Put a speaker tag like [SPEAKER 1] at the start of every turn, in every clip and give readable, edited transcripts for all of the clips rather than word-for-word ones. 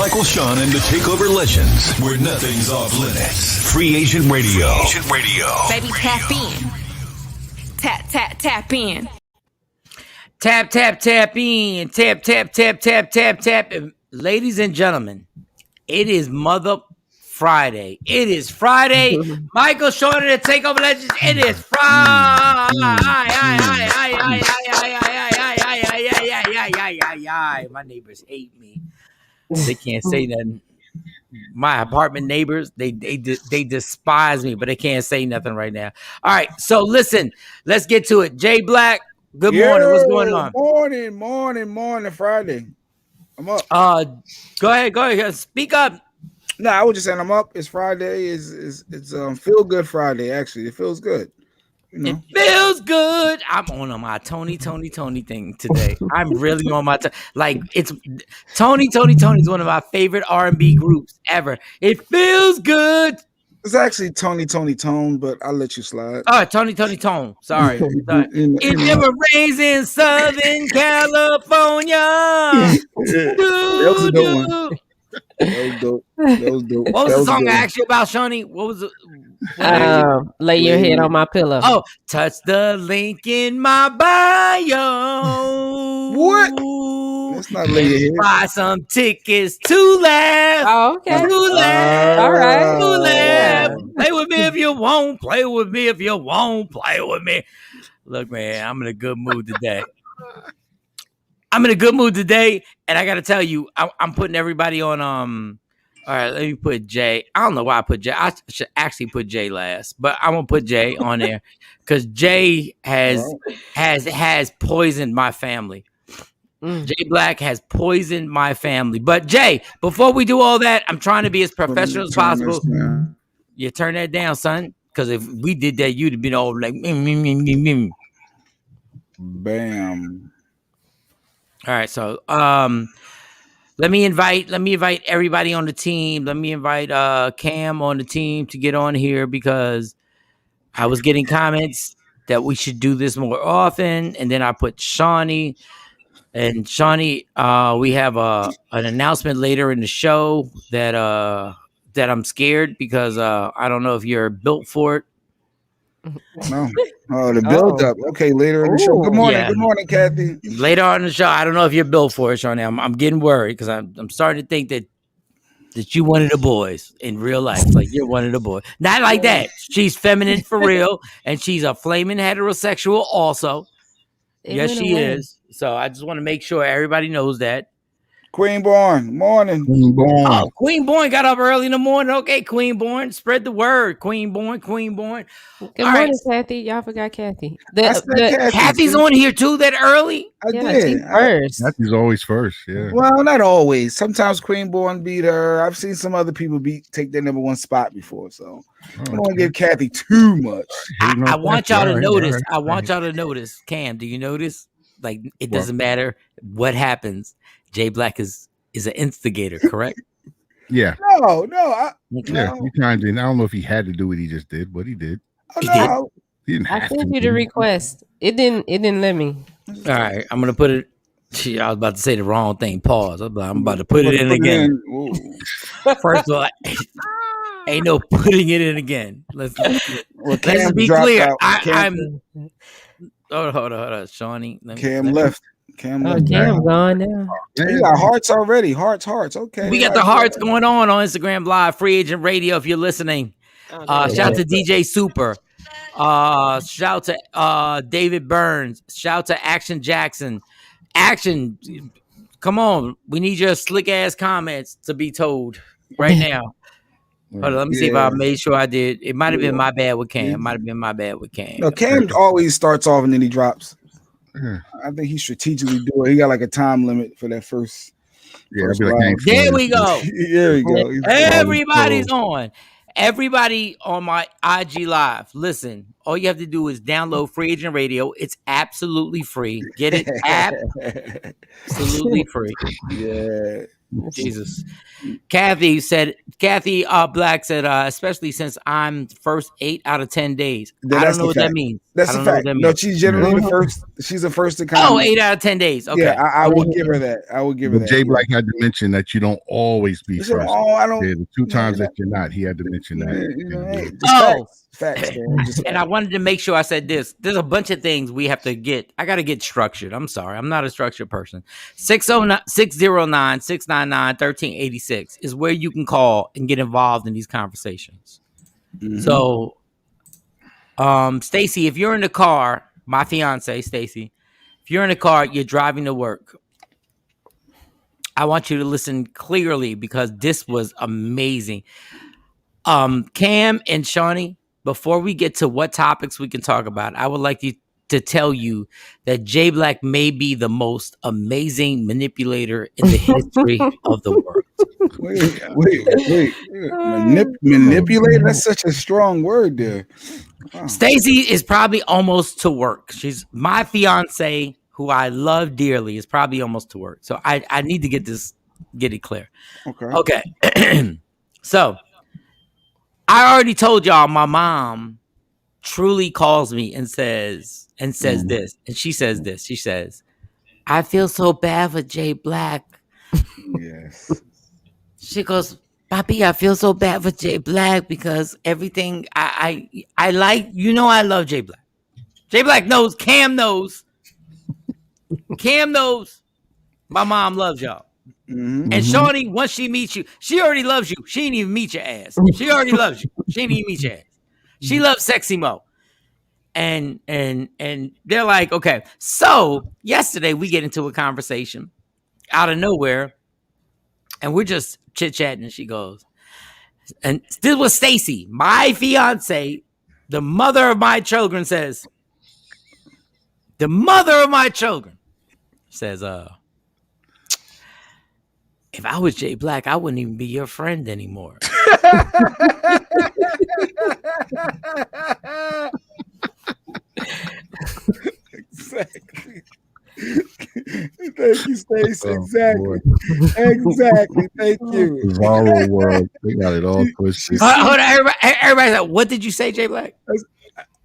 [SPEAKER 1] Michael, Shawn, and the TakeOver legends, where nothing's off limits. Free Agent Radio.
[SPEAKER 2] Baby, tap in. Tap in.
[SPEAKER 3] Tap in. Tap. Ladies and gentlemen, it is Mother Friday. It is Friday. Michael, Shawn, and the TakeOver legends. It is Friday. My neighbors hate me. They can't say nothing. My apartment neighbors, they despise me, but they can't say nothing right now. All right, so listen, let's get to it. Jay Black, good morning. What's going on?
[SPEAKER 4] Morning, Friday. I'm up.
[SPEAKER 3] Go ahead. Speak up.
[SPEAKER 4] No, I was just saying I'm up. It's Friday. It's feel good Friday. Actually, it feels good. You know?
[SPEAKER 3] It feels good. I'm on my Tony thing today. I'm really on my like it's Tony is one of my favorite R&B groups ever. It feels good.
[SPEAKER 4] It's actually Tony Tone, but I'll let you slide.
[SPEAKER 3] Oh, Tony Tone. Sorry. It never rains in Southern California.
[SPEAKER 4] That was a good one. That was dope.
[SPEAKER 3] What was the song I asked you about, Shawnee? What was it?
[SPEAKER 5] Lay your head on my pillow.
[SPEAKER 3] Oh, touch the link in my bio.
[SPEAKER 4] What? That's not lay your head.
[SPEAKER 3] Buy some tickets to laugh.
[SPEAKER 5] Oh, okay.
[SPEAKER 3] To laugh.
[SPEAKER 5] All right.
[SPEAKER 3] To laugh. Play with me if you won't. Play with me if you won't. Play with me. Look, man, I'm in a good mood today. And I got to tell you, I'm putting everybody on. All right, let me put Jay. I don't know why I put Jay. I should actually put Jay last, but I'm gonna put Jay on there because Jay has poisoned my family. Jay Black has poisoned my family. But Jay, before we do all that, I'm trying to be as professional as possible. You turn that down, son, because if we did that, you'd have been all like,
[SPEAKER 4] Bam.
[SPEAKER 3] All right, so let me invite everybody on the team. Let me invite Cam on the team to get on here because I was getting comments that we should do this more often. And then I put Shawnee. And Shawnee, we have an announcement later in the show that I'm scared because I don't know if you're built for it.
[SPEAKER 4] No. Oh, the build up. Okay, later in the show. Good morning. Yeah. Good morning, Kathy.
[SPEAKER 3] Later on in the show, I don't know if you're built for it, Shawnee. I'm getting worried because I'm starting to think that you one of the boys in real life. Like you're one of the boys. Not like that. She's feminine for real, and she's a flaming heterosexual also. Yes, she is. So I just want to make sure everybody knows that.
[SPEAKER 4] Queenborn, morning.
[SPEAKER 3] Oh, Queenborn got up early in the morning. Okay, Queenborn, spread the word. Queenborn.
[SPEAKER 5] Good morning, Kathy. Y'all forgot Kathy.
[SPEAKER 3] Kathy's on here too that early?
[SPEAKER 4] I did.
[SPEAKER 5] First.
[SPEAKER 6] Kathy's always first, yeah.
[SPEAKER 4] Well, not always. Sometimes Queenborn beat her. I've seen some other people take their number one spot before, so I don't want to give Kathy too much.
[SPEAKER 3] I want y'all to notice. I want y'all to notice. Cam, do you notice? Like it doesn't matter what happens. Jay Black is an instigator, correct?
[SPEAKER 6] Yeah.
[SPEAKER 4] No.
[SPEAKER 6] He kind of. I don't know if he had to do what he just did, but he did.
[SPEAKER 4] Oh, no.
[SPEAKER 6] He didn't have
[SPEAKER 5] I sent you the request. It didn't let me.
[SPEAKER 3] All right, I'm gonna put it. I was about to say the wrong thing. Pause. I'm about to put it in again. First of all, ain't no putting it in again. Let's be clear. I'm. Hold on, Shawnee.
[SPEAKER 4] Cam left.
[SPEAKER 5] Cam gone now.
[SPEAKER 4] You got hearts already. Hearts. Okay.
[SPEAKER 3] We got the hearts going on Instagram Live, Free Agent Radio. If you're listening, shout out to DJ Super. Shout to David Burns. Shout to Action Jackson. Action, come on. We need your slick ass comments to be told right now. Hold on, let me see if I made sure I did. It might have been my bad with Cam.
[SPEAKER 4] No, Cam always starts off and then he drops. I think he strategically do it. He got like a time limit for that first.
[SPEAKER 6] Yeah,
[SPEAKER 3] there we go.
[SPEAKER 4] There we go.
[SPEAKER 3] Everybody's on. Everybody on my IG Live. Listen, all you have to do is download Free Agent Radio. It's absolutely free. Get it? Absolutely free.
[SPEAKER 4] Yeah.
[SPEAKER 3] Jesus. Kathy Black said, especially since I'm first 8 out of 10 days. I don't know what that means.
[SPEAKER 4] That's a fact. No, she's generally the first. She's the first to comment.
[SPEAKER 3] 8 out of 10 days. Okay.
[SPEAKER 4] Yeah, I will give her that. I will give her that.
[SPEAKER 6] Jay Black had to mention that you don't always be first.
[SPEAKER 4] I don't.
[SPEAKER 6] The 2 times that you're not, he had to mention
[SPEAKER 4] that. Facts, man.
[SPEAKER 3] And I wanted to make sure I said this. There's a bunch of things we have to get. I got to get structured. I'm sorry. I'm not a structured person. 609-699-1386 is where you can call and get involved in these conversations. Mm-hmm. So, Stacy, if you're in the car, my fiance, Stacy, if you're in the car, you're driving to work, I want you to listen clearly because this was amazing. Cam and Shawnee, before we get to what topics we can talk about, I would like to tell you that Jay Black may be the most amazing manipulator in the history of the world.
[SPEAKER 4] Wait. Manipulator? That's such a strong word there. Wow.
[SPEAKER 3] Stacey is probably almost to work. She's my fiance, who I love dearly, is probably almost to work. So I need to get it clear. Okay. So I already told y'all my mom truly calls me and says this. And she says this. She says, I feel so bad for Jay Black.
[SPEAKER 4] Yes.
[SPEAKER 3] She goes, Papi, I feel so bad for Jay Black because everything I like, I love Jay Black. Jay Black knows, Cam knows. Cam knows my mom loves y'all. Mm-hmm. And Shawnee, once she meets you, she already loves you. She didn't even meet your ass. She already loves you. She didn't even meet your ass. She loves Sexy Mo. And they're like, okay. So yesterday we get into a conversation out of nowhere, and we're just chit-chatting, and she goes, and this was Stacy, my fiance, the mother of my children, says, the mother of my children says, if I was Jay Black, I wouldn't even be your friend anymore.
[SPEAKER 4] Exactly. Thank you, Stacey. Exactly. Thank you.
[SPEAKER 6] Bizarro world. They got it all twisted.
[SPEAKER 3] Hold on, everybody. Like, what did you say, Jay Black?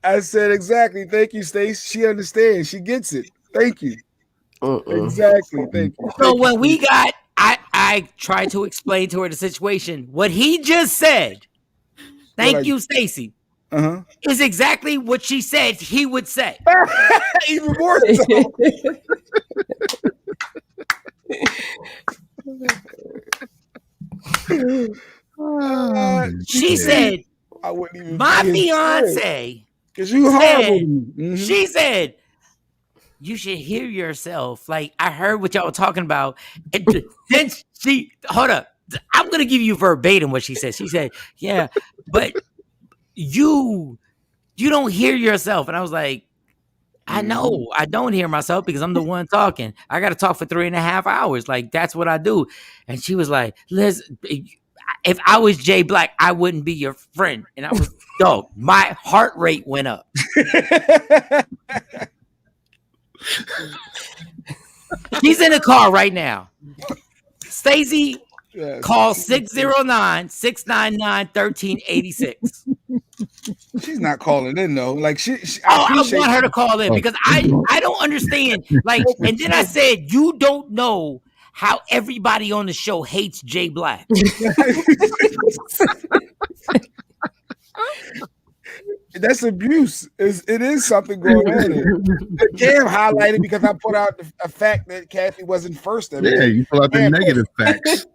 [SPEAKER 4] I said exactly. Thank you, Stacey. She understands. She gets it. Thank you. Exactly. Thank you.
[SPEAKER 3] So when we got, I tried to explain to her the situation. What he just said. Thank you, Stacey. Is exactly what she said he would say.
[SPEAKER 4] Even more so.
[SPEAKER 3] She said,
[SPEAKER 4] I wouldn't even
[SPEAKER 3] my fiance,
[SPEAKER 4] because you horrible.
[SPEAKER 3] She said, you should hear yourself. Like, I heard what y'all were talking about. And then hold up. I'm going to give you verbatim what she said. She said, yeah, but you don't hear yourself. And I was like, I know I don't hear myself because I'm the one talking. I got to talk for 3.5 hours. Like, that's what I do. And she was like, Liz, if I was Jay Black, I wouldn't be your friend. And I was, my heart rate went up. She's in the car right now. Stacey, call 609-699-1386.
[SPEAKER 4] She's not calling in though. Like
[SPEAKER 3] I want her to call in because I don't understand. Like, and then I said, you don't know how everybody on the show hates Jay Black.
[SPEAKER 4] That's abuse. It is something going on here. Cam highlighted because I put out a fact that Kathy wasn't first.
[SPEAKER 6] Yeah, you pull out the negative facts.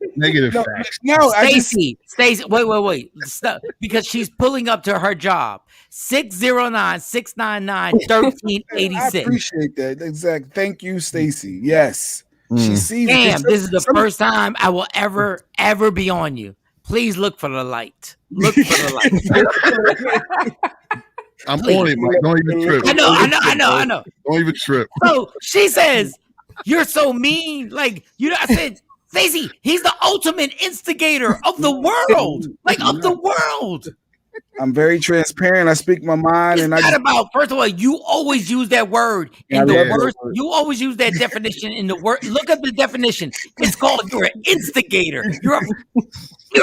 [SPEAKER 6] Facts.
[SPEAKER 3] No, Stacey, wait. Stop. Because she's pulling up to her job. 609-699-1386.
[SPEAKER 4] I appreciate that. Exactly. Thank you, Stacey. Yes. She sees.
[SPEAKER 3] Damn, this is the first time I will ever be on you. Please look for the light. Look for the light.
[SPEAKER 6] I'm on it, Mike. Don't even trip.
[SPEAKER 3] I know.
[SPEAKER 6] Don't even trip.
[SPEAKER 3] So she says, you're so mean. Like, I said, Stacey, he's the ultimate instigator of the world. Like, of the world.
[SPEAKER 4] I'm very transparent. I speak my mind,
[SPEAKER 3] It's
[SPEAKER 4] and
[SPEAKER 3] not about. First of all, you always use that word in the worst. You always use that definition in the word. Look up the definition. It's called you're an instigator. You're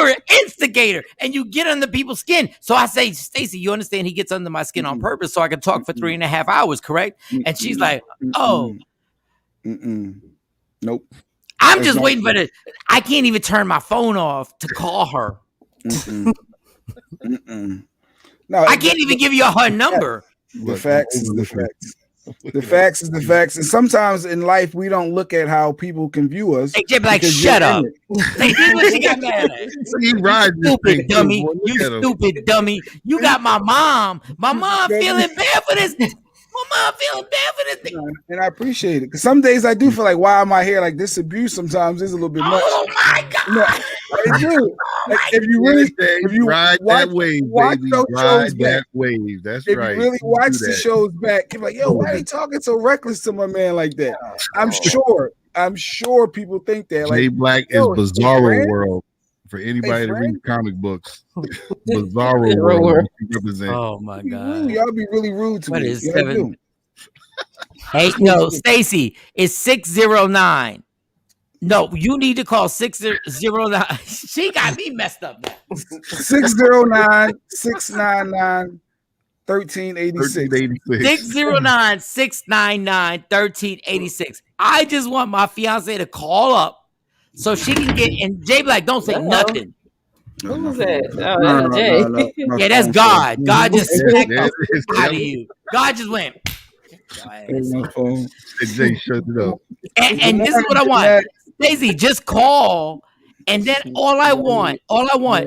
[SPEAKER 3] an instigator, and you get under people's skin. So I say, Stacey, you understand? He gets under my skin on purpose so I can talk for 3.5 hours, correct? And she's like, "Oh,
[SPEAKER 4] nope."
[SPEAKER 3] I'm just waiting for the. I can't even turn my phone off to call her. No, I can't even give you her number.
[SPEAKER 4] The facts is the facts. The facts is the facts. And sometimes in life, we don't look at how people can view us.
[SPEAKER 3] They just be like, shut up. They did what she got mad at. You stupid dummy. You stupid dummy. You got my mom. My mom feeling bad for this. My mom feeling bad for this thing.
[SPEAKER 4] And I appreciate it. Because some days I do feel like, why am I here? Like this abuse sometimes is a little bit much.
[SPEAKER 3] Oh my God.
[SPEAKER 4] You know, I do. Like, if you
[SPEAKER 6] ride
[SPEAKER 4] watch,
[SPEAKER 6] that wave,
[SPEAKER 4] watch
[SPEAKER 6] baby.
[SPEAKER 4] those shows
[SPEAKER 6] Ride
[SPEAKER 4] back,
[SPEAKER 6] that wave. That's
[SPEAKER 4] if
[SPEAKER 6] right.
[SPEAKER 4] you really watch the shows back, you're like, yo, why are they talking so reckless to my man like that? I'm sure people think that.
[SPEAKER 6] Jay
[SPEAKER 4] Like,
[SPEAKER 6] Black is Bizarro World. For anybody that reads comic books, Bizarro World.
[SPEAKER 3] Oh my God.
[SPEAKER 4] Y'all be really rude to me.
[SPEAKER 3] What is 7? Hey, no, Stacey, it's 609. No, you need to call 609. She got me messed up now.
[SPEAKER 4] 609-699-1386.
[SPEAKER 3] 609-699-1386. I just want my fiance to call up so she can get, and Jay Black, don't say nothing.
[SPEAKER 5] Who's that? Oh, that's Jay.
[SPEAKER 3] No, yeah, that's God. God just smacked out of you. God just went.
[SPEAKER 6] Jay shut it up.
[SPEAKER 3] And this is what I want. Stacey, just call. And then all I want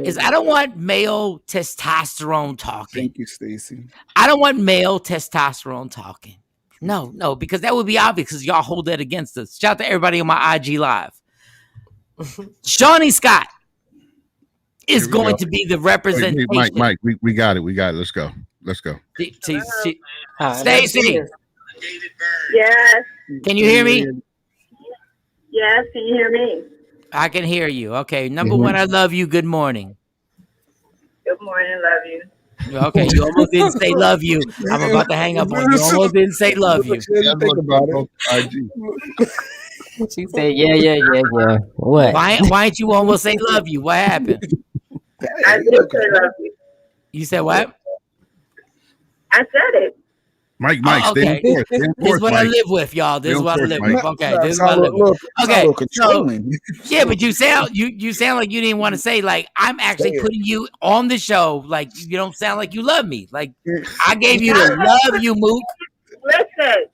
[SPEAKER 3] is I don't want male testosterone talking.
[SPEAKER 4] Thank you, Stacey.
[SPEAKER 3] I don't want male testosterone talking. No, because that would be obvious because y'all hold that against us. Shout out to everybody on my IG Live. Shawnee Scott is going to be the representation.
[SPEAKER 6] Mike, we got it. Let's go.
[SPEAKER 3] Stacey.
[SPEAKER 7] Yes.
[SPEAKER 3] Can you hear me?
[SPEAKER 7] Yes, can you hear me?
[SPEAKER 3] I can hear you. Okay. Number one, I love you. Good morning.
[SPEAKER 7] Good morning, love you.
[SPEAKER 3] Okay, you almost didn't say love you. I'm about to hang up on you. You almost didn't say love you.
[SPEAKER 4] Think about it.
[SPEAKER 5] She said, yeah. What?
[SPEAKER 3] Why didn't you almost say love you? What happened?
[SPEAKER 7] I did say love you.
[SPEAKER 3] You said what?
[SPEAKER 7] I said it.
[SPEAKER 6] Mike,
[SPEAKER 3] okay.
[SPEAKER 6] This
[SPEAKER 3] is what I live with, y'all. This is what I live with. Okay, this is what I live with. Okay, so yeah, but you sound like you didn't want to say like I'm actually putting you on the show. Like you don't sound like you love me. Like I gave you the love you, Mook.
[SPEAKER 7] Listen.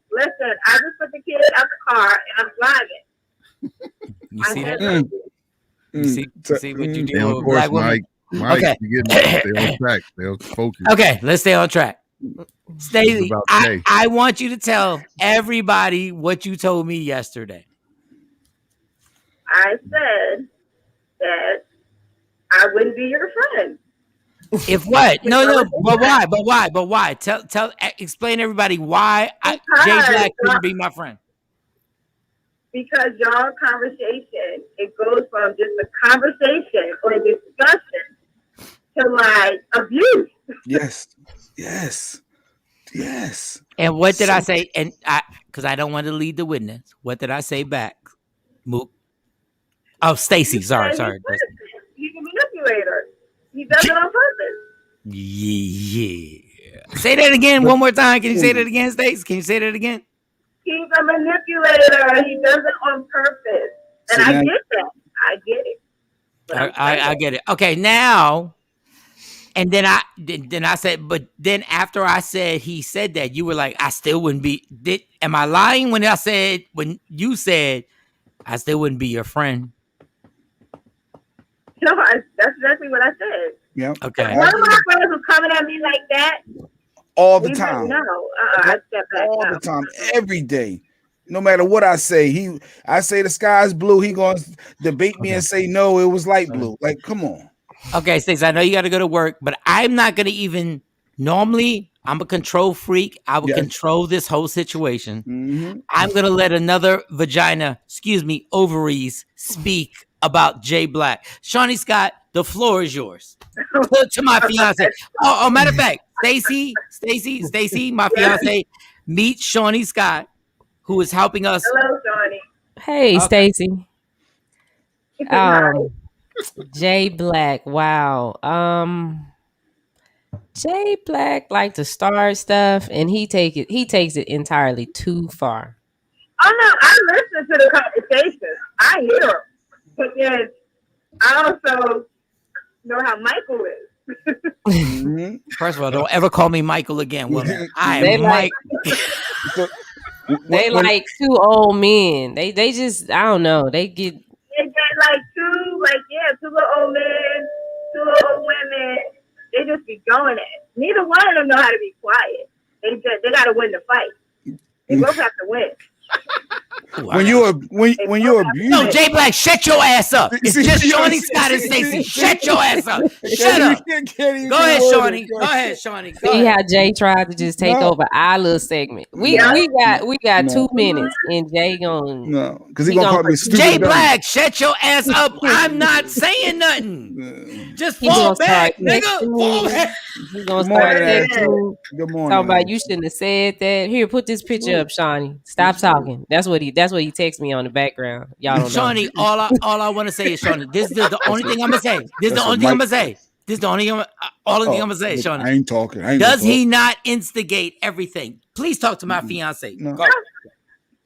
[SPEAKER 7] I just put the kid out the car and I'm driving.
[SPEAKER 3] You see that? You see what you do?
[SPEAKER 6] Of course, Mike.
[SPEAKER 3] Okay.
[SPEAKER 6] Stay on track. Stay on focus.
[SPEAKER 3] Okay, let's stay on track. Stacey, I want you to tell everybody what you told me yesterday.
[SPEAKER 7] I said that I wouldn't be your friend.
[SPEAKER 3] If what? No. But why? Explain to everybody why Jay Black couldn't be my friend.
[SPEAKER 7] Because y'all conversation, it goes from just a conversation or a discussion to like abuse. Yes.
[SPEAKER 3] And what did I say? And because I don't want to lead the witness. What did I say back? Mook. Oh, Stacey. Sorry.
[SPEAKER 7] He's a manipulator. He does it on purpose.
[SPEAKER 3] Yeah. Say that again one more time. Can you say that again, Stacey? Can you say that again?
[SPEAKER 7] He's a manipulator. He does it on purpose. And I get that. I get it.
[SPEAKER 3] I get it. Okay, now, and then I said, but then after I said he said that, you were like, I still wouldn't be. Am I lying when you said I still wouldn't be your friend?
[SPEAKER 7] No, that's exactly what I said.
[SPEAKER 4] Yeah.
[SPEAKER 3] Okay.
[SPEAKER 7] One of my friends was coming at me like that.
[SPEAKER 4] All the time.
[SPEAKER 7] No, I step back.
[SPEAKER 4] All the time. Every day. No matter what I say. I say the sky's blue. He gonna debate me and say no, it was light blue. Like, come on.
[SPEAKER 3] Okay, Stacey, I know you got to go to work, but I'm not going to even. Normally, I'm a control freak. I will control this whole situation. Mm-hmm. I'm going to let another ovaries speak about Jay Black. Shawnee Scott, the floor is yours. To my fiance. Oh, matter of fact, Stacy, my fiance, meet Shawnee Scott, who is helping us.
[SPEAKER 7] Hello, Shawnee.
[SPEAKER 5] Hey,
[SPEAKER 3] Okay.
[SPEAKER 5] Stacy. Jay Black. Wow. Jay Black like to start stuff, and he takes it entirely too far.
[SPEAKER 7] Oh no, I listen to the conversations. I hear them, but then I also know how Michael is.
[SPEAKER 3] First of all, don't ever call me Michael again, woman. I
[SPEAKER 5] They
[SPEAKER 3] am
[SPEAKER 5] like-
[SPEAKER 3] Mike.
[SPEAKER 5] They like two old men. They just, I don't know. They get
[SPEAKER 7] They like two little old men, two old women. They just be going at it. Neither one of them know how to be quiet. They got to win the fight. They both have to win.
[SPEAKER 4] When you're abused.
[SPEAKER 3] No, Jay Black, shut your ass up. It's just Shawnee Scott and Stacy. Shut your ass up. Shut up. Go ahead, Shawnee. Go ahead, Shawnee.
[SPEAKER 5] see how Jay tried to just take over our little segment. We got 2 minutes, and Jay gonna
[SPEAKER 4] because he gonna call me stupid.
[SPEAKER 3] Jay Black, shut your ass up. I'm not saying nothing. Just fall back, nigga. Fall back.
[SPEAKER 5] He gonna start texting.
[SPEAKER 4] Good morning.
[SPEAKER 5] Talking about you shouldn't have said that. Here, put this picture up, Shawnee. Stop talking. That's what he texts me on the background. Y'all don't know.
[SPEAKER 3] Shawnee, all I want to say is, Shawnee, this is the only thing I'm gonna say. This is the only thing I'm gonna say. This is the only thing I'm gonna say, Shawnee.
[SPEAKER 4] I ain't talking.
[SPEAKER 3] Does he not instigate everything? Please talk to my fiance.
[SPEAKER 4] No.
[SPEAKER 3] Go.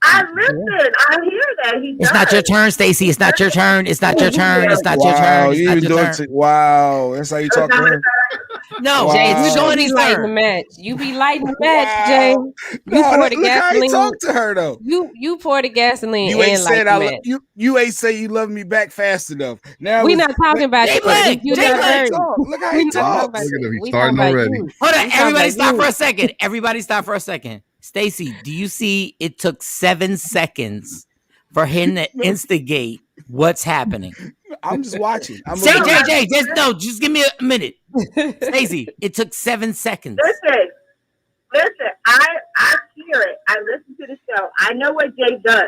[SPEAKER 7] I listen. I hear that.
[SPEAKER 3] It's not your turn, Stacy. It's not your turn. It's not your turn. It's not your turn. It's not your turn.
[SPEAKER 4] Wow, that's how you talk to her.
[SPEAKER 3] No,
[SPEAKER 4] Wow.
[SPEAKER 3] Jay, it's
[SPEAKER 5] You
[SPEAKER 3] Shawnee's
[SPEAKER 5] be lighting the
[SPEAKER 3] turn.
[SPEAKER 5] match. You be lighting the match, Jay. You
[SPEAKER 4] No,
[SPEAKER 5] pour the
[SPEAKER 4] look how you
[SPEAKER 5] gasoline.
[SPEAKER 4] talk to her though.
[SPEAKER 5] You pour the gasoline
[SPEAKER 4] You ain't
[SPEAKER 5] and light
[SPEAKER 4] said
[SPEAKER 5] the
[SPEAKER 4] I
[SPEAKER 5] match.
[SPEAKER 4] you ain't say you love me back fast enough. Now
[SPEAKER 5] We not talking about
[SPEAKER 3] Jay
[SPEAKER 5] you.
[SPEAKER 3] Black,
[SPEAKER 5] You
[SPEAKER 3] Jay
[SPEAKER 5] not
[SPEAKER 3] Black.
[SPEAKER 5] heard.
[SPEAKER 4] Look how
[SPEAKER 5] We
[SPEAKER 4] he
[SPEAKER 5] not talking
[SPEAKER 4] talks.
[SPEAKER 5] about
[SPEAKER 6] Look at
[SPEAKER 5] you.
[SPEAKER 6] him, he's
[SPEAKER 5] We
[SPEAKER 6] starting
[SPEAKER 5] talking about
[SPEAKER 6] already.
[SPEAKER 5] you.
[SPEAKER 3] Hold on,
[SPEAKER 5] We talking
[SPEAKER 3] everybody
[SPEAKER 5] about
[SPEAKER 3] stop
[SPEAKER 5] you.
[SPEAKER 3] for a second. Everybody stop for a second. Stacy, do you see it took 7 seconds for him to instigate what's happening?
[SPEAKER 4] I'm just watching. I'm
[SPEAKER 3] Say,
[SPEAKER 4] observing.
[SPEAKER 3] just give me a minute. Stacy, it took 7 seconds.
[SPEAKER 7] Listen. I hear it. I listen to the show. I know what Jay does.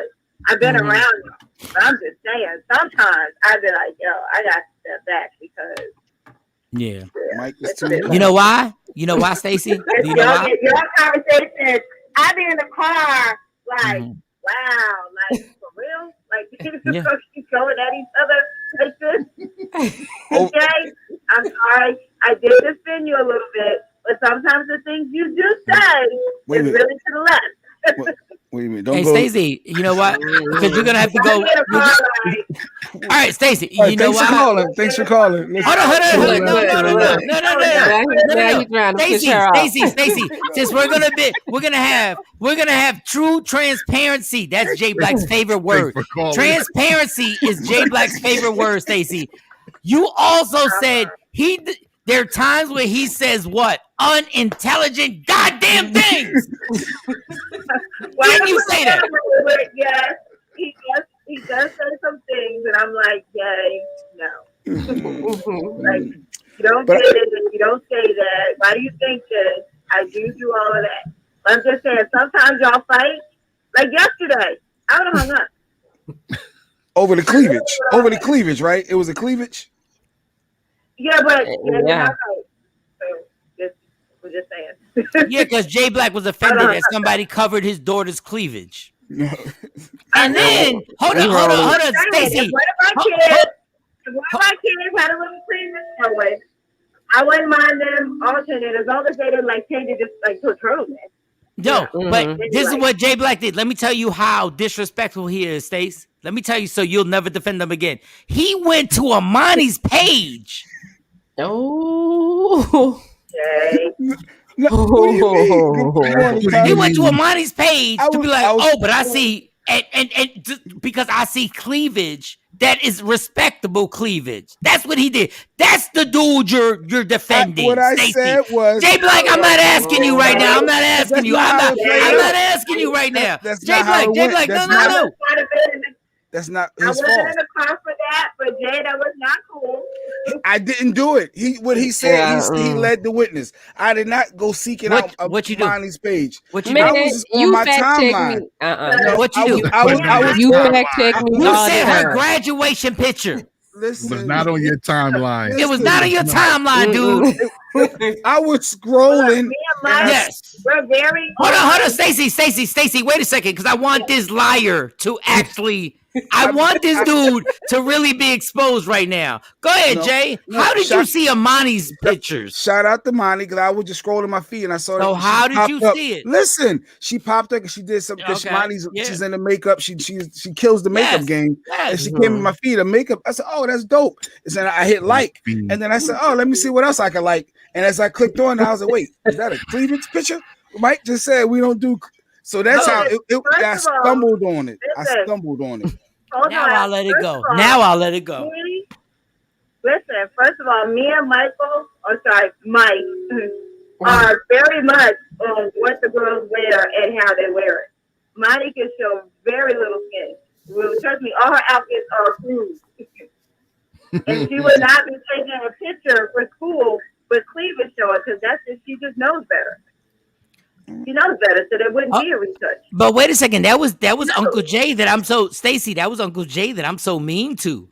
[SPEAKER 7] I've been around him, but I'm just saying. Sometimes I be like, yo, I got to step back because.
[SPEAKER 3] Yeah.
[SPEAKER 4] Mike is too
[SPEAKER 3] You know why? You know why, Stacy? Do you know why?
[SPEAKER 7] Your conversation. I be in the car like, wow, like for real, like
[SPEAKER 3] Yeah.
[SPEAKER 7] keep going at each other like this.
[SPEAKER 4] Oh.
[SPEAKER 7] Okay, I'm sorry, I did offend you a little bit, but sometimes the things you do say
[SPEAKER 4] Wait a
[SPEAKER 7] is
[SPEAKER 4] minute.
[SPEAKER 7] really to the left.
[SPEAKER 4] Wait a minute. Don't
[SPEAKER 3] Hey,
[SPEAKER 4] go.
[SPEAKER 3] Stacy, you know what? Because you're gonna have to go.
[SPEAKER 7] I get a car like,
[SPEAKER 3] All right, Stacy,
[SPEAKER 4] All right,
[SPEAKER 3] you know
[SPEAKER 4] thanks for
[SPEAKER 3] why?
[SPEAKER 4] calling. Thanks for calling. Listen.
[SPEAKER 3] Hold on. No.
[SPEAKER 5] Now you trying to push
[SPEAKER 3] Stacy,
[SPEAKER 5] her off.
[SPEAKER 3] Stacy. Since we're gonna have true transparency. That's Jay Black's favorite word.
[SPEAKER 6] Thanks for calling.
[SPEAKER 3] Transparency is Jay Black's favorite word, Stacy. You also said there are times where he says what? Unintelligent goddamn things. Didn't you say that?
[SPEAKER 7] Yes, he does say some things, and I'm like, Jay, no. Like, you don't get it, you don't say that. Why do you think that? I do all of that. But I'm just saying, sometimes y'all fight. Like yesterday, I would have hung up.
[SPEAKER 4] Over the cleavage. Over the cleavage, right? It was a cleavage.
[SPEAKER 7] Yeah, but
[SPEAKER 5] Yeah.
[SPEAKER 7] So we're just saying.
[SPEAKER 3] Yeah, because Jay Black was offended that somebody covered his daughter's cleavage. And then hold on, Stacy.
[SPEAKER 7] If one of my kids had a little cleavage showing, I wouldn't mind them alternating as long as they didn't like change it just like to a turtleneck.
[SPEAKER 3] No, but this is what Jay Black did. Let me tell you how disrespectful he is, Stace. Let me tell you so you'll never defend them again. He went to Amani's page.
[SPEAKER 5] Oh.
[SPEAKER 7] Jay.
[SPEAKER 4] No, what do you mean? Good morning,
[SPEAKER 3] He went to Amani's page to be like,
[SPEAKER 4] I was-
[SPEAKER 3] oh, but I see, and because I see cleavage that is respectable cleavage. That's what he did. That's the dude you're defending.
[SPEAKER 4] What I
[SPEAKER 3] Stacey.
[SPEAKER 4] said was
[SPEAKER 3] Jay Black, I'm not asking you right now. I'm not asking
[SPEAKER 4] That's
[SPEAKER 3] you.
[SPEAKER 4] not
[SPEAKER 3] I'm
[SPEAKER 4] how
[SPEAKER 3] not.
[SPEAKER 4] it played
[SPEAKER 3] I'm
[SPEAKER 4] out.
[SPEAKER 3] not asking you right now.
[SPEAKER 4] That's
[SPEAKER 3] Jay
[SPEAKER 4] not how
[SPEAKER 3] Black.
[SPEAKER 4] it
[SPEAKER 3] Jay
[SPEAKER 4] went.
[SPEAKER 3] Black.
[SPEAKER 4] That's
[SPEAKER 3] No.
[SPEAKER 7] I was trying to be in the
[SPEAKER 4] That's not
[SPEAKER 7] I
[SPEAKER 4] his
[SPEAKER 7] wasn't
[SPEAKER 4] fault.
[SPEAKER 7] in the car for that, but Jay, that was not cool.
[SPEAKER 4] I didn't do it. What he said,
[SPEAKER 5] Yeah,
[SPEAKER 4] he led the witness. I did not go seeking
[SPEAKER 3] What-
[SPEAKER 4] out
[SPEAKER 3] what you do?
[SPEAKER 4] Monty's page.
[SPEAKER 3] What you
[SPEAKER 5] Man,
[SPEAKER 3] do?
[SPEAKER 4] I was just on
[SPEAKER 5] you
[SPEAKER 4] my
[SPEAKER 5] fact check
[SPEAKER 4] timeline.
[SPEAKER 5] me.
[SPEAKER 3] What you do?
[SPEAKER 4] I was
[SPEAKER 5] You
[SPEAKER 6] Timeline.
[SPEAKER 5] fact check me
[SPEAKER 3] You
[SPEAKER 5] all the
[SPEAKER 3] said her
[SPEAKER 5] time.
[SPEAKER 3] graduation picture.
[SPEAKER 4] Listen,
[SPEAKER 6] not on your timeline.
[SPEAKER 3] It was not on your timeline, dude.
[SPEAKER 4] I was scrolling.
[SPEAKER 7] Me and Mike,
[SPEAKER 3] Yes.
[SPEAKER 7] we're very.
[SPEAKER 3] Hold on, Stacy. Wait a second, because I want this liar to actually. I want this dude to really be exposed right now. Go ahead, Jay. How did you see Amani's pictures?
[SPEAKER 4] Shout out to Monty because I was just scrolling my feed and I saw.
[SPEAKER 3] So how did you see it?
[SPEAKER 4] Listen, she popped up and she did something.
[SPEAKER 3] Okay.
[SPEAKER 4] Monty's
[SPEAKER 3] Yeah.
[SPEAKER 4] she's in the makeup. She kills the makeup game.
[SPEAKER 3] Yes.
[SPEAKER 4] And she came in my feed of makeup. I said, "Oh, that's dope." And then I hit like, and then I said, "Oh, let me see what else I can like." And as I clicked on, I was like, "Wait, is that a cleavage picture?" Mike just said we don't do. So that's how I stumbled on it.
[SPEAKER 3] Now I'll let it go. Now I'll let it go.
[SPEAKER 7] Listen, first of all, me and Mike, are very much on what the girls wear and how they wear it. Monty can show very little skin. Well, trust me, all her outfits are approved. And she would not be taking a picture for school with cleavage showing because she just knows better. She knows better, so there wouldn't be a retouch.
[SPEAKER 3] But wait a second, that was Uncle Jay that I'm so Stacy. That was Uncle Jay that I'm so mean to.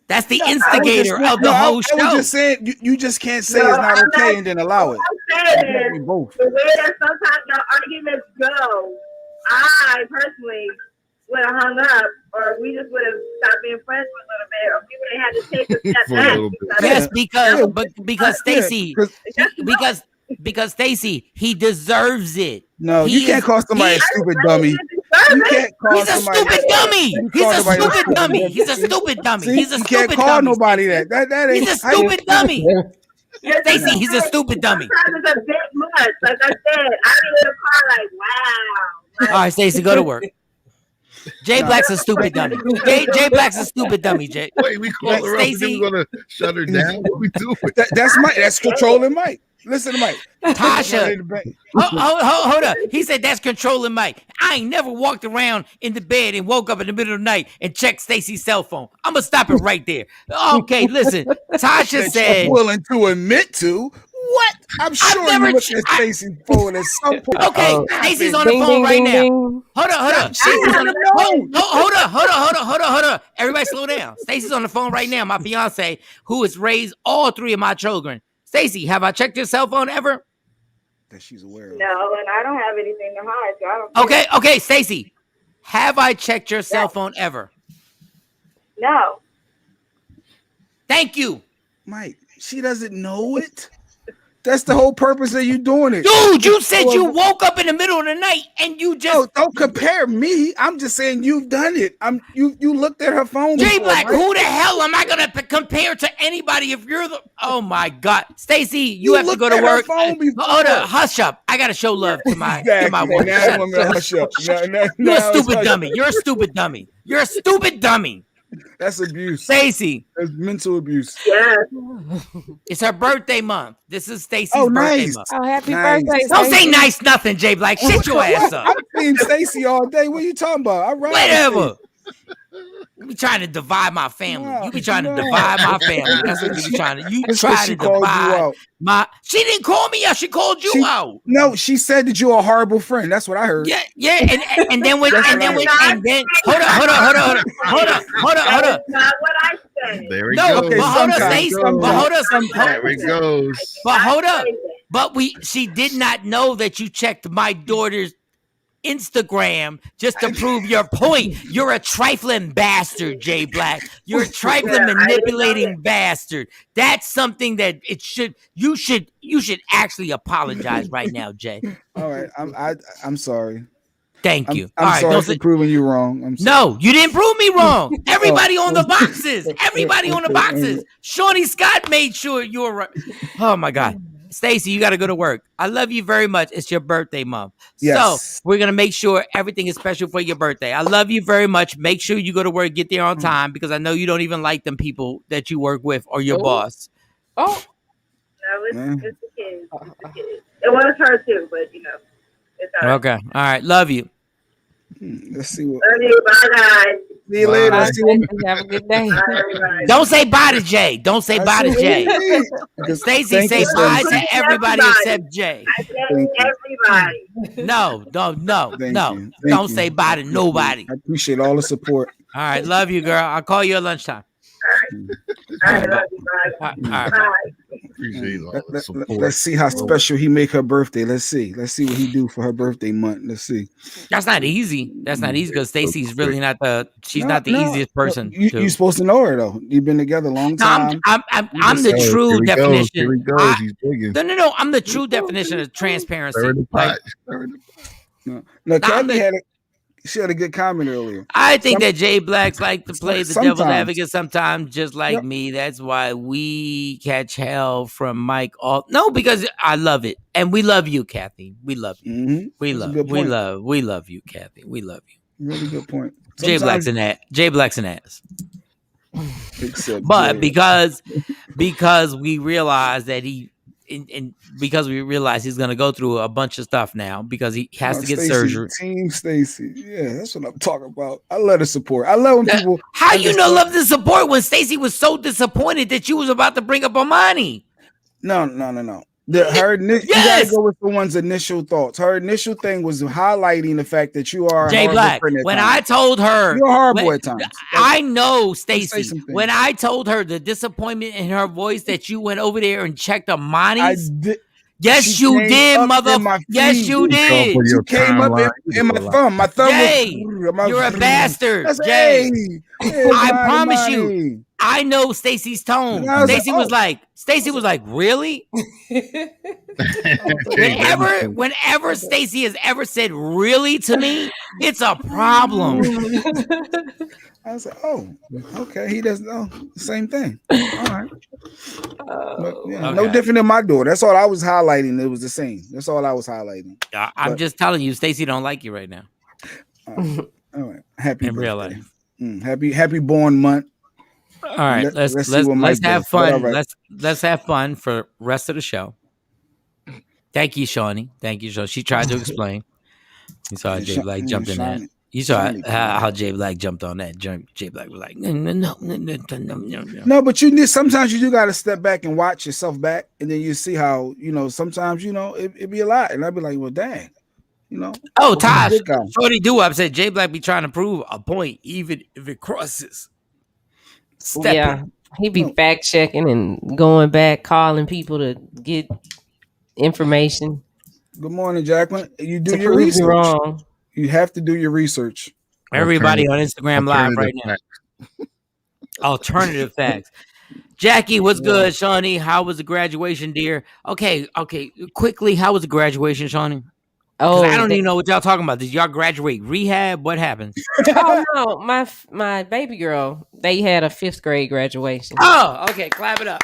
[SPEAKER 3] That's the instigator of the whole show.
[SPEAKER 4] I was just saying, you just can't say it's not okay and then allow it.
[SPEAKER 7] I'm saying is, the way that sometimes your arguments go, I personally would have hung up, or we just would have stopped being friends for a little bit, or we would have had to take a step back.
[SPEAKER 3] Yes, because Stacy, because Stacy, he deserves it.
[SPEAKER 4] No, you can't call somebody a stupid dummy. You can't call
[SPEAKER 3] He's a stupid dummy. He's a stupid dummy. He's a stuped dummy. He's a
[SPEAKER 4] you
[SPEAKER 3] stupid
[SPEAKER 4] can't call
[SPEAKER 3] dummy.
[SPEAKER 4] nobody that. That ain't.
[SPEAKER 3] He's a stupid dummy. Stacy, he's a stupid dummy.
[SPEAKER 7] Sometimes it's a bit much. Like I said, I didn't get a car like, wow.
[SPEAKER 3] All right, Stacy, go to work. Jay Black's a stupid dummy. Jay Black's a stupid dummy, Jay.
[SPEAKER 6] Wait, we call her up and then we're gonna shut her down. What we doing?
[SPEAKER 4] That's Mike. That's controlling Mike. Listen to Mike.
[SPEAKER 3] Tasha. Hold up. He said that's controlling Mike. I ain't never walked around in the bed and woke up in the middle of the night and checked Stacy's cell phone. I'm going to stop it right there. Okay, listen. Tasha said.
[SPEAKER 4] Willing to admit to. What? I'm sure you looked at Stacy's phone at some point.
[SPEAKER 3] Okay, Stacy's on the phone right now. Hold up. Stacy's on the phone. Hold up. Everybody slow down. Stacy's on the phone right now. My fiance, who has raised all three of my children. Stacy, have I checked your cell phone ever?
[SPEAKER 4] That she's aware of.
[SPEAKER 7] No, and I don't have anything to hide, so I don't.
[SPEAKER 3] Okay, Stacy, have I checked your cell phone ever?
[SPEAKER 7] No.
[SPEAKER 3] Thank you.
[SPEAKER 4] Mike, she doesn't know it. That's the whole purpose of you doing it.
[SPEAKER 3] Dude, you said you woke up in the middle of the night and you just...
[SPEAKER 4] No, don't compare me. I'm just saying you've done it. You looked at her phone.
[SPEAKER 3] Jay Black, who the hell am I going to compare to anybody if you're the... Oh, my God. Stacy, you have to go to work. Hold on, hush up. I got to show love to my work.
[SPEAKER 4] Now I'm gonna hush up.
[SPEAKER 3] You're a stupid dummy. You're a stupid dummy. You're a stupid dummy.
[SPEAKER 4] That's abuse.
[SPEAKER 3] Stacy.
[SPEAKER 4] That's mental abuse.
[SPEAKER 7] Yeah.
[SPEAKER 3] It's her birthday month. This is Stacy's birthday month.
[SPEAKER 5] Oh, happy birthday.
[SPEAKER 3] Don't say nice nothing, Jay Black. Shut your ass up.
[SPEAKER 4] I'm seeing Stacy all day. What are you talking about? All right.
[SPEAKER 3] Whatever. You be trying to divide my family. You be trying to divide my family. That's what you be trying to. You try to divide my. She didn't call me out. She called you out.
[SPEAKER 4] No, she said that you're a horrible friend. That's what I heard.
[SPEAKER 3] Yeah. And then hold up.
[SPEAKER 7] Not what I said.
[SPEAKER 6] There we
[SPEAKER 3] No,
[SPEAKER 6] go.
[SPEAKER 3] but hold up, Stacy.
[SPEAKER 6] There it goes.
[SPEAKER 3] But hold up. But she did not know that you checked my daughter's Instagram just to prove your point. You're a trifling bastard, Jay Black. You're a trifling manipulating bastard. That's something that you should actually apologize right now, Jay.
[SPEAKER 4] All right, I'm sorry.
[SPEAKER 3] Thank you.
[SPEAKER 4] I'm sorry for proving you wrong. I'm sorry.
[SPEAKER 3] No, you didn't prove me wrong. Everybody on the boxes. Everybody on the boxes. Shawnee Scott made sure you were right. Oh my God. Stacy, you got to go to work. I love you very much. It's your birthday month.
[SPEAKER 4] Yes.
[SPEAKER 3] So we're going to make sure everything is special for your birthday. I love you very much. Make sure you go to work, get there on time, because I know you don't even like them people that you work with or your boss.
[SPEAKER 7] No, it's the kids. It was her too, but it's all right.
[SPEAKER 3] Okay. All right. Love you.
[SPEAKER 4] Let's see what.
[SPEAKER 7] Love you. Bye, guys.
[SPEAKER 4] See you later.
[SPEAKER 5] Bye. Have a good day.
[SPEAKER 7] Bye, everybody.
[SPEAKER 3] Don't say bye to Jay. Don't say bye to Jay. Stacy, say bye to everybody except Jay.
[SPEAKER 7] I said everybody.
[SPEAKER 3] No. Don't say bye to nobody.
[SPEAKER 4] I appreciate all the support.
[SPEAKER 3] All right. Love you, girl. I'll call you at lunchtime.
[SPEAKER 7] All All right, love you, bye. Bye.
[SPEAKER 6] Appreciate all the support.
[SPEAKER 4] Let's see how special he make her birthday. Let's see what he do for her birthday month. Let's see.
[SPEAKER 3] That's not easy. That's not easy because Stacey's really not the. She's not the easiest person.
[SPEAKER 4] You supposed to know her though. You've been together a long time.
[SPEAKER 3] I'm the true definition.
[SPEAKER 6] Here he goes. He's digging.
[SPEAKER 3] No. I'm the true definition of transparency.
[SPEAKER 4] No, Kathy she had a good comment earlier.
[SPEAKER 3] I think that Jay Blacks like to play the devil's advocate sometimes, just like me. That's why we catch hell from Mike. No, because I love it, and we love you, Kathy. We love you. Mm-hmm. We love you, Kathy. We love you.
[SPEAKER 4] Really good point.
[SPEAKER 3] Jay Black's an ass. Jay Black's an ass. But because we realize that because we realize he's going to go through a bunch of stuff now because he has to get surgery.
[SPEAKER 4] Team Stacey. Yeah, that's what I'm talking about. I love the support. I love when people.
[SPEAKER 3] How you know love the support when Stacey was so disappointed that you was about to bring up Armani?
[SPEAKER 4] No. You gotta go with someone's initial thoughts. Her initial thing was highlighting the fact that you are
[SPEAKER 3] Jay Black. When I told her
[SPEAKER 4] you're a hard boy at times.
[SPEAKER 3] I know, Stacey. When I told her the disappointment in her voice that you went over there and checked Armani's. Yes, you did, mother. Yes, you did.
[SPEAKER 4] You came up in my thumb. My thumb.
[SPEAKER 3] You're a bastard, Jay. I promise you. I know Stacey's tone. Stacey was like, really? Whenever Stacey has ever said really to me, it's a problem.
[SPEAKER 4] I was like, oh, okay. He doesn't know the same thing. All right. No different than my door. That's all I was highlighting. It was the same. That's all I was highlighting.
[SPEAKER 3] I'm just telling you, Stacey don't like you right now.
[SPEAKER 4] All right. Happy
[SPEAKER 3] in real life.
[SPEAKER 4] Happy born month.
[SPEAKER 3] All right, let's have fun. Let's have fun for rest of the show. Thank you, Shawnee. Thank you, Shawnee. She tried to explain. You saw how Jay Black jumped in that. You saw how Jay Black jumped on that. Jay Black was like, no.
[SPEAKER 4] No, but sometimes you do got to step back and watch yourself back, and then you see how sometimes it be a lot, and I'd be like, well, dang.
[SPEAKER 3] Oh, Tosh, Shorty do upset. Jay Black be trying to prove a point, even if it crosses.
[SPEAKER 5] He be fact checking and going back, calling people to get information.
[SPEAKER 4] Good morning, Jacqueline. You do your research. Wrong. You have to do your research.
[SPEAKER 3] Everybody on Instagram Live right now. Alternative facts. Jackie, what's good, Shawnee? How was the graduation, dear? Okay. Quickly, how was the graduation, Shawnee? Oh, I don't even know what y'all talking about. Did y'all graduate rehab? What happened?
[SPEAKER 5] Oh no, my baby girl, they had a 5th grade graduation.
[SPEAKER 3] Oh, okay, clap it up.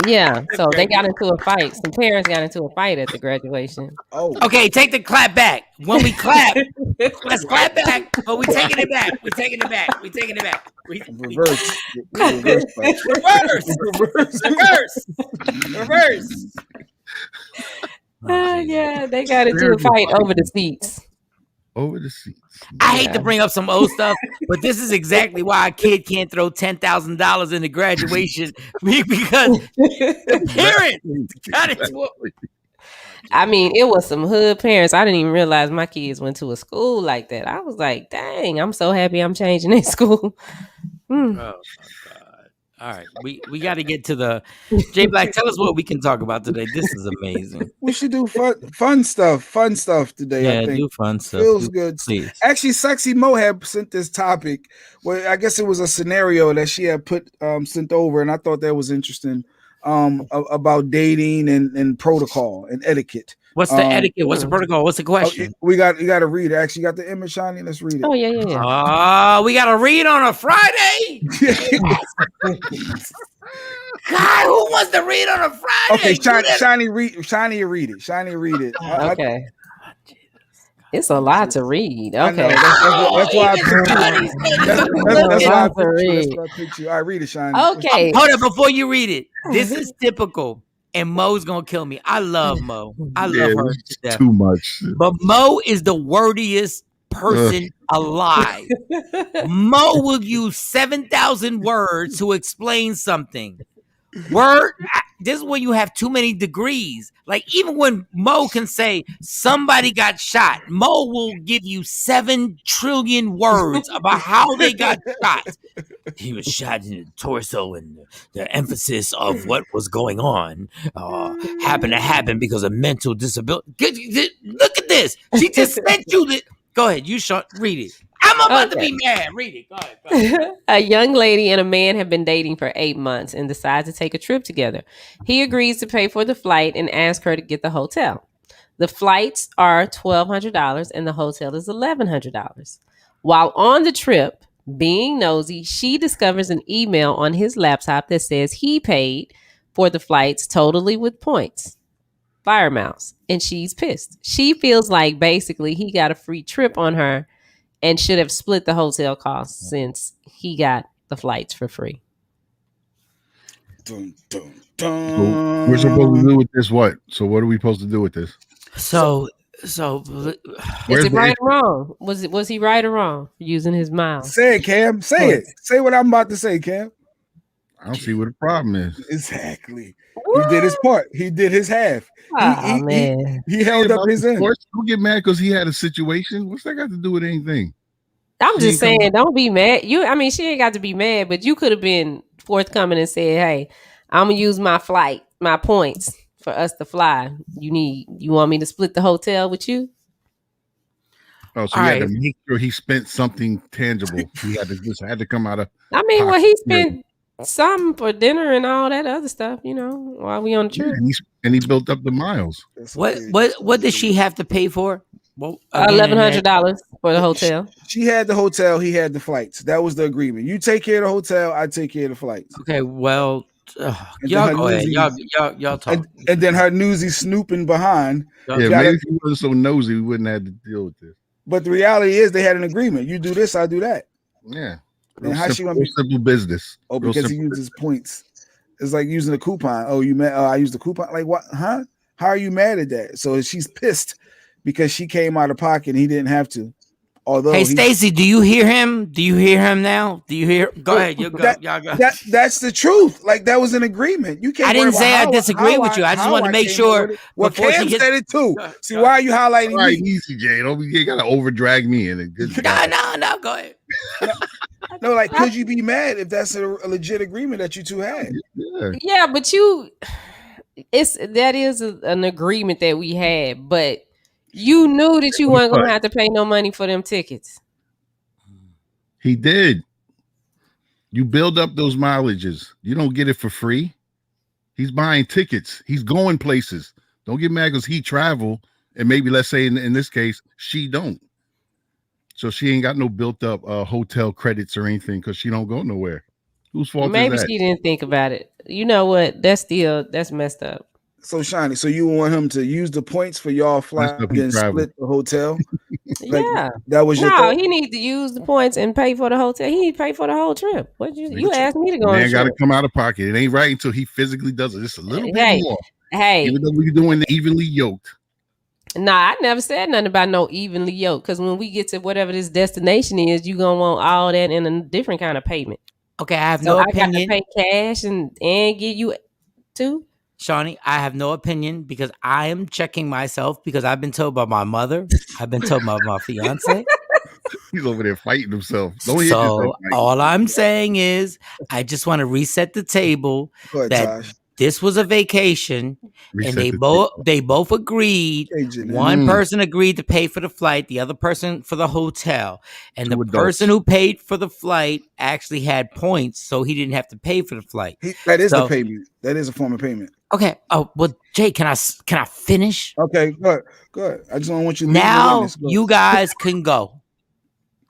[SPEAKER 5] Yeah, so they got into a fight. Some parents got into a fight at the graduation.
[SPEAKER 3] Oh, okay, take the clap back. When we clap, let's clap back. But we taking it back. We taking it back. Reverse.
[SPEAKER 5] Yeah, they got into a fight over the seats.
[SPEAKER 3] I hate to bring up some old stuff, but this is exactly why a kid can't throw $10,000 into graduation because the parents got into it.
[SPEAKER 5] I mean, it was some hood parents. I didn't even realize my kids went to a school like that. I was like, dang, I'm so happy I'm changing their school.
[SPEAKER 3] Oh my God. All right, we got to get to the Jay Black. Tell us what we can talk about today. This is amazing.
[SPEAKER 4] We should do fun stuff today.
[SPEAKER 3] Yeah,
[SPEAKER 4] I think.
[SPEAKER 3] Do fun stuff.
[SPEAKER 4] Feels good.
[SPEAKER 3] Please.
[SPEAKER 4] Actually, Sexy Mo had sent this topic. Well, I guess it was a scenario that she had sent over, and I thought that was interesting. About dating and protocol and etiquette.
[SPEAKER 3] What's the etiquette? What's the protocol? What's the question?
[SPEAKER 4] We got to read it. Actually, got the image, Shiny. Let's read it.
[SPEAKER 5] Oh yeah.
[SPEAKER 3] We got to read on a Friday. God, who wants to read on a Friday?
[SPEAKER 4] Okay, Shiny, read it. Shiny, read it.
[SPEAKER 5] Okay. It's a lot to read. Okay.
[SPEAKER 4] That's why I picked you. I read it, Shiny.
[SPEAKER 5] Okay.
[SPEAKER 3] Hold on, before you read it. This is typical. And Mo's gonna kill me. I love Mo. I love her to death.
[SPEAKER 6] Too much.
[SPEAKER 3] But Mo is the wordiest person alive. Mo will use 7,000 words to explain something. this is when you have too many degrees. Like even when Mo can say somebody got shot, Mo will give you 7 trillion words about how they got shot. He was shot in the torso, and the emphasis of what was going on happened to happen because of mental disability. Look at this. She just sent you the. Go ahead, you Shawn, read it. I'm about to be mad. Read it. Go ahead.
[SPEAKER 5] A young lady and a man have been dating for 8 months and decide to take a trip together. He agrees to pay for the flight and asks her to get the hotel. The flights are $1,200 and the hotel is $1,100. While on the trip, being nosy, she discovers an email on his laptop that says he paid for the flights totally with points. Fire mouse. And she's pissed. She feels like basically he got a free trip on her and should have split the hotel costs since he got the flights for free.
[SPEAKER 4] Dun, dun,
[SPEAKER 6] So
[SPEAKER 4] dun.
[SPEAKER 6] we're supposed to do with this what? So what are we supposed to do with this?
[SPEAKER 3] So
[SPEAKER 5] Is
[SPEAKER 6] Where's
[SPEAKER 5] it
[SPEAKER 6] the
[SPEAKER 5] right or wrong? Was he right or wrong for using his mouth?
[SPEAKER 4] Say it, Cam. Say it. Say what I'm about to say, Cam.
[SPEAKER 6] I don't see what the problem is.
[SPEAKER 4] Exactly. He did his part. He did his half.
[SPEAKER 5] Man.
[SPEAKER 4] He held up his end.
[SPEAKER 6] Don't get mad because he had a situation. What's that got to do with anything?
[SPEAKER 5] I'm just saying, don't be mad. She ain't got to be mad, but you could have been forthcoming and said, "Hey, I'm gonna use my points for us to fly. You want me to split the hotel with you?"
[SPEAKER 6] Oh, so he had to make sure he spent something tangible. He had to come out of.
[SPEAKER 5] He spent some for dinner and all that other stuff, while we on the trip.
[SPEAKER 6] And he built up the miles.
[SPEAKER 3] What did she have to pay for? Well,
[SPEAKER 5] $1,100 for the hotel.
[SPEAKER 4] She had the hotel. He had the flights. That was the agreement. You take care of the hotel. I take care of the flights.
[SPEAKER 3] Okay. Well, y'all go ahead. Y'all talk.
[SPEAKER 4] And then her newsy snooping behind.
[SPEAKER 6] Yeah, maybe if he wasn't so nosy, we wouldn't have to deal with this.
[SPEAKER 4] But the reality is, they had an agreement. You do this, I do that.
[SPEAKER 6] Yeah.
[SPEAKER 4] And how she gonna be
[SPEAKER 6] simple business?
[SPEAKER 4] Oh, because he uses points. It's like using a coupon. Oh, you mad? I used the coupon. Like what? Huh? How are you mad at that? So she's pissed because she came out of pocket and he didn't have to. Although,
[SPEAKER 3] hey Stacy, do you hear him? Do you hear him now? Do you hear? Go ahead. You go. Y'all go.
[SPEAKER 4] That's the truth. Like that was an agreement. You can't.
[SPEAKER 3] I didn't say I disagree with you. I just wanted to make sure.
[SPEAKER 4] Well, Cam said it too. See, why are you highlighting
[SPEAKER 6] me?
[SPEAKER 4] Easy,
[SPEAKER 6] Jay. You gotta over drag me in it.
[SPEAKER 3] No. Go ahead.
[SPEAKER 4] No, like, could you be mad if that's a legit agreement that you two had?
[SPEAKER 5] Yeah, but that is an agreement that we had, but you knew that you weren't gonna have to pay no money for them tickets.
[SPEAKER 6] He did. You build up those mileages. You don't get it for free. He's buying tickets. He's going places. Don't get mad because he travel, and maybe let's say in this case she don't. So she ain't got no built up hotel credits or anything because she don't go nowhere. Whose fault is that?
[SPEAKER 5] Maybe she didn't think about it. You know what? That's messed up.
[SPEAKER 4] So Shiny, so you want him to use the points for y'all fly and split the hotel?
[SPEAKER 5] Yeah,
[SPEAKER 4] that was your thought?
[SPEAKER 5] He needs to use the points and pay for the hotel. He need to pay for the whole trip. What you asked me to go?
[SPEAKER 6] Man, got to come out of pocket. It ain't right until he physically does it. Just a little bit more.
[SPEAKER 5] Hey,
[SPEAKER 6] even though we're doing the evenly yoked.
[SPEAKER 5] Nah, I never said nothing about no evenly yoked. Because when we get to whatever this destination is, you gonna want all that in a different kind of payment.
[SPEAKER 3] Okay, I have no opinion.
[SPEAKER 5] I got to pay cash and give you too.
[SPEAKER 3] Shawnee, I have no opinion because I am checking myself because I've been told by my mother. I've been told by my fiance.
[SPEAKER 6] He's over there fighting himself.
[SPEAKER 3] So all I'm saying is I just want to reset the table that this was a vacation and they both agreed. One person agreed to pay for the flight, the other person for the hotel. And the person who paid for the flight actually had points, so he didn't have to pay for the flight.
[SPEAKER 4] That is a payment. That is a form of payment.
[SPEAKER 3] Okay. Oh, well, Jay, can I finish?
[SPEAKER 4] Okay, good. I just don't want you to
[SPEAKER 3] now. You guys can go.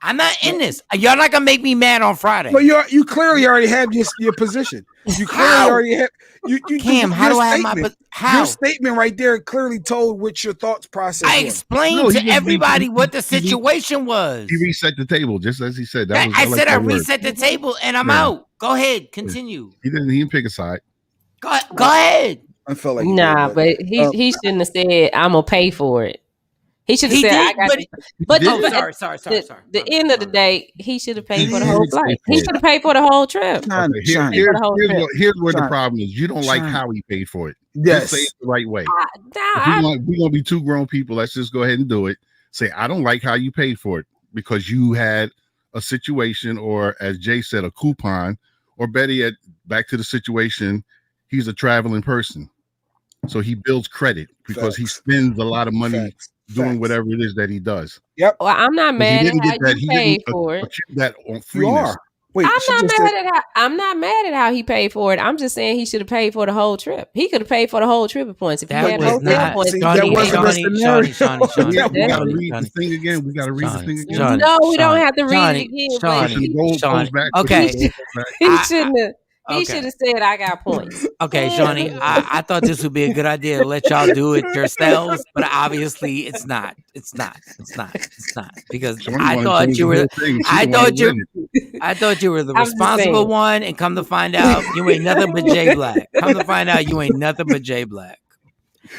[SPEAKER 3] I'm not in this. You're not gonna make me mad on Friday.
[SPEAKER 4] But you clearly already have your position. You clearly already have you.
[SPEAKER 3] Cam, how do I have my
[SPEAKER 4] your statement right there clearly told what your thoughts process?
[SPEAKER 3] I explained to everybody what the situation was.
[SPEAKER 6] He reset the table, just as he said.
[SPEAKER 3] I said I reset the table and I'm out. Go ahead, continue.
[SPEAKER 6] He didn't pick a side.
[SPEAKER 3] Go ahead.
[SPEAKER 4] I felt like
[SPEAKER 5] but he shouldn't have said I'm gonna pay for it. He should have
[SPEAKER 3] He
[SPEAKER 5] said,
[SPEAKER 3] did,
[SPEAKER 5] "I got."
[SPEAKER 3] but
[SPEAKER 5] You. But
[SPEAKER 3] oh,
[SPEAKER 5] the,
[SPEAKER 3] sorry.
[SPEAKER 5] the end of the day, he should have paid for the
[SPEAKER 6] He
[SPEAKER 5] whole
[SPEAKER 6] did
[SPEAKER 5] flight.
[SPEAKER 6] pay
[SPEAKER 5] He
[SPEAKER 6] for
[SPEAKER 5] should have paid for the whole trip.
[SPEAKER 4] Sean,
[SPEAKER 6] Okay,
[SPEAKER 4] Sean,
[SPEAKER 6] here's where the
[SPEAKER 4] Sean.
[SPEAKER 6] problem is. You don't like
[SPEAKER 4] Sean.
[SPEAKER 6] how he paid for it.
[SPEAKER 4] Yes.
[SPEAKER 6] Just say it the right way.
[SPEAKER 5] Now,
[SPEAKER 6] We're gonna be two grown people. Let's just go ahead and do it. Say, I don't like how you paid for it because you had a situation, or as Jay said, a coupon, or better yet, back to the situation, he's a traveling person. So he builds credit because he spends a lot of money doing whatever it is that he does.
[SPEAKER 4] Yep.
[SPEAKER 5] well, I'm not mad at how you paid for it.
[SPEAKER 6] Achieve that on
[SPEAKER 4] You
[SPEAKER 6] freeness.
[SPEAKER 4] are. Wait,
[SPEAKER 5] I'm not mad at how he paid for it. I'm just saying he should have paid for the whole trip. He could have paid for the whole trip of points. If he
[SPEAKER 3] That
[SPEAKER 5] had
[SPEAKER 3] was
[SPEAKER 5] hotel
[SPEAKER 3] not
[SPEAKER 5] points,
[SPEAKER 4] that wasn't the scenario.
[SPEAKER 6] Yeah, we gotta
[SPEAKER 3] Shawnee,
[SPEAKER 6] read the thing again. We gotta read the thing again.
[SPEAKER 3] Shawnee,
[SPEAKER 5] no, we don't have to read
[SPEAKER 3] Shawnee,
[SPEAKER 5] it again.
[SPEAKER 3] Shawnee,
[SPEAKER 5] But
[SPEAKER 3] Shawnee.
[SPEAKER 6] back.
[SPEAKER 3] Okay.
[SPEAKER 5] he shouldn't have. He
[SPEAKER 3] Okay.
[SPEAKER 5] should have said, "I got points."
[SPEAKER 3] Okay, Shawnee, I thought this would be a good idea to let y'all do it yourselves, but obviously it's not. It's not because
[SPEAKER 6] Shawnee
[SPEAKER 3] I
[SPEAKER 6] wanna
[SPEAKER 3] thought
[SPEAKER 6] change
[SPEAKER 3] you
[SPEAKER 6] the
[SPEAKER 3] were.
[SPEAKER 6] whole thing. She
[SPEAKER 3] I
[SPEAKER 6] don't wanna
[SPEAKER 3] thought you.
[SPEAKER 6] win it.
[SPEAKER 3] I thought you were the
[SPEAKER 5] I'm just
[SPEAKER 3] responsible
[SPEAKER 5] saying.
[SPEAKER 3] one, and come to find out, you ain't nothing but Jay Black. Come to find out, you ain't nothing but Jay Black.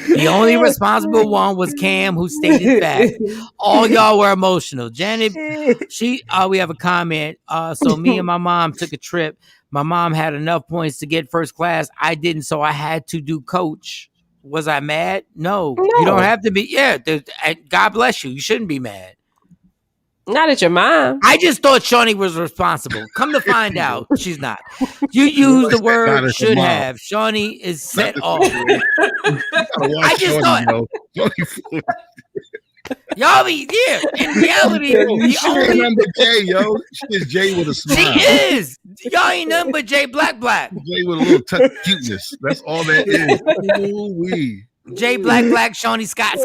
[SPEAKER 3] The only responsible one was Cam, who stated fact. All y'all were emotional. Janet, we have a comment. So me and my mom took a trip. My mom had enough points to get first class. I didn't, so I had to do coach. Was I mad? No. You don't have to be. Yeah, God bless you. You shouldn't be mad.
[SPEAKER 5] Not at your mom.
[SPEAKER 3] I just thought Shawnee was responsible. Come to find out, she's not. You use the
[SPEAKER 6] Not
[SPEAKER 3] word
[SPEAKER 6] as a
[SPEAKER 3] should
[SPEAKER 6] mom.
[SPEAKER 3] have. Shawnee is set off.
[SPEAKER 6] I
[SPEAKER 3] just thought-
[SPEAKER 6] Shawnee,
[SPEAKER 3] Y'all be in reality, the
[SPEAKER 6] she ain't
[SPEAKER 3] only
[SPEAKER 6] number J, yo. She is J with a
[SPEAKER 3] she
[SPEAKER 6] smile.
[SPEAKER 3] is. Y'all ain't nothing but Jay Black.
[SPEAKER 6] J with a little touch of cuteness. That's all that is. Ooh-wee.
[SPEAKER 3] Jay Black, Shawnee Scott.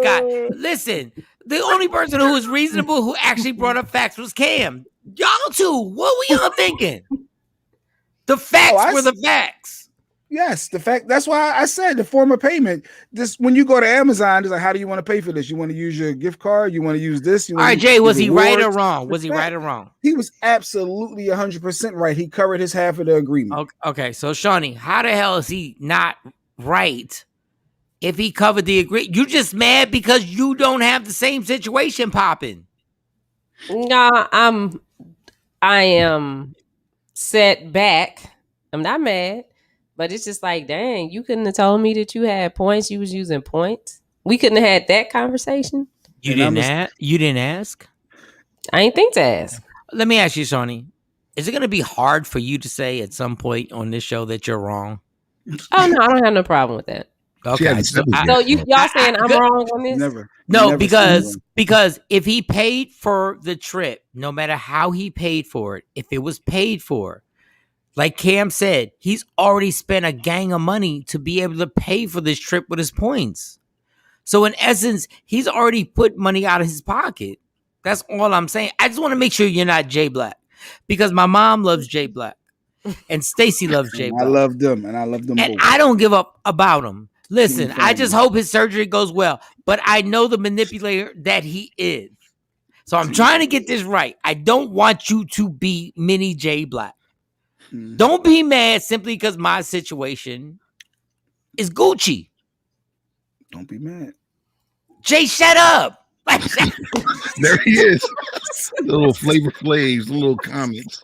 [SPEAKER 3] Listen, the only person who was reasonable who actually brought up facts was Cam. Y'all two, what were y'all thinking? The facts were the facts.
[SPEAKER 4] Yes, the fact that's why I said the form of payment. This when you go to Amazon, it's like, how do you want to pay for this? You want to use your gift card? You want to use this?
[SPEAKER 3] All right, Jay, was he right or wrong? Was he right or wrong?
[SPEAKER 4] He was absolutely 100% right. He covered his half of the agreement.
[SPEAKER 3] Okay, so Shawnee, how the hell is he not right if he covered the agreement? You just mad because you don't have the same situation popping.
[SPEAKER 5] No, I am set back. I'm not mad. But it's just like, dang, you couldn't have told me that you had points. You was using points. We couldn't have had that conversation.
[SPEAKER 3] You didn't ask?
[SPEAKER 5] I ain't think to ask.
[SPEAKER 3] Let me ask you, Shawnee. Is it going to be hard for you to say at some point on this show that you're wrong?
[SPEAKER 5] Oh, no, I don't have no problem with that.
[SPEAKER 3] Okay.
[SPEAKER 5] So y'all saying I'm wrong on this?
[SPEAKER 4] Never.
[SPEAKER 3] No, because if he paid for the trip, no matter how he paid for it, if it was paid for, like Cam said, he's already spent a gang of money to be able to pay for this trip with his points. So in essence, he's already put money out of his pocket. That's all I'm saying. I just want to make sure you're not Jay Black, because my mom loves Jay Black and Stacy loves Jay Black.
[SPEAKER 4] I love them, and I love them
[SPEAKER 3] and
[SPEAKER 4] both.
[SPEAKER 3] I don't give up about him. Listen, I just hope his surgery goes well, but I know the manipulator that he is. So I'm trying to get this right. I don't want you to be mini Jay Black. Don't be mad simply because my situation is Gucci.
[SPEAKER 4] Don't be mad.
[SPEAKER 3] Jay, shut up.
[SPEAKER 6] There he is. Little flavor flaves, little comments.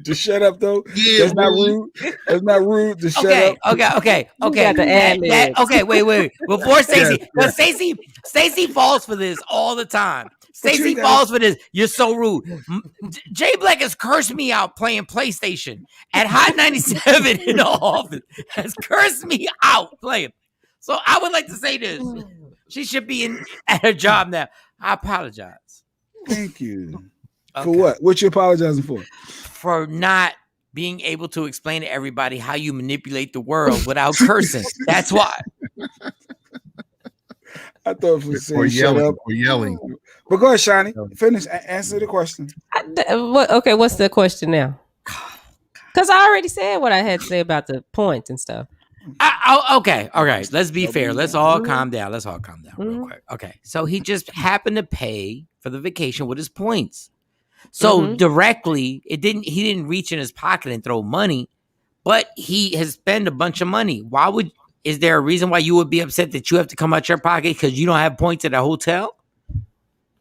[SPEAKER 4] Just shut up, though.
[SPEAKER 6] Yeah,
[SPEAKER 4] that's not rude. That's not rude. Just shut up.
[SPEAKER 3] Okay.
[SPEAKER 5] got the ad-libs.
[SPEAKER 3] Okay, wait. Before Stacey, because Stacey falls for this all the time. Stacey falls for this. You're so rude. Jay Black has cursed me out playing PlayStation at Hot 97 in the office. Has cursed me out playing. So I would like to say this. She should be at her job now. I apologize.
[SPEAKER 4] Thank you.
[SPEAKER 3] Okay.
[SPEAKER 4] For what? What you apologizing for?
[SPEAKER 3] For not being able to explain to everybody how you manipulate the world without cursing. That's why.
[SPEAKER 4] I thought for saying shut up
[SPEAKER 6] or yelling.
[SPEAKER 4] But go ahead, Shawnee. Finish. Answer the question.
[SPEAKER 5] Okay, what's the question now? Because I already said what I had to say about the points and stuff.
[SPEAKER 3] Okay. All right. Let's be fair. Let's all calm down. Real quick. Okay. So he just happened to pay for the vacation with his points. So directly, he didn't reach in his pocket and throw money, but he has spent a bunch of money. Why would is there a reason why you would be upset that you have to come out your pocket because you don't have points at a hotel?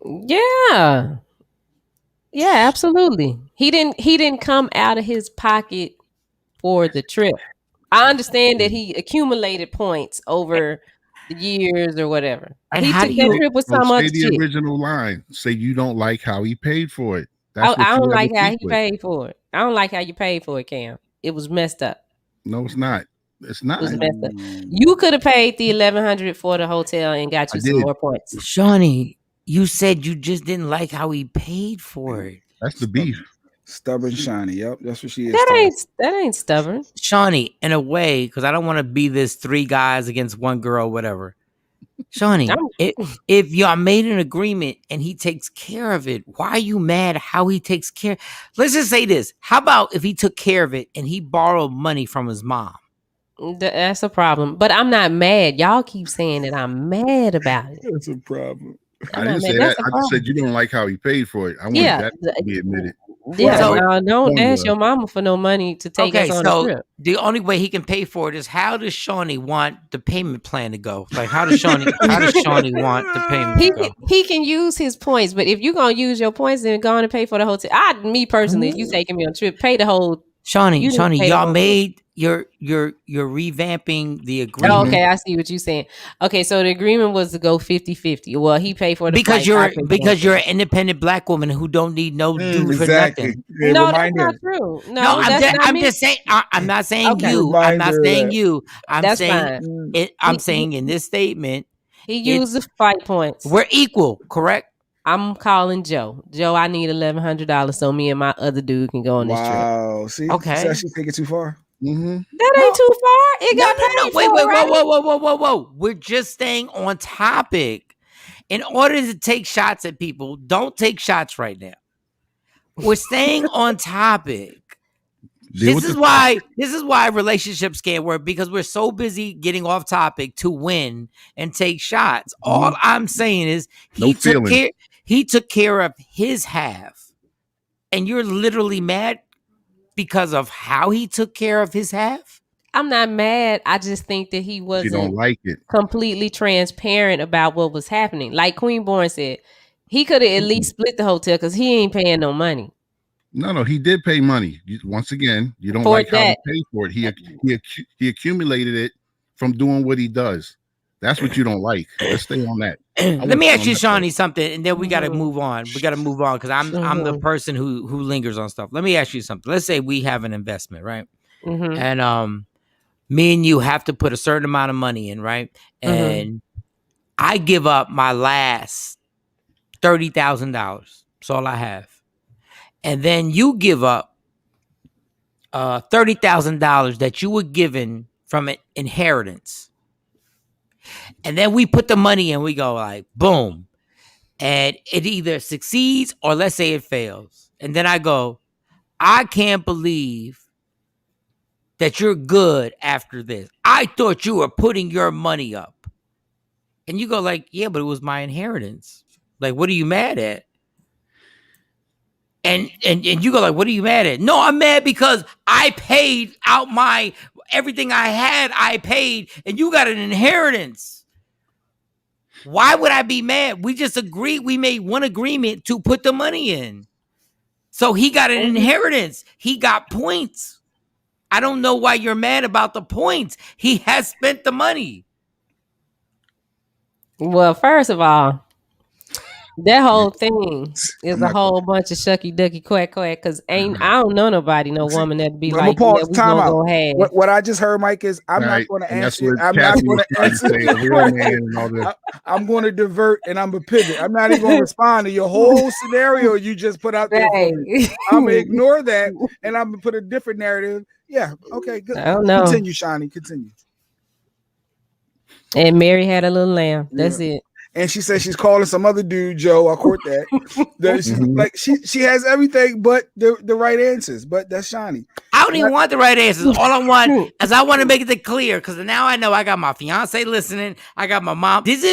[SPEAKER 5] Yeah. Yeah, absolutely. He didn't come out of his pocket for the trip. I understand that he accumulated points over the years or whatever.
[SPEAKER 3] And
[SPEAKER 5] He
[SPEAKER 3] how
[SPEAKER 5] took
[SPEAKER 3] do
[SPEAKER 5] that
[SPEAKER 3] you?
[SPEAKER 5] trip with
[SPEAKER 6] So
[SPEAKER 5] some
[SPEAKER 6] say
[SPEAKER 5] other
[SPEAKER 6] the
[SPEAKER 5] chick.
[SPEAKER 6] original line. Say you don't like how he paid for it. That's what
[SPEAKER 5] I
[SPEAKER 6] you
[SPEAKER 5] don't
[SPEAKER 6] have
[SPEAKER 5] like
[SPEAKER 6] a
[SPEAKER 5] how
[SPEAKER 6] beef
[SPEAKER 5] he
[SPEAKER 6] with.
[SPEAKER 5] paid for it. I don't like how you paid for it, Cam. It was messed up.
[SPEAKER 6] No, it's not. It's
[SPEAKER 5] It
[SPEAKER 6] not.
[SPEAKER 5] was messed up. You could have paid the $1,100 for the hotel and got
[SPEAKER 6] I
[SPEAKER 5] you some
[SPEAKER 6] did.
[SPEAKER 5] more points.
[SPEAKER 3] Shawnee, you said you just didn't like how he paid for it.
[SPEAKER 6] That's the beef.
[SPEAKER 4] Stubborn Shiny. Yep, that's what she is.
[SPEAKER 5] That ain't stubborn.
[SPEAKER 3] Shawnee, in a way, because I don't want to be this 3 guys against 1 girl, whatever. Shawnee, if y'all made an agreement and he takes care of it, why are you mad how he takes care? Let's just say this. How about if he took care of it and he borrowed money from his mom?
[SPEAKER 5] That's a problem. But I'm not mad. Y'all keep saying that I'm mad about it.
[SPEAKER 4] That's a problem.
[SPEAKER 6] I didn't say that. I just said you don't like how he paid for it. I wanted that to be admitted.
[SPEAKER 5] Yeah,
[SPEAKER 3] So-
[SPEAKER 5] don't ask your mama for no money to take us on a trip.
[SPEAKER 3] The only way he can pay for it is how does Shawnee want the payment plan to go? Like how does Shawnee want the payment to go?
[SPEAKER 5] He can use his points, but if you're gonna use your points, then go on and pay for the hotel. Me personally, if you taking me on a trip, pay the whole.
[SPEAKER 3] Shawnee, y'all
[SPEAKER 5] whole
[SPEAKER 3] made you're revamping the agreement.
[SPEAKER 5] Oh, okay, I see what you're saying. Okay, so the agreement was to go 50-50. Well, he paid for the
[SPEAKER 3] because
[SPEAKER 5] flight,
[SPEAKER 3] you're an independent black woman who don't need no dude for nothing.
[SPEAKER 4] Yeah,
[SPEAKER 5] no, that's not true. No,
[SPEAKER 3] I'm just saying. I'm not saying
[SPEAKER 5] Okay.
[SPEAKER 3] you. I'm not saying
[SPEAKER 4] that.
[SPEAKER 3] you. I'm
[SPEAKER 5] That's
[SPEAKER 3] saying
[SPEAKER 5] fine.
[SPEAKER 3] it. I'm saying in this statement,
[SPEAKER 5] He used the flight points.
[SPEAKER 3] we're equal, correct?
[SPEAKER 5] I'm calling Joe. Joe, I need $1,100 so me and my other dude can go on this trip.
[SPEAKER 4] Wow. See,
[SPEAKER 3] Okay.
[SPEAKER 4] so she's taking too far.
[SPEAKER 6] Mm-hmm.
[SPEAKER 5] That ain't too far. It got paid
[SPEAKER 3] Wait,
[SPEAKER 5] for, right?
[SPEAKER 3] whoa. We're just staying on topic. In order to take shots at people, don't take shots right now. We're staying on topic. This is why relationships can't work, because we're so busy getting off topic to win and take shots. All I'm saying is he took care of his half, and you're literally mad because of how he took care of his half.
[SPEAKER 5] I'm not mad. I just think that he
[SPEAKER 6] You
[SPEAKER 5] wasn't
[SPEAKER 6] don't like it.
[SPEAKER 5] completely transparent about what was happening. Like Queen Born said, he could have at least split the hotel because he ain't paying no money.
[SPEAKER 6] No, he did pay money. Once again, you don't
[SPEAKER 5] For
[SPEAKER 6] like how
[SPEAKER 5] that.
[SPEAKER 6] he paid for it. He accumulated it from doing what he does. That's what you don't like. Let's stay on that.
[SPEAKER 3] Let me ask you, Shawnee, something, and then we got to move on. We got to move on because I'm the person who lingers on stuff. Let me ask you something. Let's say we have an investment, right?
[SPEAKER 5] Mm-hmm.
[SPEAKER 3] And me and you have to put a certain amount of money in, right? And I give up my last $30,000. That's all I have. And then you give up $30,000 that you were given from an inheritance. And then we put the money in, we go like, boom. And it either succeeds or let's say it fails. And then I go, I can't believe that you're good after this. I thought you were putting your money up. And you go like, yeah, but it was my inheritance. Like, what are you mad at? And you go like, what are you mad at? No, I'm mad because I paid out everything I had, I paid, and you got an inheritance. Why would I be mad? We just agreed. We made one agreement to put the money in. So he got an inheritance. He got points. I don't know why you're mad about the points. He has spent the money.
[SPEAKER 5] Well, first of all, that whole thing is a whole bunch of shucky ducky quack quack. Because I don't know nobody, no woman that'd be like,
[SPEAKER 4] pause,
[SPEAKER 5] yeah, we
[SPEAKER 4] time
[SPEAKER 5] gonna
[SPEAKER 4] out.
[SPEAKER 5] go ahead.
[SPEAKER 4] What I just heard, Mike, is I'm not going to answer. I'm not going to answer. I'm going to divert and I'm going to pivot. I'm not even going to respond to your whole scenario you just put out there. For me. I'm going to ignore that and I'm going to put a different narrative. Yeah. Okay. Good.
[SPEAKER 5] I don't know.
[SPEAKER 4] Continue, Shawnee. Continue.
[SPEAKER 5] And Mary had a little lamb. That's it.
[SPEAKER 4] And she said she's calling some other dude Joe. I court that. She's like she has everything but the right answers. But that's Shawnee.
[SPEAKER 3] I don't even want the right answers. All I want is I want to make it clear because now I know I got my fiance listening. I got my mom. These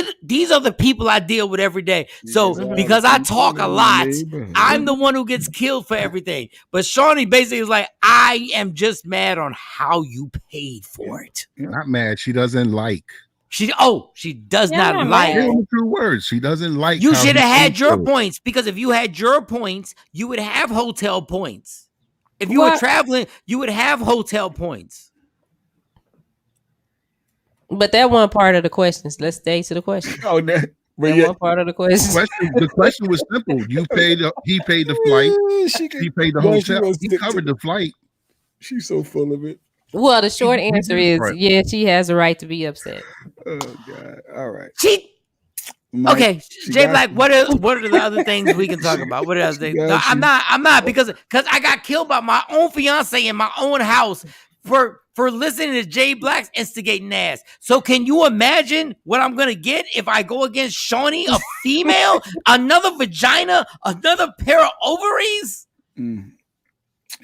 [SPEAKER 3] are the people I deal with every day. So because I talk a lot, I'm the one who gets killed for everything. But Shawnee basically was like, I am just mad on how you paid for it.
[SPEAKER 6] Not mad. She doesn't like.
[SPEAKER 3] She does
[SPEAKER 5] Yeah,
[SPEAKER 3] not
[SPEAKER 5] I'm
[SPEAKER 3] like.
[SPEAKER 5] mad.
[SPEAKER 6] True words. She doesn't like.
[SPEAKER 3] You
[SPEAKER 6] how
[SPEAKER 3] should
[SPEAKER 6] he
[SPEAKER 3] have had
[SPEAKER 6] paid
[SPEAKER 3] your
[SPEAKER 6] for it.
[SPEAKER 3] points because if you had your points, you would have hotel points. If you were
[SPEAKER 5] What?
[SPEAKER 3] traveling, you would have hotel points.
[SPEAKER 5] But that one part of the questions. Let's stay to the question.
[SPEAKER 4] Oh, that
[SPEAKER 5] one part of the question.
[SPEAKER 6] The question was simple. You paid. He paid the flight. He paid the hotel. He covered the flight.
[SPEAKER 4] She's so full of it.
[SPEAKER 5] Well, the short answer is yeah, she has a right to be upset.
[SPEAKER 4] Oh God! All right.
[SPEAKER 3] Okay, Jay Black. What are the other things we can talk about? What are the other things? No, I'm not because I got killed by my own fiance in my own house for listening to Jay Black's instigating ass. So can you imagine what I'm gonna get if I go against Shawnee, a female, another vagina, another pair of ovaries?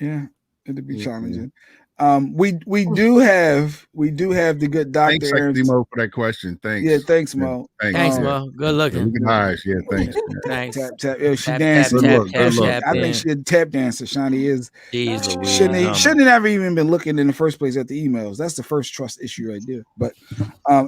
[SPEAKER 4] Yeah, it'd be challenging. We do have the good Dr.
[SPEAKER 6] Thanks,
[SPEAKER 4] Aaron
[SPEAKER 6] Mo, for that question. Thanks.
[SPEAKER 4] Yeah, thanks, Mo.
[SPEAKER 3] Thanks, Mo. Good looking.
[SPEAKER 6] Eyes. Yeah, thanks.
[SPEAKER 3] Thanks.
[SPEAKER 4] Tap. Yo, she
[SPEAKER 3] Tap,
[SPEAKER 4] danced.
[SPEAKER 3] tap, tap, tap,
[SPEAKER 4] I think she a tap dancer. Shawnee is. Shouldn't have never even been looking in the first place at the emails. That's the first trust issue right there. But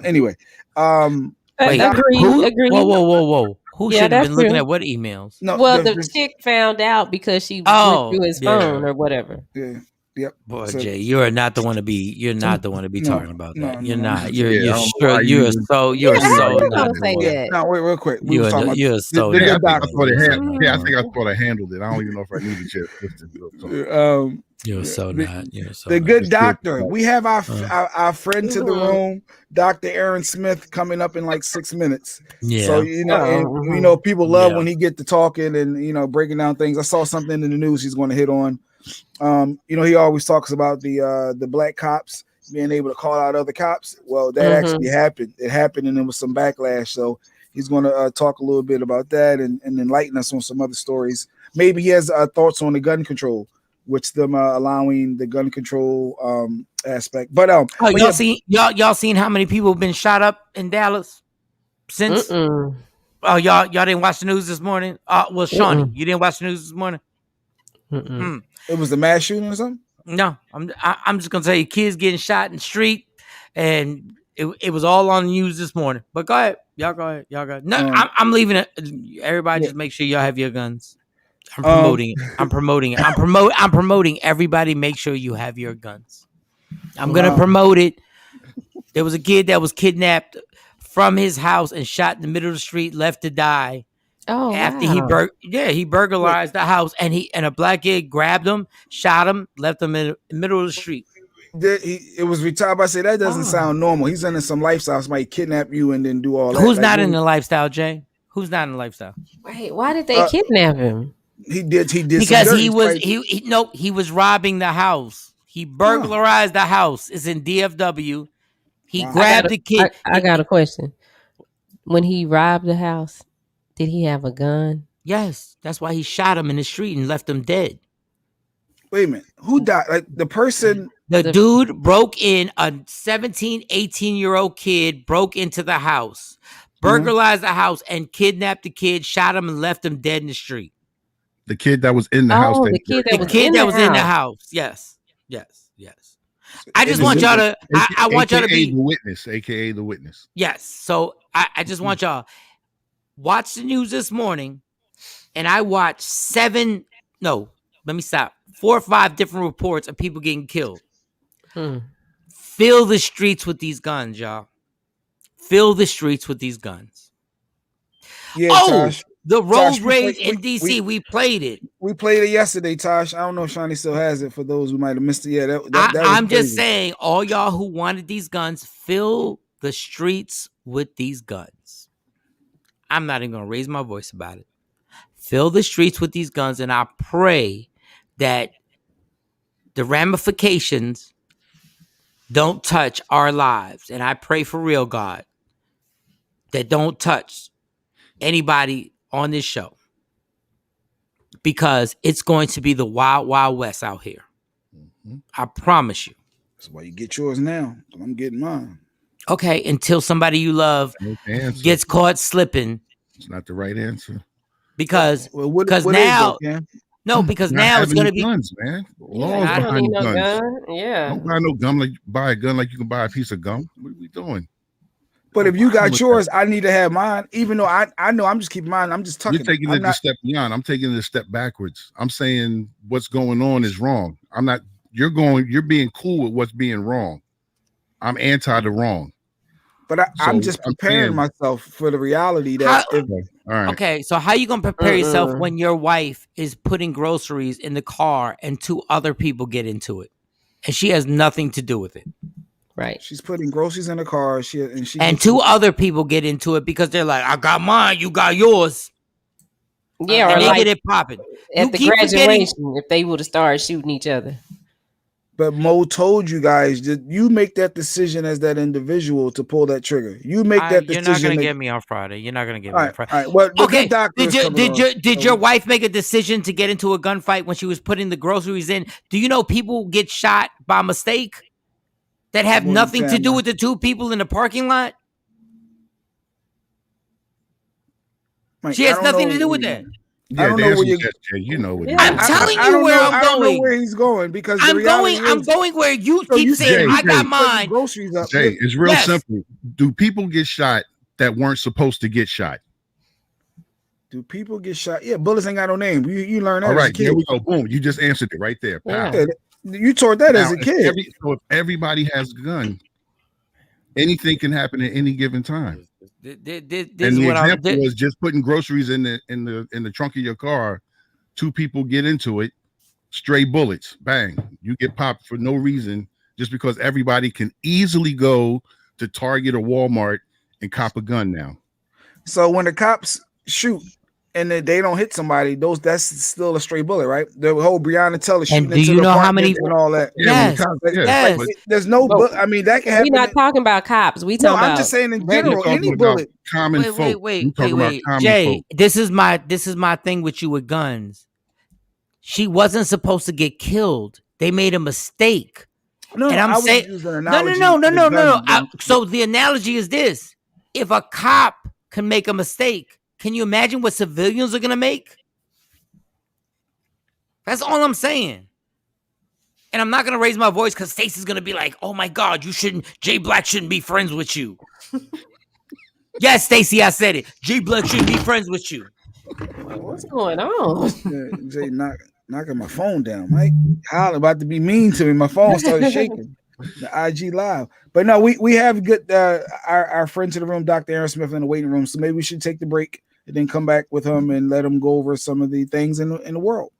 [SPEAKER 4] anyway,
[SPEAKER 3] wait,
[SPEAKER 5] agree.
[SPEAKER 3] Whoa. Who should have been looking at what emails?
[SPEAKER 5] No, well, the chick found out because she went through his phone or whatever.
[SPEAKER 4] Yeah. Yep.
[SPEAKER 3] Boy, Jay, you are not the one to be. You're not the one to be talking about that. You're not. You're so.
[SPEAKER 4] No, wait, real quick.
[SPEAKER 3] You're so.
[SPEAKER 6] I think I thought I handled it. I don't even know if I needed your.
[SPEAKER 3] You're so not. You're so.
[SPEAKER 4] The good doctor. We have our friend to the room, Dr. Aaron Smith, coming up in like 6 minutes.
[SPEAKER 3] Yeah.
[SPEAKER 4] So people love when he get to talking and breaking down things. I saw something in the news he's going to hit on. He always talks about the black cops being able to call out other cops. Well, that actually happened. It happened, and there was some backlash. So he's going to talk a little bit about that and enlighten us on some other stories. Maybe he has thoughts on the gun control, which them allowing the gun control aspect. But
[SPEAKER 3] y'all seen how many people have been shot up in Dallas since? Oh, y'all didn't watch the news this morning? Well, Shawnee, you didn't watch the news this morning?
[SPEAKER 4] It was the mass shooting or something?
[SPEAKER 3] No, I'm just gonna tell you, kids getting shot in the street, and it was all on the news this morning. But go ahead, y'all go ahead. No, I'm leaving it. Everybody, just make sure y'all have your guns. I'm promoting it. I'm promoting everybody. Make sure you have your guns. I'm gonna promote it. There was a kid that was kidnapped from his house and shot in the middle of the street, left to die.
[SPEAKER 5] Oh,
[SPEAKER 3] after
[SPEAKER 5] wow.
[SPEAKER 3] he burglarized the house, and a black kid grabbed him, shot him, left him in the middle of the street.
[SPEAKER 4] It was retired. I say that doesn't sound normal. He's in some lifestyle. Somebody kidnap you and then do all that.
[SPEAKER 3] Who's not in the lifestyle, Jay? Who's not in the lifestyle?
[SPEAKER 5] Wait, why did they kidnap him?
[SPEAKER 4] He did
[SPEAKER 3] because he was robbing the house. He burglarized the house. It's in DFW. He grabbed the kid.
[SPEAKER 5] I got a question. When he robbed the house, did he have a gun?
[SPEAKER 3] Yes, that's why he shot him in the street and left him dead.
[SPEAKER 4] Wait a minute. Who died? Like the person?
[SPEAKER 3] The dude broke in, a 17, 18-year-old kid broke into the house, burglarized the house, and kidnapped the kid, shot him, and left him dead in the street.
[SPEAKER 6] The kid that was in the house.
[SPEAKER 5] The kid that was
[SPEAKER 3] in the house. Yes. I just want y'all to. I want y'all to be
[SPEAKER 6] the witness, aka the witness.
[SPEAKER 3] Yes. So I just want y'all watch the news this morning, and I watched 4 or 5 different reports of people getting killed. Fill the streets with these guns, y'all. Fill the streets with these guns.
[SPEAKER 4] Yeah, Tosh.
[SPEAKER 3] The road rage in DC. We played it.
[SPEAKER 4] We played it yesterday, Tosh. I don't know if Shawnee still has it for those who might have missed it. Yeah, that
[SPEAKER 3] I'm just saying, all y'all who wanted these guns, fill the streets with these guns. I'm not even going to raise my voice about it. Fill the streets with these guns, and I pray that the ramifications don't touch our lives. And I pray for real, God, that don't touch anybody on this show, because it's going to be the wild, wild west out here. I promise you.
[SPEAKER 4] That's why you get yours now. I'm getting mine.
[SPEAKER 3] Okay, until somebody you love gets caught slipping.
[SPEAKER 6] It's not the right answer.
[SPEAKER 3] Because
[SPEAKER 4] what
[SPEAKER 3] now,
[SPEAKER 4] is that,
[SPEAKER 3] because
[SPEAKER 6] not
[SPEAKER 3] now it's going to be
[SPEAKER 6] guns, man. Laws
[SPEAKER 5] I don't
[SPEAKER 6] behind
[SPEAKER 5] need no
[SPEAKER 6] guns.
[SPEAKER 5] gun. Yeah.
[SPEAKER 6] Don't buy no gun like buy a gun like you can buy a piece of gum. What are we doing?
[SPEAKER 4] But if you got yours, I need to have mine. Even though I know I'm just keeping mine. I'm just tucking.
[SPEAKER 6] You're taking it a step beyond. I'm taking it a step backwards. I'm saying what's going on is wrong. I'm not. You're being cool with what's being wrong. I'm anti the wrong.
[SPEAKER 4] But I'm just preparing myself for the reality that.
[SPEAKER 3] Okay, so how you gonna prepare yourself when your wife is putting groceries in the car and 2 other people get into it, and she has nothing to do with it?
[SPEAKER 5] Right.
[SPEAKER 4] She's putting groceries in the car.
[SPEAKER 3] And 2 other people get into it because they're like, I got mine, you got yours.
[SPEAKER 5] Yeah,
[SPEAKER 3] and
[SPEAKER 5] or
[SPEAKER 3] they
[SPEAKER 5] like
[SPEAKER 3] get it popping.
[SPEAKER 5] At the graduation, if they would have started shooting each other.
[SPEAKER 4] But Mo told you guys that you make that decision as that individual to pull that trigger. You make that decision.
[SPEAKER 3] You're not gonna get me on Friday. You're not gonna get me on Friday.
[SPEAKER 4] All right. Well,
[SPEAKER 3] okay. Did your wife make a decision to get into a gunfight when she was putting the groceries in? Do you know people get shot by mistake that have nothing to do with the 2 people in the parking lot?
[SPEAKER 4] Mike,
[SPEAKER 3] she has nothing to do with that.
[SPEAKER 6] Yeah, I don't know where you know what.
[SPEAKER 3] I'm telling you where I'm going.
[SPEAKER 4] I don't know where he's going because
[SPEAKER 3] I'm going where you keep saying I got mine.
[SPEAKER 4] Groceries up.
[SPEAKER 6] Jay, it's real simple. Do people get shot that weren't supposed to get shot?
[SPEAKER 4] Do people get shot? Yeah, bullets ain't got no name. You learn that.
[SPEAKER 6] All right,
[SPEAKER 4] as a kid.
[SPEAKER 6] there we go. Boom! You just answered it right there.
[SPEAKER 4] Yeah, you taught that as a kid.
[SPEAKER 6] So if everybody has a gun, anything can happen at any given time. And the example was just putting groceries in the trunk of your car. 2 people get into it, stray bullets, bang, you get popped for no reason, just because everybody can easily go to Target or Walmart and cop a gun now.
[SPEAKER 4] So when the cops shoot and they don't hit somebody, that's still a stray bullet, right? The whole Breonna Taylor shooting.
[SPEAKER 3] And do you know how many
[SPEAKER 4] and all that?
[SPEAKER 3] Yes, yes.
[SPEAKER 4] There's no. I mean, that can happen.
[SPEAKER 5] We're not talking about cops. We talking about.
[SPEAKER 4] I'm just saying in general, any bullet.
[SPEAKER 6] Common folk.
[SPEAKER 3] Wait. Jay, this is my thing with you with guns. She wasn't supposed to get killed. They made a mistake.
[SPEAKER 4] No,
[SPEAKER 3] and I'm saying no. So the analogy is this: if a cop can make a mistake, can you imagine what civilians are gonna make? That's all I'm saying. And I'm not gonna raise my voice because Stacey's gonna be like, "Oh my God, Jay Black shouldn't be friends with you." Yes, Stacey, I said it. Jay Black shouldn't be friends with you.
[SPEAKER 5] What's going on?
[SPEAKER 4] Jay knocking my phone down, Mike. Holler about to be mean to me. My phone started shaking. The IG live, but no, we have good our friend to the room, Dr. Aaron Smith, in the waiting room. So maybe we should take the break and then come back with him and let him go over some of the things in the world.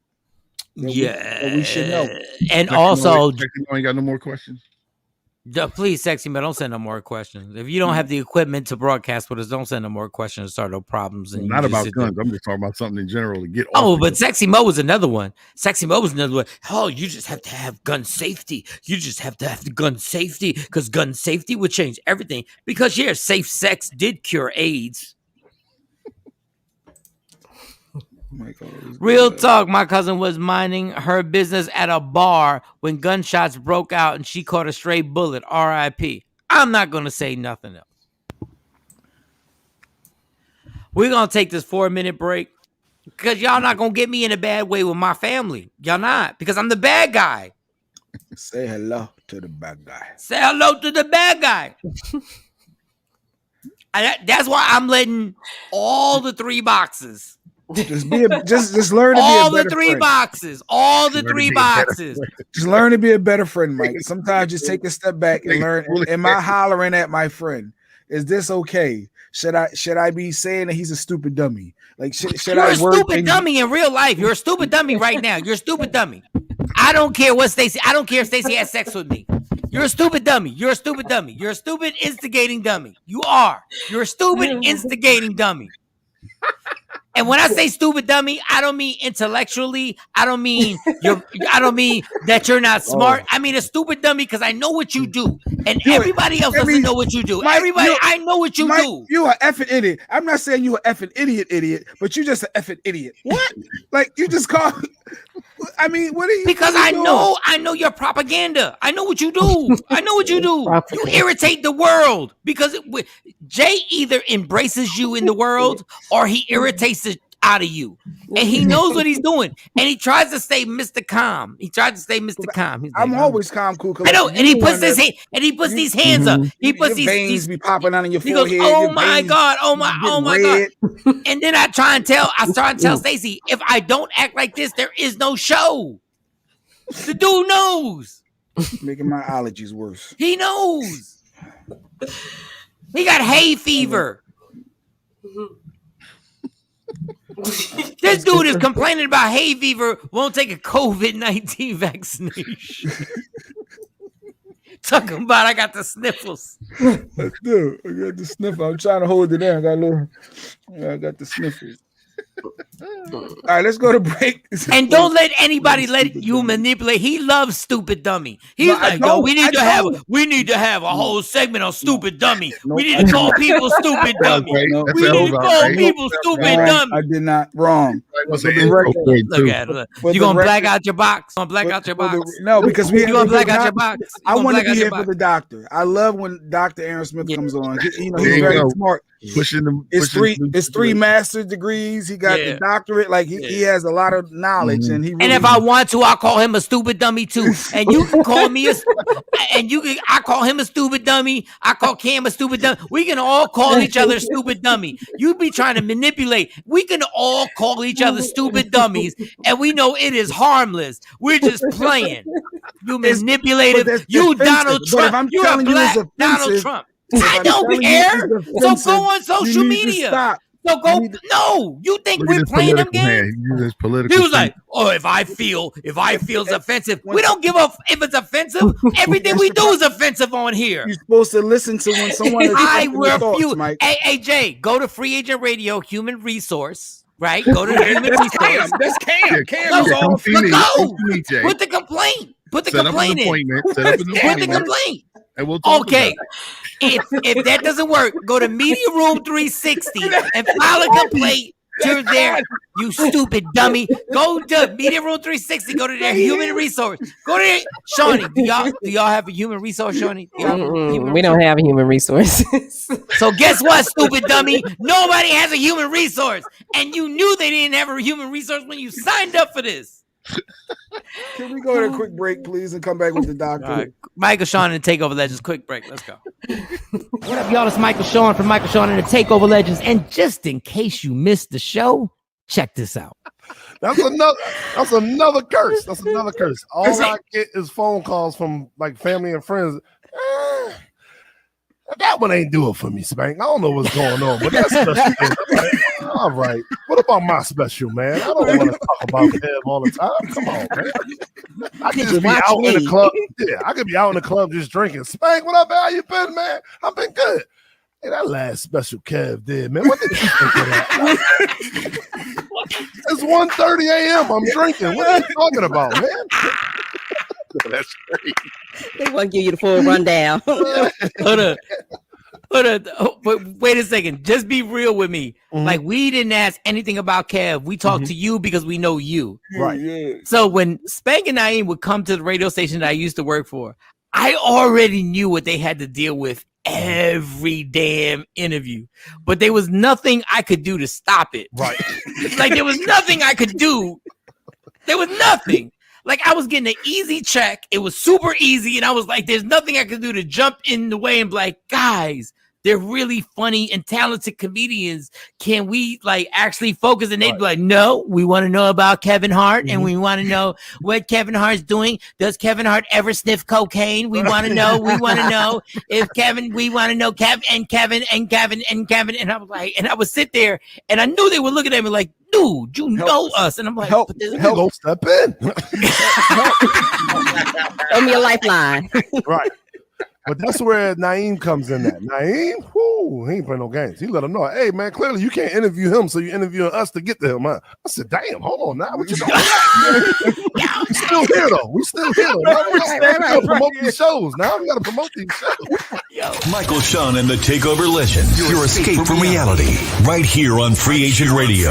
[SPEAKER 4] That we should know.
[SPEAKER 3] And also,
[SPEAKER 6] you ain't got no more questions.
[SPEAKER 3] Please, Sexy Man, don't send no more questions. If you don't have the equipment to broadcast with us, don't send no more questions. Start no problems. And
[SPEAKER 6] not about guns. I'm just talking about something in general to get.
[SPEAKER 3] But Sexy Mo was another one. Oh, you just have to have gun safety. You just have to have the gun safety because gun safety would change everything. Because safe sex did cure AIDS. Real talk, my cousin was minding her business at a bar when gunshots broke out and she caught a stray bullet. R.I.P. I'm not going to say nothing else. We're going to take this 4-minute break because y'all not going to get me in a bad way with my family. Y'all not, because I'm the bad guy.
[SPEAKER 4] Say hello to the bad guy.
[SPEAKER 3] Say hello to the bad guy. That's why I'm letting all the 3 boxes.
[SPEAKER 4] Just learn to be
[SPEAKER 3] all
[SPEAKER 4] a better
[SPEAKER 3] the 3
[SPEAKER 4] friend.
[SPEAKER 3] boxes. All the 3 boxes.
[SPEAKER 4] Just learn to be a better friend, Mike. Sometimes just take a step back and learn. Am I hollering at my friend? Is this okay? Should I be saying that he's a stupid dummy? Like should
[SPEAKER 3] You're
[SPEAKER 4] I
[SPEAKER 3] a stupid dummy in real life. You're a stupid dummy right now. You're a stupid dummy. I don't care what Stacey. I don't care if Stacey has sex with me. You're a stupid dummy. You're a stupid dummy. You're a stupid instigating dummy. You are. You're a stupid instigating dummy. And when I say stupid dummy, I don't mean intellectually. I don't mean that you're not smart. I mean a stupid dummy because I know what you do, and everybody else doesn't know what you do. I know what you do.
[SPEAKER 4] You are effing idiot. I'm not saying you are effing idiot, but you just an effing idiot. What? Like you just call? I mean, what are you?
[SPEAKER 3] Because I know your propaganda. I know what you do. I know what you do. You irritate the world because Jay either embraces you in the world or he irritates it out of you, and he knows what he's doing, and he tries to stay Mr. Calm. He tried to stay Mr. Calm. He's
[SPEAKER 4] I'm always calm, cool.
[SPEAKER 3] I know, and he puts his hand, and he puts these hands up. He puts these
[SPEAKER 4] veins be popping out on your forehead.
[SPEAKER 3] He goes, "Oh my god, oh my god!" And then I try and tell Stacey, if I don't act like this, there is no show. The dude knows.
[SPEAKER 4] Making my allergies worse.
[SPEAKER 3] He knows. He got hay fever. This dude is complaining about hay fever, won't take a COVID-19 vaccination. Talking about I got the sniffles.
[SPEAKER 4] Dude, I got the sniffles. I'm trying to hold it down. I got the sniffles. All right, let's go to break.
[SPEAKER 3] And don't let anybody let you manipulate. He loves stupid dummy. He's like, yo, we need to have a whole segment on stupid dummy. We need to call people stupid dummy. We need to call people stupid dummy.
[SPEAKER 4] I did not wrong.
[SPEAKER 3] Look at it. You gonna black out your box? No,
[SPEAKER 4] because you
[SPEAKER 3] gonna black out your box.
[SPEAKER 4] I want to be here for the doctor. I love when Dr. Aaron Smith comes on. He's very smart. It's three master's degrees. He got the doctorate. Like he has a lot of knowledge, and he.
[SPEAKER 3] And if I want to, I'll call him a stupid dummy too. And you can call me I call him a stupid dummy. I call Cam a stupid dummy. We can all call each other stupid dummy. You be trying to manipulate. We can all call each other stupid dummies, and we know it is harmless. We're just playing. You manipulative. You Donald Trump. You're a black Donald Trump. I don't care. So go on social media. So go. No, you think we're playing them games? He was like, "Oh, if I feel it's offensive, we don't give up if it's offensive. Everything we do is offensive on here."
[SPEAKER 4] You're supposed to listen to when someone is
[SPEAKER 3] refuse. Hey, Jay, go to Free Agent Radio, Human Resource. Right? Go to the Human Resource.
[SPEAKER 4] That's Cam.
[SPEAKER 3] Put the complaint. Put the complaint in. Put the complaint. Okay. If that doesn't work, go to Media Room 360 and file a complaint to their, you stupid dummy. Go to Media Room 360, go to their human resource. Go to their, Shawnee, do y'all have a human resource, Shawnee?
[SPEAKER 5] We don't have human resources.
[SPEAKER 3] So guess what, stupid dummy? Nobody has a human resource. And you knew they didn't have a human resource when you signed up for this.
[SPEAKER 4] Can we go to a quick break, please, and come back with the doctor?
[SPEAKER 3] Right. Michael Shawn and the TakeOver Legends. Quick break. Let's go. What up, y'all? It's Michael Shawn from Michael Shawn and the TakeOver Legends. And just in case you missed the show, check this out.
[SPEAKER 8] That's another curse. That's another curse. All I get is phone calls from like family and friends. That one ain't do it for me, Spank. I don't know what's going on, but that's special. All right. What about my special, man? I don't want to talk about Kev all the time. Come on, man. I could just be out in the club. Yeah, I could be out in the club just drinking. Spank, what up, man? How you been, man? I've been good. Hey, that last special Kev did, man. What did you think of that? It's 1:30 a.m. I'm drinking. What are you talking about, man? That's great.
[SPEAKER 9] They want to give you the full rundown.
[SPEAKER 3] Hold on. But wait a second. Just be real with me. Mm-hmm. Like, we didn't ask anything about Kev. We talked to you because we know you.
[SPEAKER 8] Right.
[SPEAKER 4] Yeah.
[SPEAKER 3] So when Spank and Naeem would come to the radio station that I used to work for, I already knew what they had to deal with every damn interview. But there was nothing I could do to stop it.
[SPEAKER 8] Right.
[SPEAKER 3] Like, there was nothing I could do. There was nothing. Like, I was getting an easy check. It was super easy. And I was like, there's nothing I could do to jump in the way and be like, guys, they're really funny and talented comedians. Can we like actually focus? And they'd be like, no, we want to know about Kevin Hart and we want to know what Kevin Hart's doing. Does Kevin Hart ever sniff cocaine? We want to know. We want to know if Kevin, we want to know Kevin. And I was like, and I would sit there and I knew they were looking at me like, dude, you know us. And I'm like,
[SPEAKER 8] help step in.
[SPEAKER 9] Owe me a lifeline.
[SPEAKER 8] Right. But that's where Naeem comes in at. Naeem, he ain't playing no games. He let him know, hey, man, clearly you can't interview him, so you interviewing us to get to him, huh? I said, damn, hold on now. What you doing? We still here, though. We still here, though. Now we gotta promote these shows. Now we got to promote these shows.
[SPEAKER 1] Michael, Shawn, and the TakeOver Legends. Your escape from reality. Right here on Free Agent Radio.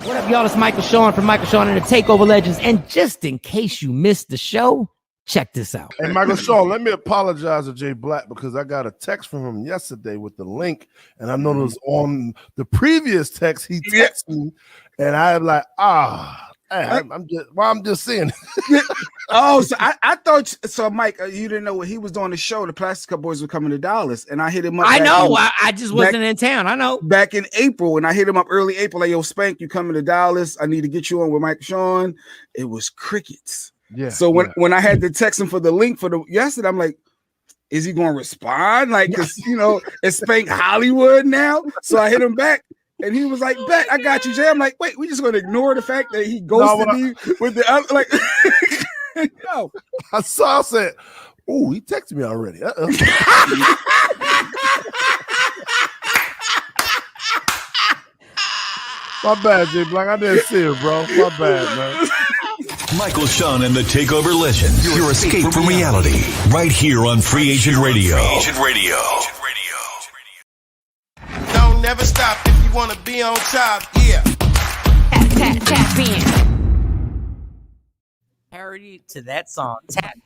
[SPEAKER 3] What up, y'all? It's Michael Shawn from Michael Shawn and the TakeOver Legends. And just in case you missed the show, check this out.
[SPEAKER 8] Hey, Michael Shawn, let me apologize to Jay Black because I got a text from him yesterday with the link, and I noticed on the previous text he texted me, and I'm like, I'm just saying.
[SPEAKER 4] Oh, so I thought so, Mike. You didn't know what he was doing the show. The Plastic Cup Boys were coming to Dallas, and I hit him up.
[SPEAKER 3] I know. I just wasn't in town. I know. Back
[SPEAKER 4] in April, and I hit him up early April. Like, yo, Spank, you coming to Dallas? I need to get you on with Mike Shawn. It was crickets.
[SPEAKER 8] Yeah.
[SPEAKER 4] So when I had to text him for the link for the yesterday, I'm like, is he going to respond? Like, cause it's Spank Hollywood now. So I hit him back. And he was like, bet, I got you, Jay. I'm like, wait, we just going to ignore the fact that he ghosted me with the other, like, no.
[SPEAKER 8] I said, oh, he texted me already. My bad, Jay Black. I didn't see it, bro. My bad, man.
[SPEAKER 1] Michael, Shawn, and the TakeOver Legends. Your escape from reality. Right here on Free Agent Radio.
[SPEAKER 10] Don't never stop if you want to be on top. Yeah.
[SPEAKER 2] Tap in.
[SPEAKER 3] Parody to that song. Tap.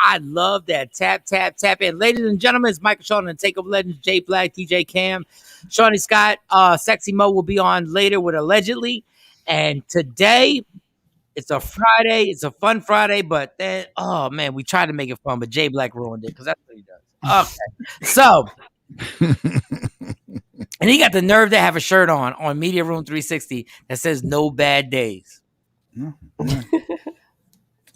[SPEAKER 3] I love that. Tap in. Ladies and gentlemen, it's Michael Shawn and TakeOver Legends. Jay Black, DJ Cam, Shawnee Scott. Sexy Mo will be on later with Allegedly. And today, it's a Friday. It's a fun Friday, but then, oh man, we tried to make it fun, but Jay Black ruined it because that's what he does. Okay. So, and he got the nerve to have a shirt on Media Room 360 that says "No Bad Days."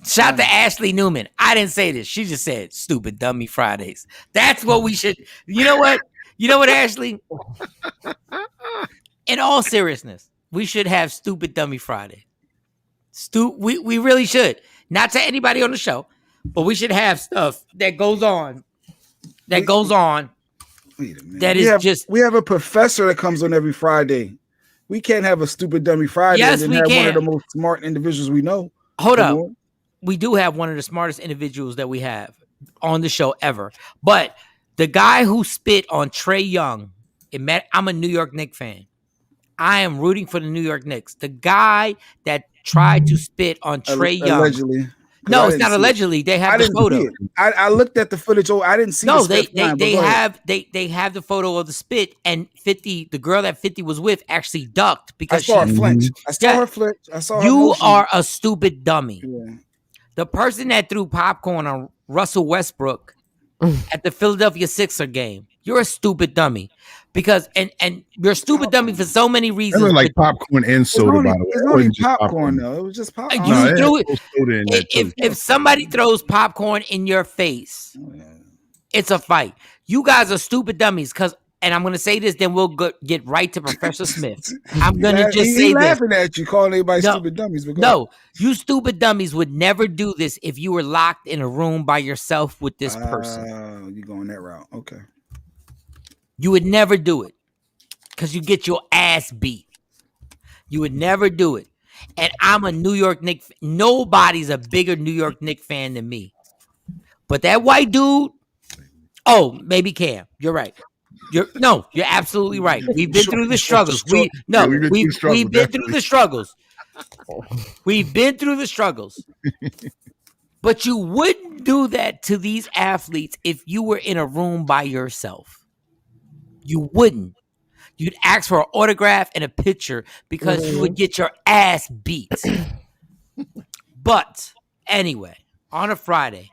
[SPEAKER 3] Shout out to Ashley Newman. I didn't say this. She just said "Stupid Dummy Fridays." That's what we should. You know what? Ashley? In all seriousness, we should have Stupid Dummy Friday. We really should. Not to anybody on the show, but we should have stuff that goes on. Wait a minute.
[SPEAKER 4] We have a professor that comes on every Friday. We can't have a Stupid Dummy Friday.
[SPEAKER 3] Yes,
[SPEAKER 4] and
[SPEAKER 3] we
[SPEAKER 4] have
[SPEAKER 3] can.
[SPEAKER 4] One of the most smart individuals we know.
[SPEAKER 3] Hold up. We do have one of the smartest individuals that we have on the show ever. But the guy who spit on Trae Young, I'm a New York Knicks fan. I am rooting for the New York Knicks. The guy that tried to spit on Trae Young.
[SPEAKER 4] Allegedly.
[SPEAKER 3] No, it's not allegedly. They have the photo.
[SPEAKER 4] I looked at the footage. Oh, I didn't see.
[SPEAKER 3] No, they have the photo of the spit, and 50, the girl that 50 was with, actually ducked because
[SPEAKER 4] I saw her flinch. I saw her flinch. I saw her.
[SPEAKER 3] You are a stupid dummy.
[SPEAKER 4] Yeah.
[SPEAKER 3] The person that threw popcorn on Russell Westbrook at the Philadelphia Sixers game, you're a stupid dummy. Because and you're a stupid dummy for so many reasons.
[SPEAKER 6] It was like popcorn and soda, by the way.
[SPEAKER 4] It was only popcorn, though. It was just popcorn.
[SPEAKER 3] If somebody throws popcorn in your face, it's a fight. You guys are stupid dummies. And I'm going to say this, then we'll get right to Professor Smith. I'm going to just say this.
[SPEAKER 4] Laughing at you, calling everybody stupid dummies.
[SPEAKER 3] No, you stupid dummies would never do this if you were locked in a room by yourself with this person.
[SPEAKER 4] You're going that route. Okay.
[SPEAKER 3] You would never do it because you get your ass beat. You would never do it. And I'm a New York Knicks. Nobody's a bigger New York Knicks fan than me. But that white dude, maybe Cam. You're right. You're absolutely right. We've been through the struggles. We've been through the struggles. We've been through the struggles. But you wouldn't do that to these athletes if you were in a room by yourself. You wouldn't. You'd ask for an autograph and a picture because you would get your ass beat. But anyway, on a Friday,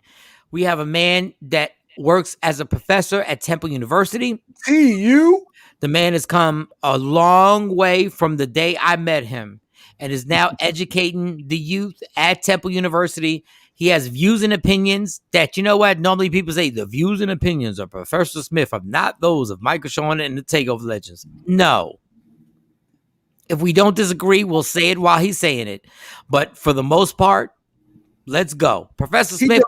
[SPEAKER 3] we have a man that works as a professor at Temple University.
[SPEAKER 4] TU?
[SPEAKER 3] The man has come a long way from the day I met him and is now educating the youth at Temple University. He has views and opinions that, you know what? Normally people say the views and opinions of Professor Smith are not those of Michael Shawn and the TakeOver Legends. No. If we don't disagree, we'll say it while he's saying it. But for the most part, Let's go. Professor Smith,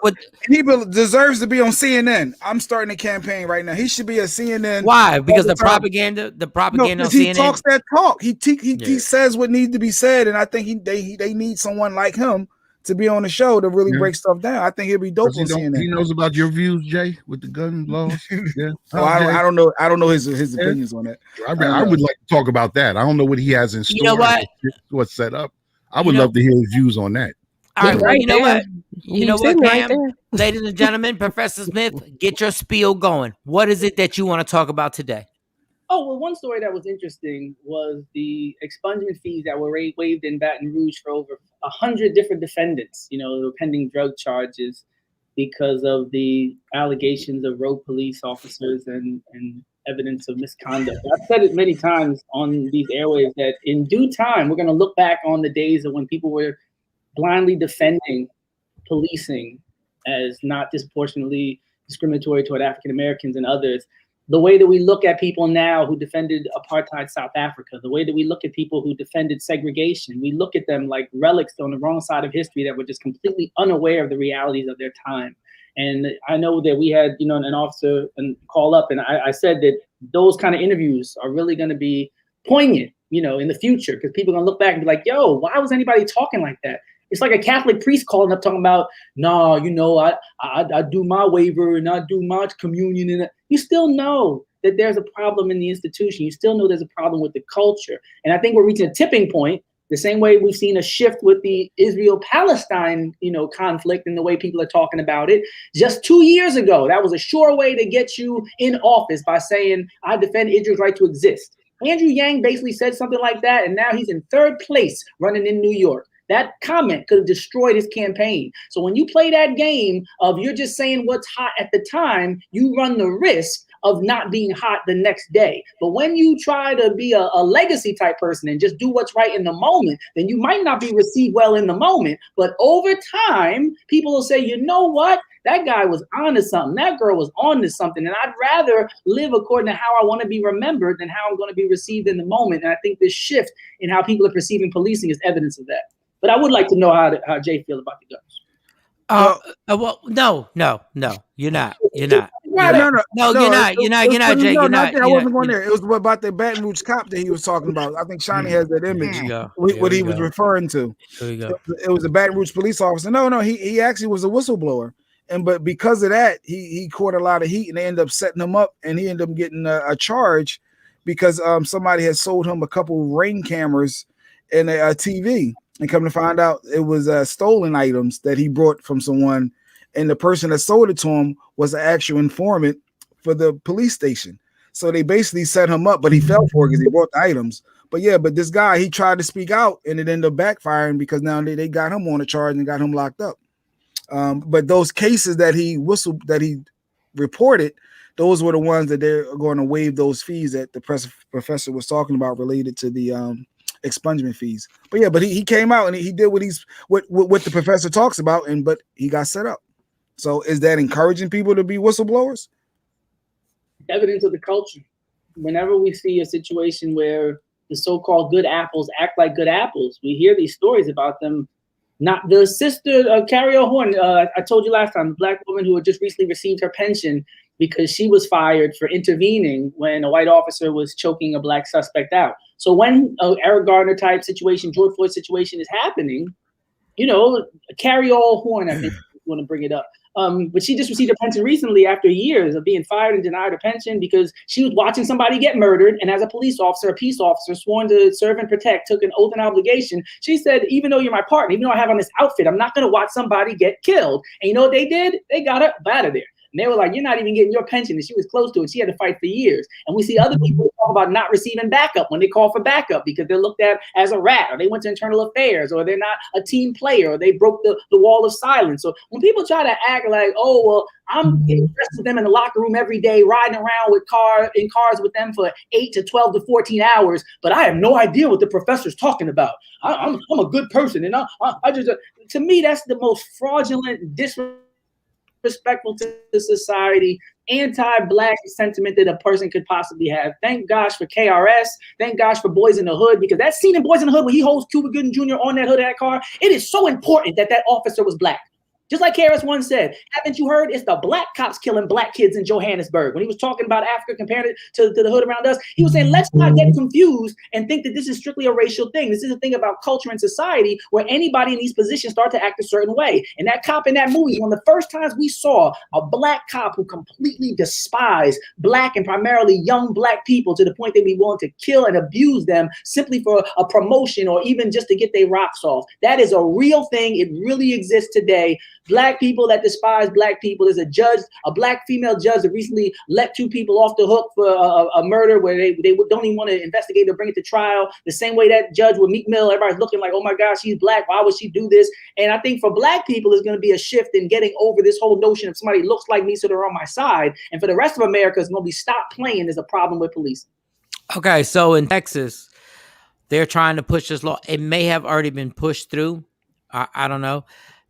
[SPEAKER 4] he deserves to be on CNN. I'm starting a campaign right now. He should be a CNN.
[SPEAKER 3] Why? Because the
[SPEAKER 4] time.
[SPEAKER 3] propaganda
[SPEAKER 4] No,
[SPEAKER 3] on
[SPEAKER 4] he
[SPEAKER 3] CNN.
[SPEAKER 4] talks that talk. He says what needs to be said, and I think they need someone like him to be on the show to really break stuff down. I think he'll be dope on CNN.
[SPEAKER 6] He knows about your views, Jay, with the gun laws. Yeah.
[SPEAKER 4] I don't know. I don't know his opinions on that.
[SPEAKER 6] I would like to talk about that. I don't know what he has in store.
[SPEAKER 3] You know what?
[SPEAKER 6] What's set up. I would love to hear his views on that.
[SPEAKER 3] All right, well, you know what? You know what,
[SPEAKER 5] right
[SPEAKER 3] Cam? Ladies and gentlemen, Professor Smith, get your spiel going. What is it that you want to talk about today?
[SPEAKER 11] Oh, well, one story that was interesting was the expungement fees that were waived in Baton Rouge for over 100 different defendants, who were pending drug charges because of the allegations of rogue police officers and evidence of misconduct. I've said it many times on these airwaves that in due time, we're going to look back on the days of when people were blindly defending policing as not disproportionately discriminatory toward African Americans and others. The way that we look at people now who defended apartheid South Africa, the way that we look at people who defended segregation, we look at them like relics on the wrong side of history that were just completely unaware of the realities of their time. And I know that we had, an officer call up, and I said that those kind of interviews are really going to be poignant, in the future, because people are going to look back and be like, yo, why was anybody talking like that? It's like a Catholic priest calling up talking about, I do my waiver and I do my communion. And you still know that there's a problem in the institution. You still know there's a problem with the culture. And I think we're reaching a tipping point, the same way we've seen a shift with the Israel-Palestine, conflict and the way people are talking about it. Just 2 years ago, that was a sure way to get you in office by saying, I defend Israel's right to exist. Andrew Yang basically said something like that, and now he's in third place running in New York. That comment could have destroyed his campaign. So when you play that game of you're just saying what's hot at the time, you run the risk of not being hot the next day. But when you try to be a legacy type person and just do what's right in the moment, then you might not be received well in the moment. But over time, people will say, you know what? That guy was on to something. That girl was on to something. And I'd rather live according to how I want to be remembered than how I'm going to be received in the moment. And I think this shift in how people are perceiving policing is evidence of that. But I would like to know how Jay feel about the guns.
[SPEAKER 3] Well, no, you're not.
[SPEAKER 4] No,
[SPEAKER 3] you're not, Jay. You're not.
[SPEAKER 4] I wasn't going there. It was about the Baton Rouge cop that he was talking about. I think Shawnee has that image. What he was referring to.
[SPEAKER 3] There you go.
[SPEAKER 4] It was a Baton Rouge police officer. No, he actually was a whistleblower. But because of that, he caught a lot of heat, and they ended up setting him up, and he ended up getting a charge because somebody had sold him a couple Ring cameras and a TV. And come to find out, it was stolen items that he brought from someone, and the person that sold it to him was an actual informant for the police station. So they basically set him up, but he fell for it because he brought the items. But this guy, he tried to speak out, and it ended up backfiring because now they got him on a charge and got him locked up. But those cases that he reported, those were the ones that they're going to waive those fees that the professor was talking about related to the expungement fees. But he came out and he did what the professor talks about, but he got set up. So is that encouraging people to be whistleblowers?
[SPEAKER 11] Evidence of the culture. Whenever we see a situation where the so-called good apples act like good apples, we hear these stories about them. Not the sister Carrie Horn. I told you last time, the black woman who had just recently received her pension because she was fired for intervening when a white officer was choking a black suspect out. So when Eric Garner type situation, George Floyd situation is happening, Carrie Horn, I think you want to bring it up. But she just received her pension recently after years of being fired and denied her pension because she was watching somebody get murdered. And as a police officer, a peace officer sworn to serve and protect, took an oath and obligation. She said, even though you're my partner, even though I have on this outfit, I'm not going to watch somebody get killed. And you know what they did? They got her out of there. And they were like, you're not even getting your pension. And she was close to it. She had to fight for years. And we see other people talk about not receiving backup when they call for backup because they're looked at as a rat, or they went to internal affairs, or they're not a team player, or they broke the wall of silence. So when people try to act like, oh, well, I'm getting dressed with them in the locker room every day, riding around in cars with them for 8 to 12 to 14 hours, but I have no idea what the professor's talking about. I'm a good person. And I just, to me, that's the most fraudulent, disrespectful to the society anti-black sentiment that a person could possibly have. Thank gosh for KRS. Thank gosh for Boys in the Hood, because that scene in Boys in the Hood where he holds Cuba Gooding Jr. on that hood of that car, it is so important that that officer was black. Just like KRS-One said, haven't you heard? It's the black cops killing black kids in Johannesburg. When he was talking about Africa, comparing it to the hood around us, he was saying, let's not get confused and think that this is strictly a racial thing. This is a thing about culture and society where anybody in these positions start to act a certain way. And that cop in that movie, one of the first times we saw a black cop who completely despised black and primarily young black people to the point that we willing to kill and abuse them simply for a promotion or even just to get their rocks off. That is a real thing. It really exists today. Black people that despise black people. There's a judge, a black female judge that recently let 2 people off the hook for a murder where they don't even want to investigate or bring it to trial. The same way that judge with Meek Mill, everybody's looking like, oh my gosh, she's black. Why would she do this? And I think for black people, there's going to be a shift in getting over this whole notion of somebody looks like me, so they're on my side. And for the rest of America, it's going to be stop playing. There's a problem with police.
[SPEAKER 3] Okay, so in Texas, they're trying to push this law. It may have already been pushed through. I don't know.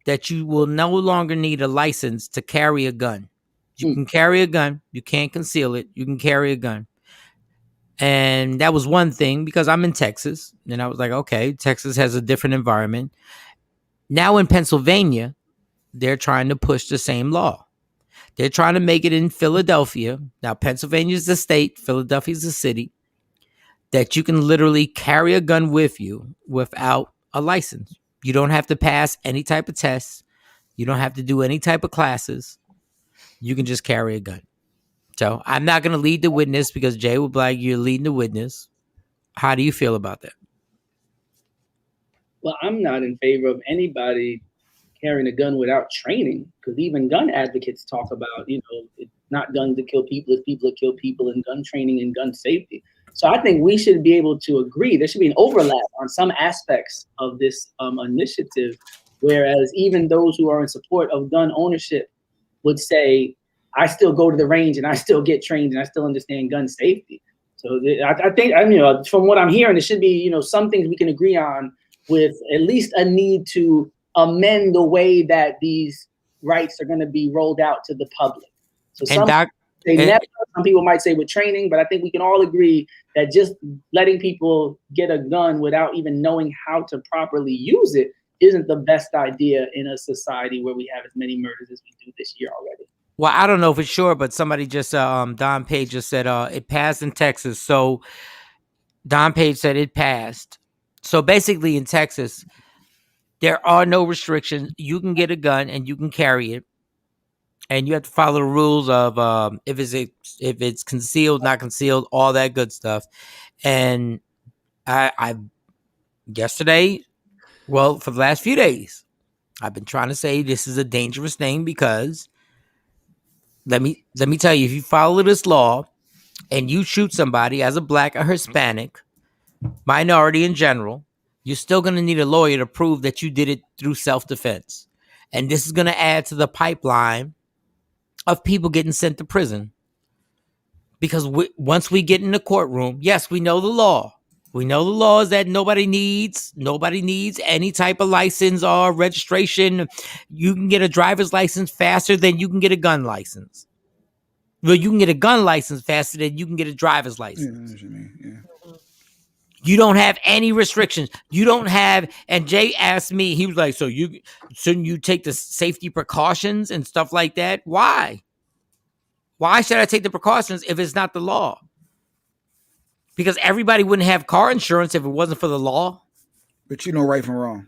[SPEAKER 3] That you will no longer need a license to carry a gun. You can carry a gun. You can't conceal it. You can carry a gun. And that was one thing because I'm in Texas. And I was like, okay, Texas has a different environment. Now in Pennsylvania, they're trying to push the same law. They're trying to make it in Philadelphia. Now, Pennsylvania is the state. Philadelphia is the city. That you can literally carry a gun with you without a license. You don't have to pass any type of tests. You don't have to do any type of classes. You can just carry a gun. So I'm not going to lead the witness because Jay will be like, you're leading the witness. How do you feel about that?
[SPEAKER 11] Well, I'm not in favor of anybody carrying a gun without training, because even gun advocates talk about, it's not guns that kill people, it's people that kill people, and gun training and gun safety. So I think we should be able to agree. There should be an overlap on some aspects of this initiative, whereas even those who are in support of gun ownership would say, I still go to the range and I still get trained and I still understand gun safety. So I think, from what I'm hearing, there should be, some things we can agree on, with at least a need to amend the way that these rights are going to be rolled out to the public. So some people might say with training, but I think we can all agree that just letting people get a gun without even knowing how to properly use it isn't the best idea in a society where we have as many murders as we do this year already.
[SPEAKER 3] Well, I don't know for sure, but somebody just, Don Page just said it passed in Texas. So Don Page said it passed. So basically in Texas, there are no restrictions. You can get a gun and you can carry it. And you have to follow the rules of if it's concealed, not concealed, all that good stuff. And I yesterday, well, for the last few days, I've been trying to say this is a dangerous thing because let me tell you, if you follow this law and you shoot somebody as a black or Hispanic, minority in general, you're still going to need a lawyer to prove that you did it through self-defense. And this is going to add to the pipeline of people getting sent to prison. Because once we get in the courtroom, yes, we know the law. We know the law is that nobody needs any type of license or registration. You can get a driver's license faster than you can get a gun license. Well, you can get a gun license faster than you can get a driver's license.
[SPEAKER 4] Yeah.
[SPEAKER 3] You don't have any restrictions. You don't have, and Jay asked me, he was like, so shouldn't you take the safety precautions and stuff like that? Why? Why should I take the precautions if it's not the law? Because everybody wouldn't have car insurance if it wasn't for the law.
[SPEAKER 4] But you know right from wrong.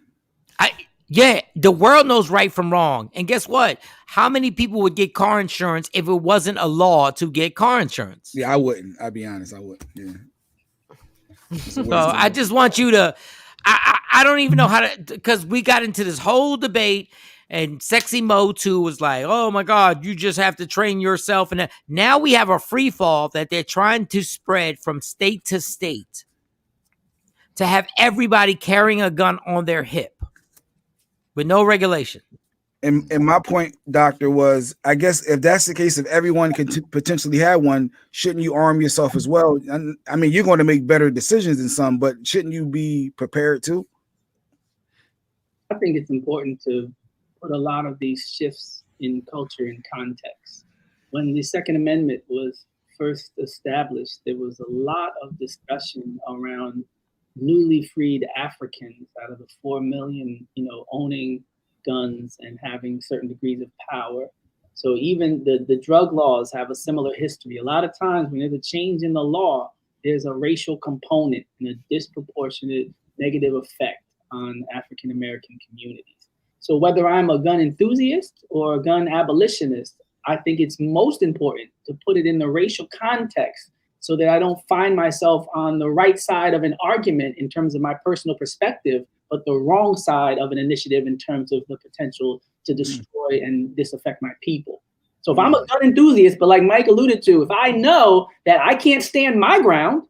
[SPEAKER 3] Yeah, the world knows right from wrong. And guess what? How many people would get car insurance if it wasn't a law to get car insurance?
[SPEAKER 4] Yeah, I wouldn't. I'll be honest, I wouldn't. Yeah.
[SPEAKER 3] So I just want you to, I don't even know how to, because we got into this whole debate and Sexy Mo 2 was like, oh my God, you just have to train yourself. And now we have a free fall that they're trying to spread from state to state to have everybody carrying a gun on their hip with no regulation.
[SPEAKER 4] And my point, doctor, was I guess if that's the case, if everyone could potentially have one, shouldn't you arm yourself as well? I mean, you're going to make better decisions than some, but shouldn't you be prepared too?
[SPEAKER 11] I think it's important to put a lot of these shifts in culture in context. when the Second Amendment was first established, there was a lot of discussion around newly freed Africans out of the 4 million, owning guns and having certain degrees of power. So even the drug laws have a similar history. A lot of times when there's a change in the law, there's a racial component and a disproportionate negative effect on African American communities. So whether I'm a gun enthusiast or a gun abolitionist, I think it's most important to put it in the racial context so that I don't find myself on the right side of an argument in terms of my personal perspective, but the wrong side of an initiative in terms of the potential to destroy and disaffect my people. So if I'm a gun enthusiast, but like Mike alluded to, if I know that I can't stand my ground,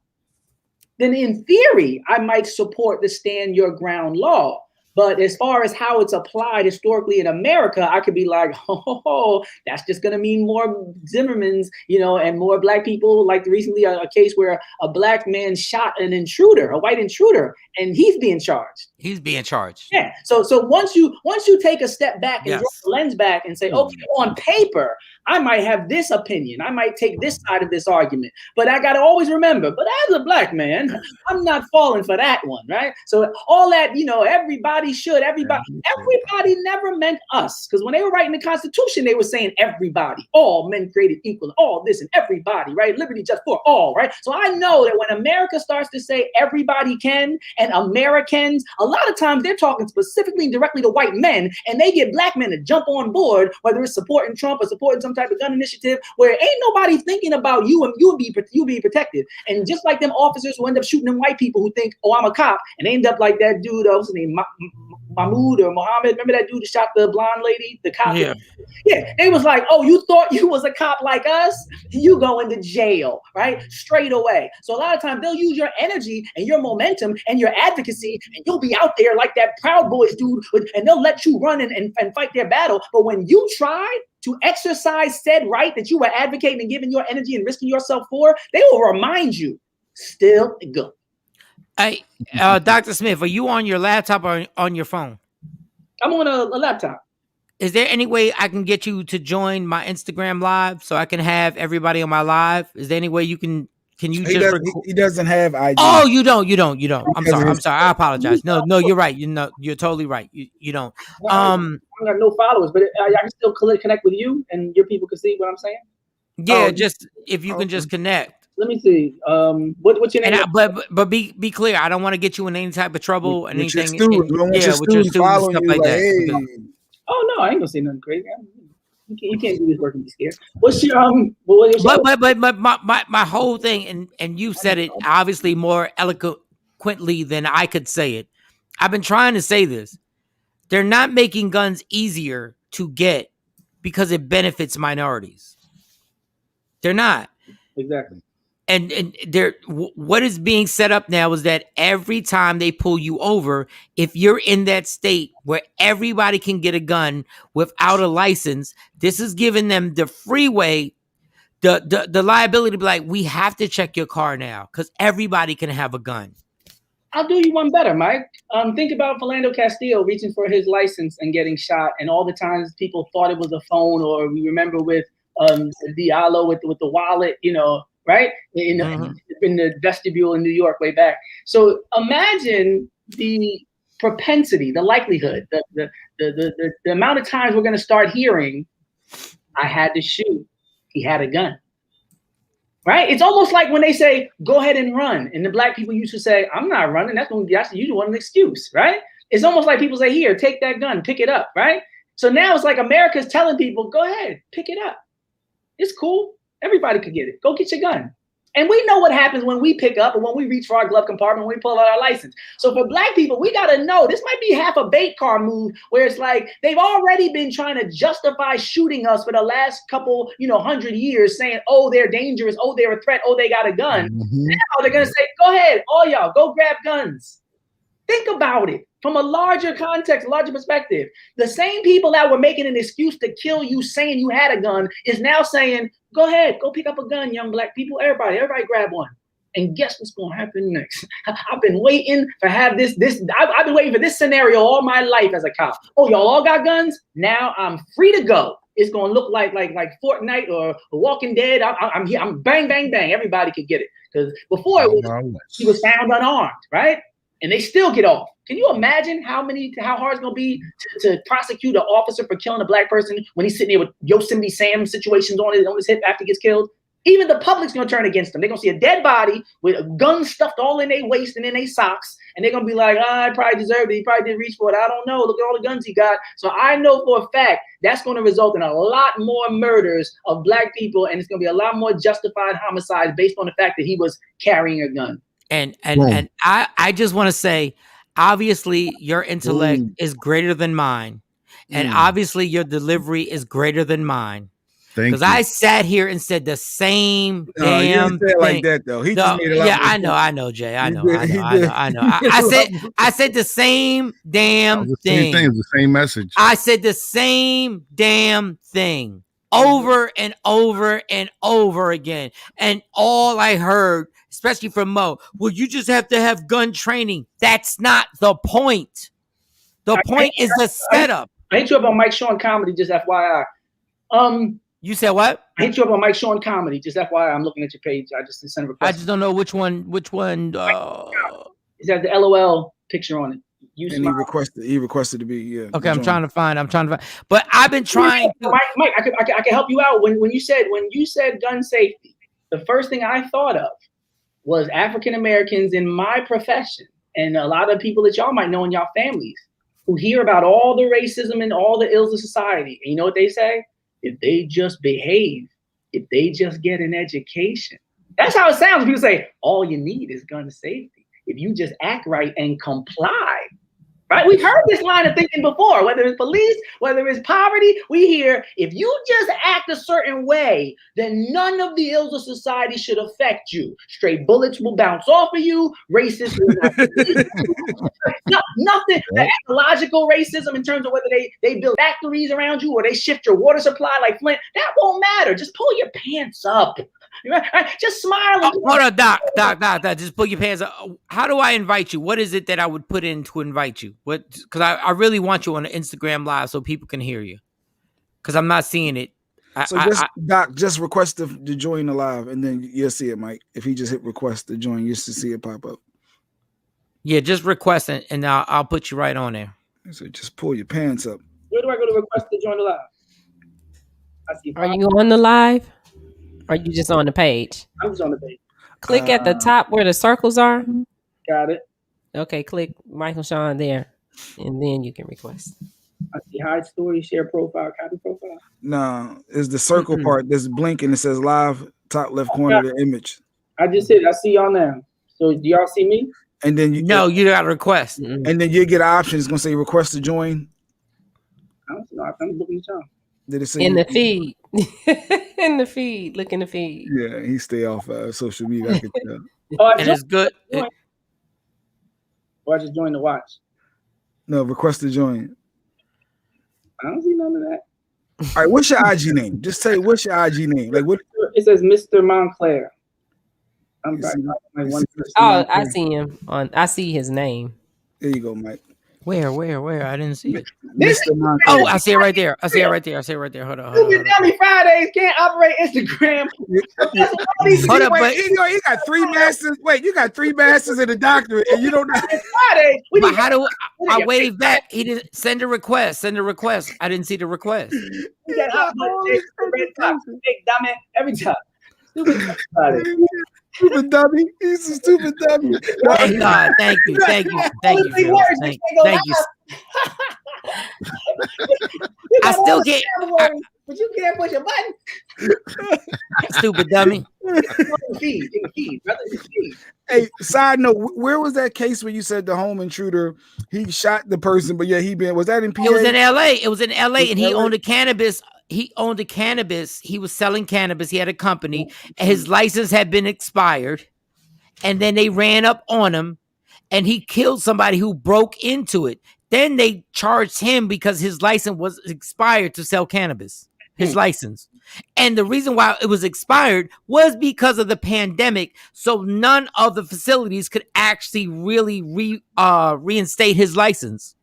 [SPEAKER 11] then in theory, I might support the stand your ground law. But as far as how it's applied historically in America, I could be like, oh, that's just going to mean more Zimmermans, and more black people. Like recently, a case where a black man shot an intruder, a white intruder, and he's being charged.
[SPEAKER 3] He's being charged.
[SPEAKER 11] Yeah. So once you take a step back and draw the lens back and say, okay, on paper, I might have this opinion. I might take this side of this argument, but I got to always remember, but as a black man, I'm not falling for that one, right? So all that, everybody never meant us. Because when they were writing the Constitution, they were saying everybody, all men created equal, all this and everybody, right? Liberty just for all, right? So I know that when America starts to say everybody can and Americans, a lot of times they're talking specifically and directly to white men, and they get black men to jump on board, whether it's supporting Trump or supporting some type of gun initiative where ain't nobody thinking about you and you be protected. And just like them officers who end up shooting them white people who think, oh, I'm a cop, and they end up like that dude, what's his name, Mahmoud or Mohammed. Remember that dude who shot the blonde lady, the cop? Yeah. They was like, oh, you thought you was a cop like us? You go into jail, right? Straight away. So a lot of times they'll use your energy and your momentum and your advocacy, and you'll be out there like that Proud Boys dude, and they'll let you run and fight their battle. But when you try to exercise said right that you were advocating and giving your energy and risking yourself for, they will remind you, still good.
[SPEAKER 3] Hey, Dr. Smith, are you on your laptop or on your phone?
[SPEAKER 11] I'm on a laptop.
[SPEAKER 3] Is there any way I can get you to join my Instagram live so I can have everybody on my live? Is there any way you can you
[SPEAKER 4] he doesn't have IG.
[SPEAKER 3] Oh, you don't. I'm sorry. I apologize. No, you're right. You're totally right. You don't.
[SPEAKER 11] I got no followers, but I can still connect with you and your people can see what I'm saying.
[SPEAKER 3] Yeah, just if you can just connect.
[SPEAKER 11] Let me see. What's your name?
[SPEAKER 3] But be clear. I don't want to get you in any type of trouble and anything.
[SPEAKER 4] With your students following
[SPEAKER 3] stuff
[SPEAKER 4] you
[SPEAKER 3] like that.
[SPEAKER 4] Hey.
[SPEAKER 11] Oh no, I ain't gonna say nothing crazy. You can't do this work and be scared. What's your
[SPEAKER 3] But my whole thing, and you said it obviously more eloquently than I could say it. I've been trying to say this. They're not making guns easier to get because it benefits minorities. They're not.
[SPEAKER 11] Exactly.
[SPEAKER 3] And what is being set up now is that every time they pull you over, if you're in that state where everybody can get a gun without a license, this is giving them the freeway, the liability to be like, we have to check your car now because everybody can have a gun.
[SPEAKER 11] I'll do you one better, Mike. Think about Philando Castillo reaching for his license and getting shot, and all the times people thought it was a phone, or we remember with Diallo with the wallet, right? In the vestibule in New York way back. So imagine the propensity, the likelihood, the amount of times we're going to start hearing, I had to shoot. He had a gun. Right? It's almost like when they say, go ahead and run. And the black people used to say, I'm not running. That's usually one excuse, right? It's almost like people say, here, take that gun, pick it up, right? So now it's like America's telling people, go ahead, pick it up. It's cool. Everybody could get it. Go get your gun. And we know what happens when we pick up or when we reach for our glove compartment, when we pull out our license. So for black people, we got to know this might be half a bait car move where it's like they've already been trying to justify shooting us for the last couple, 100 years saying, oh, they're dangerous. Oh, they're a threat. Oh, they got a gun. Now they're going to say, go ahead. All y'all go grab guns. Think about it from a larger context, larger perspective. The same people that were making an excuse to kill you saying you had a gun is now saying, go ahead, go pick up a gun, young black people. Everybody grab one. And guess what's going to happen next? I've been waiting to have this. I've been waiting for this scenario all my life as a cop. Oh, y'all all got guns? Now I'm free to go. it's gonna look like Fortnite or Walking Dead. I'm here. I'm bang, bang, bang. Everybody could get it because before he was found unarmed, right? And they still get off. Can you imagine how hard it's gonna be to prosecute an officer for killing a black person when he's sitting there with Yosemite Sam situations on his hip after he gets killed? Even the public's gonna turn against him. They're gonna see a dead body with a gun stuffed all in their waist and in their socks, and they're gonna be like, I probably deserved it. He probably didn't reach for it. I don't know. Look at all the guns he got. So I know for a fact that's gonna result in a lot more murders of black people, and it's gonna be a lot more justified homicides based on the fact that he was carrying a gun.
[SPEAKER 3] And I just want to say, obviously your intellect is greater than mine, and obviously your delivery is greater than mine. Because I sat here and said the same damn thing.
[SPEAKER 4] Like that though. He just made a lot
[SPEAKER 3] I know, Jay. I know. I said the same damn thing.
[SPEAKER 6] Same thing. It's the same message.
[SPEAKER 3] I said the same damn thing over and over and over again, and all I heard, especially from Mo, well, you just have to have gun training. That's not the point. The point is the setup.
[SPEAKER 11] I hit you up on Mike Shawn comedy, just FYI.
[SPEAKER 3] You said what?
[SPEAKER 11] I hit you up on Mike Shawn comedy, just FYI. I'm looking at your page. I just sent a request.
[SPEAKER 3] I just don't know which one. It
[SPEAKER 11] has the LOL picture on it.
[SPEAKER 4] He requested to be
[SPEAKER 3] okay, I'm trying to find. But I've been trying.
[SPEAKER 11] Mike, I can help you out. When you said gun safety, the first thing I thought of was African Americans in my profession and a lot of people that y'all might know in y'all families who hear about all the racism and all the ills of society. And you know what they say? If they just behave, if they just get an education. That's how it sounds. People say, all you need is gun safety. If you just act right and comply, right? We've heard this line of thinking before, whether it's police, whether it's poverty, we hear, if you just act a certain way, then none of the ills of society should affect you. Straight bullets will bounce off of you. Racist will not nothing. The ecological racism in terms of whether they build factories around you or they shift your water supply like Flint, that won't matter. Just pull your pants up. Just smile.
[SPEAKER 3] Hold on, Doc. Just pull your pants up. How do I invite you? What is it that I would put in to invite you? What? Because I really want you on the Instagram Live so people can hear you. Because I'm not seeing it.
[SPEAKER 4] Doc, just request to join the live, and then you'll see it, Mike. If he just hit request to join, you'll see it pop up.
[SPEAKER 3] Yeah, just request it, and I'll put you right on there.
[SPEAKER 4] So just pull your pants up.
[SPEAKER 11] Where do I go to request to join the live?
[SPEAKER 5] Are you on the live? Or are you just on the page?
[SPEAKER 11] I'm just on the page.
[SPEAKER 5] Click at the top where the circles are.
[SPEAKER 11] Got it.
[SPEAKER 5] Okay, click Michael Shawn there, and then you can request.
[SPEAKER 11] I see hide story, share profile, copy profile.
[SPEAKER 4] No, it's the circle part. There's blinking. It says live, top left corner of the image.
[SPEAKER 11] I just hit. I see y'all now. So do y'all see me?
[SPEAKER 4] And then
[SPEAKER 3] you got to request.
[SPEAKER 4] And then you get an option. It's gonna say request to join.
[SPEAKER 11] I don't know. I'm looking at y'all.
[SPEAKER 4] Did it say
[SPEAKER 5] in the feed? In the feed. Look in the feed.
[SPEAKER 4] Yeah, he stay off social media. I can tell.
[SPEAKER 3] And it's good.
[SPEAKER 11] Or I just joined the watch.
[SPEAKER 4] No, request to join.
[SPEAKER 11] I don't see none of that.
[SPEAKER 4] All right, what's your IG name? Just say what's your IG name. Like what?
[SPEAKER 11] It says Mr. Montclair. I'm back.
[SPEAKER 5] I see him on. I see his name.
[SPEAKER 4] There you go, Mike.
[SPEAKER 3] Where? I didn't see it.
[SPEAKER 4] Oh,
[SPEAKER 3] I see it right there. Hold on.
[SPEAKER 11] Dummy Fridays can't operate Instagram.
[SPEAKER 4] Hold up, but you got 3 masters. Wait, you got 3 masters and a doctorate, and you don't know.
[SPEAKER 11] Fridays.
[SPEAKER 3] But how do I wave back? He didn't send a request. I didn't see the request.
[SPEAKER 11] Big dummy every time.
[SPEAKER 4] Stupid dummy. He's a stupid dummy.
[SPEAKER 3] Thank God. Thank you. Thank you. Thank you. I still get.
[SPEAKER 11] But you can't push a button.
[SPEAKER 3] Stupid dummy.
[SPEAKER 4] Hey, side note, where was that case where you said the home intruder, he shot the person, but was that in PA?
[SPEAKER 3] It was in LA, and he owned a cannabis. He was selling cannabis. He had a company, and his license had been expired. And then they ran up on him, and he killed somebody who broke into it. Then they charged him because his license was expired to sell cannabis. His license. And the reason why it was expired was because of the pandemic. So none of the facilities could actually really reinstate his license.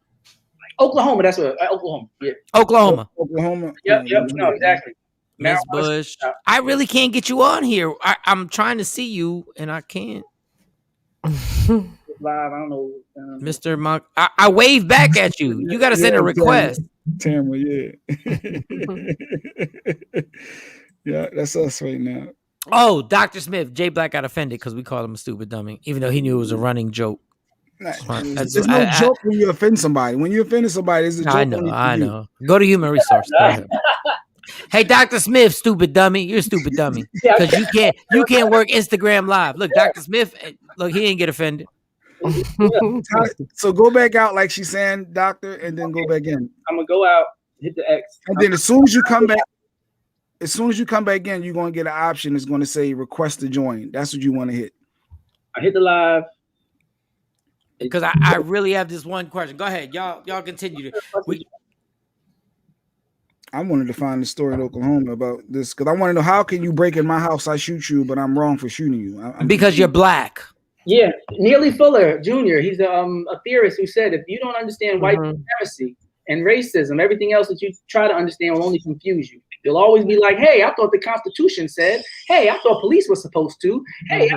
[SPEAKER 11] Oklahoma, that's what Oklahoma. Yeah.
[SPEAKER 3] Oklahoma.
[SPEAKER 4] Oklahoma.
[SPEAKER 11] Yep. No, exactly.
[SPEAKER 3] Miss
[SPEAKER 11] Marijuana
[SPEAKER 3] Bush.
[SPEAKER 11] shop.
[SPEAKER 3] I really can't get you on here. I'm trying to see you and I can't.
[SPEAKER 11] Live. I don't know.
[SPEAKER 3] Mr. Monk. I wave back at you. You got to send a request.
[SPEAKER 4] Tamara, yeah. Yeah, that's us right now.
[SPEAKER 3] Oh, Dr. Smith. Jay Black got offended because we called him a stupid dummy, even though he knew it was a running joke.
[SPEAKER 4] There's no joke when you offend somebody. When you offend somebody, it's a joke.
[SPEAKER 3] I know. Go to human resource. Go ahead. Hey, Dr. Smith, stupid dummy. You're a stupid dummy. Because you can't work Instagram Live. Look, Dr. Smith, look, he didn't get offended.
[SPEAKER 4] So go back out like she's saying, doctor, and then go back in.
[SPEAKER 11] I'm gonna go out, hit the X.
[SPEAKER 4] And then as soon as you come back in, you're gonna get an option. It's gonna say request to join. That's what you want to hit.
[SPEAKER 11] I hit the live.
[SPEAKER 3] Because I really have this one question. Go ahead. Y'all continue.
[SPEAKER 4] I wanted to find the story in Oklahoma about this because I want to know how can you break in my house, I shoot you, but I'm wrong for shooting you.
[SPEAKER 3] Because you're black.
[SPEAKER 11] Yeah, Neely Fuller Jr. He's a theorist who said if you don't understand white supremacy and racism, everything else that you try to understand will only confuse you. You'll always be like, hey, I thought the Constitution said, hey, I thought police were supposed to. Hey,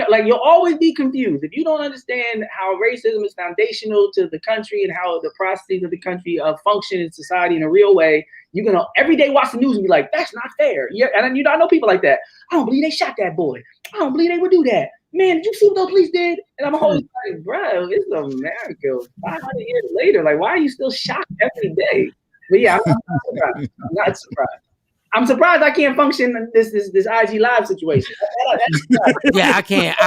[SPEAKER 11] like you'll always be confused. If you don't understand how racism is foundational to the country and how the processes of the country function in society in a real way, you're going to every day watch the news and be like, that's not fair. Yeah, and I know people like that. I don't believe they shot that boy. I don't believe they would do that. Man, did you see what the police did? And I'm always like, bro, it's America. 500 years later, like, why are you still shocked every day? But yeah, I'm not surprised. I'm surprised I can't function in this IG Live situation.
[SPEAKER 3] Yeah, I can't.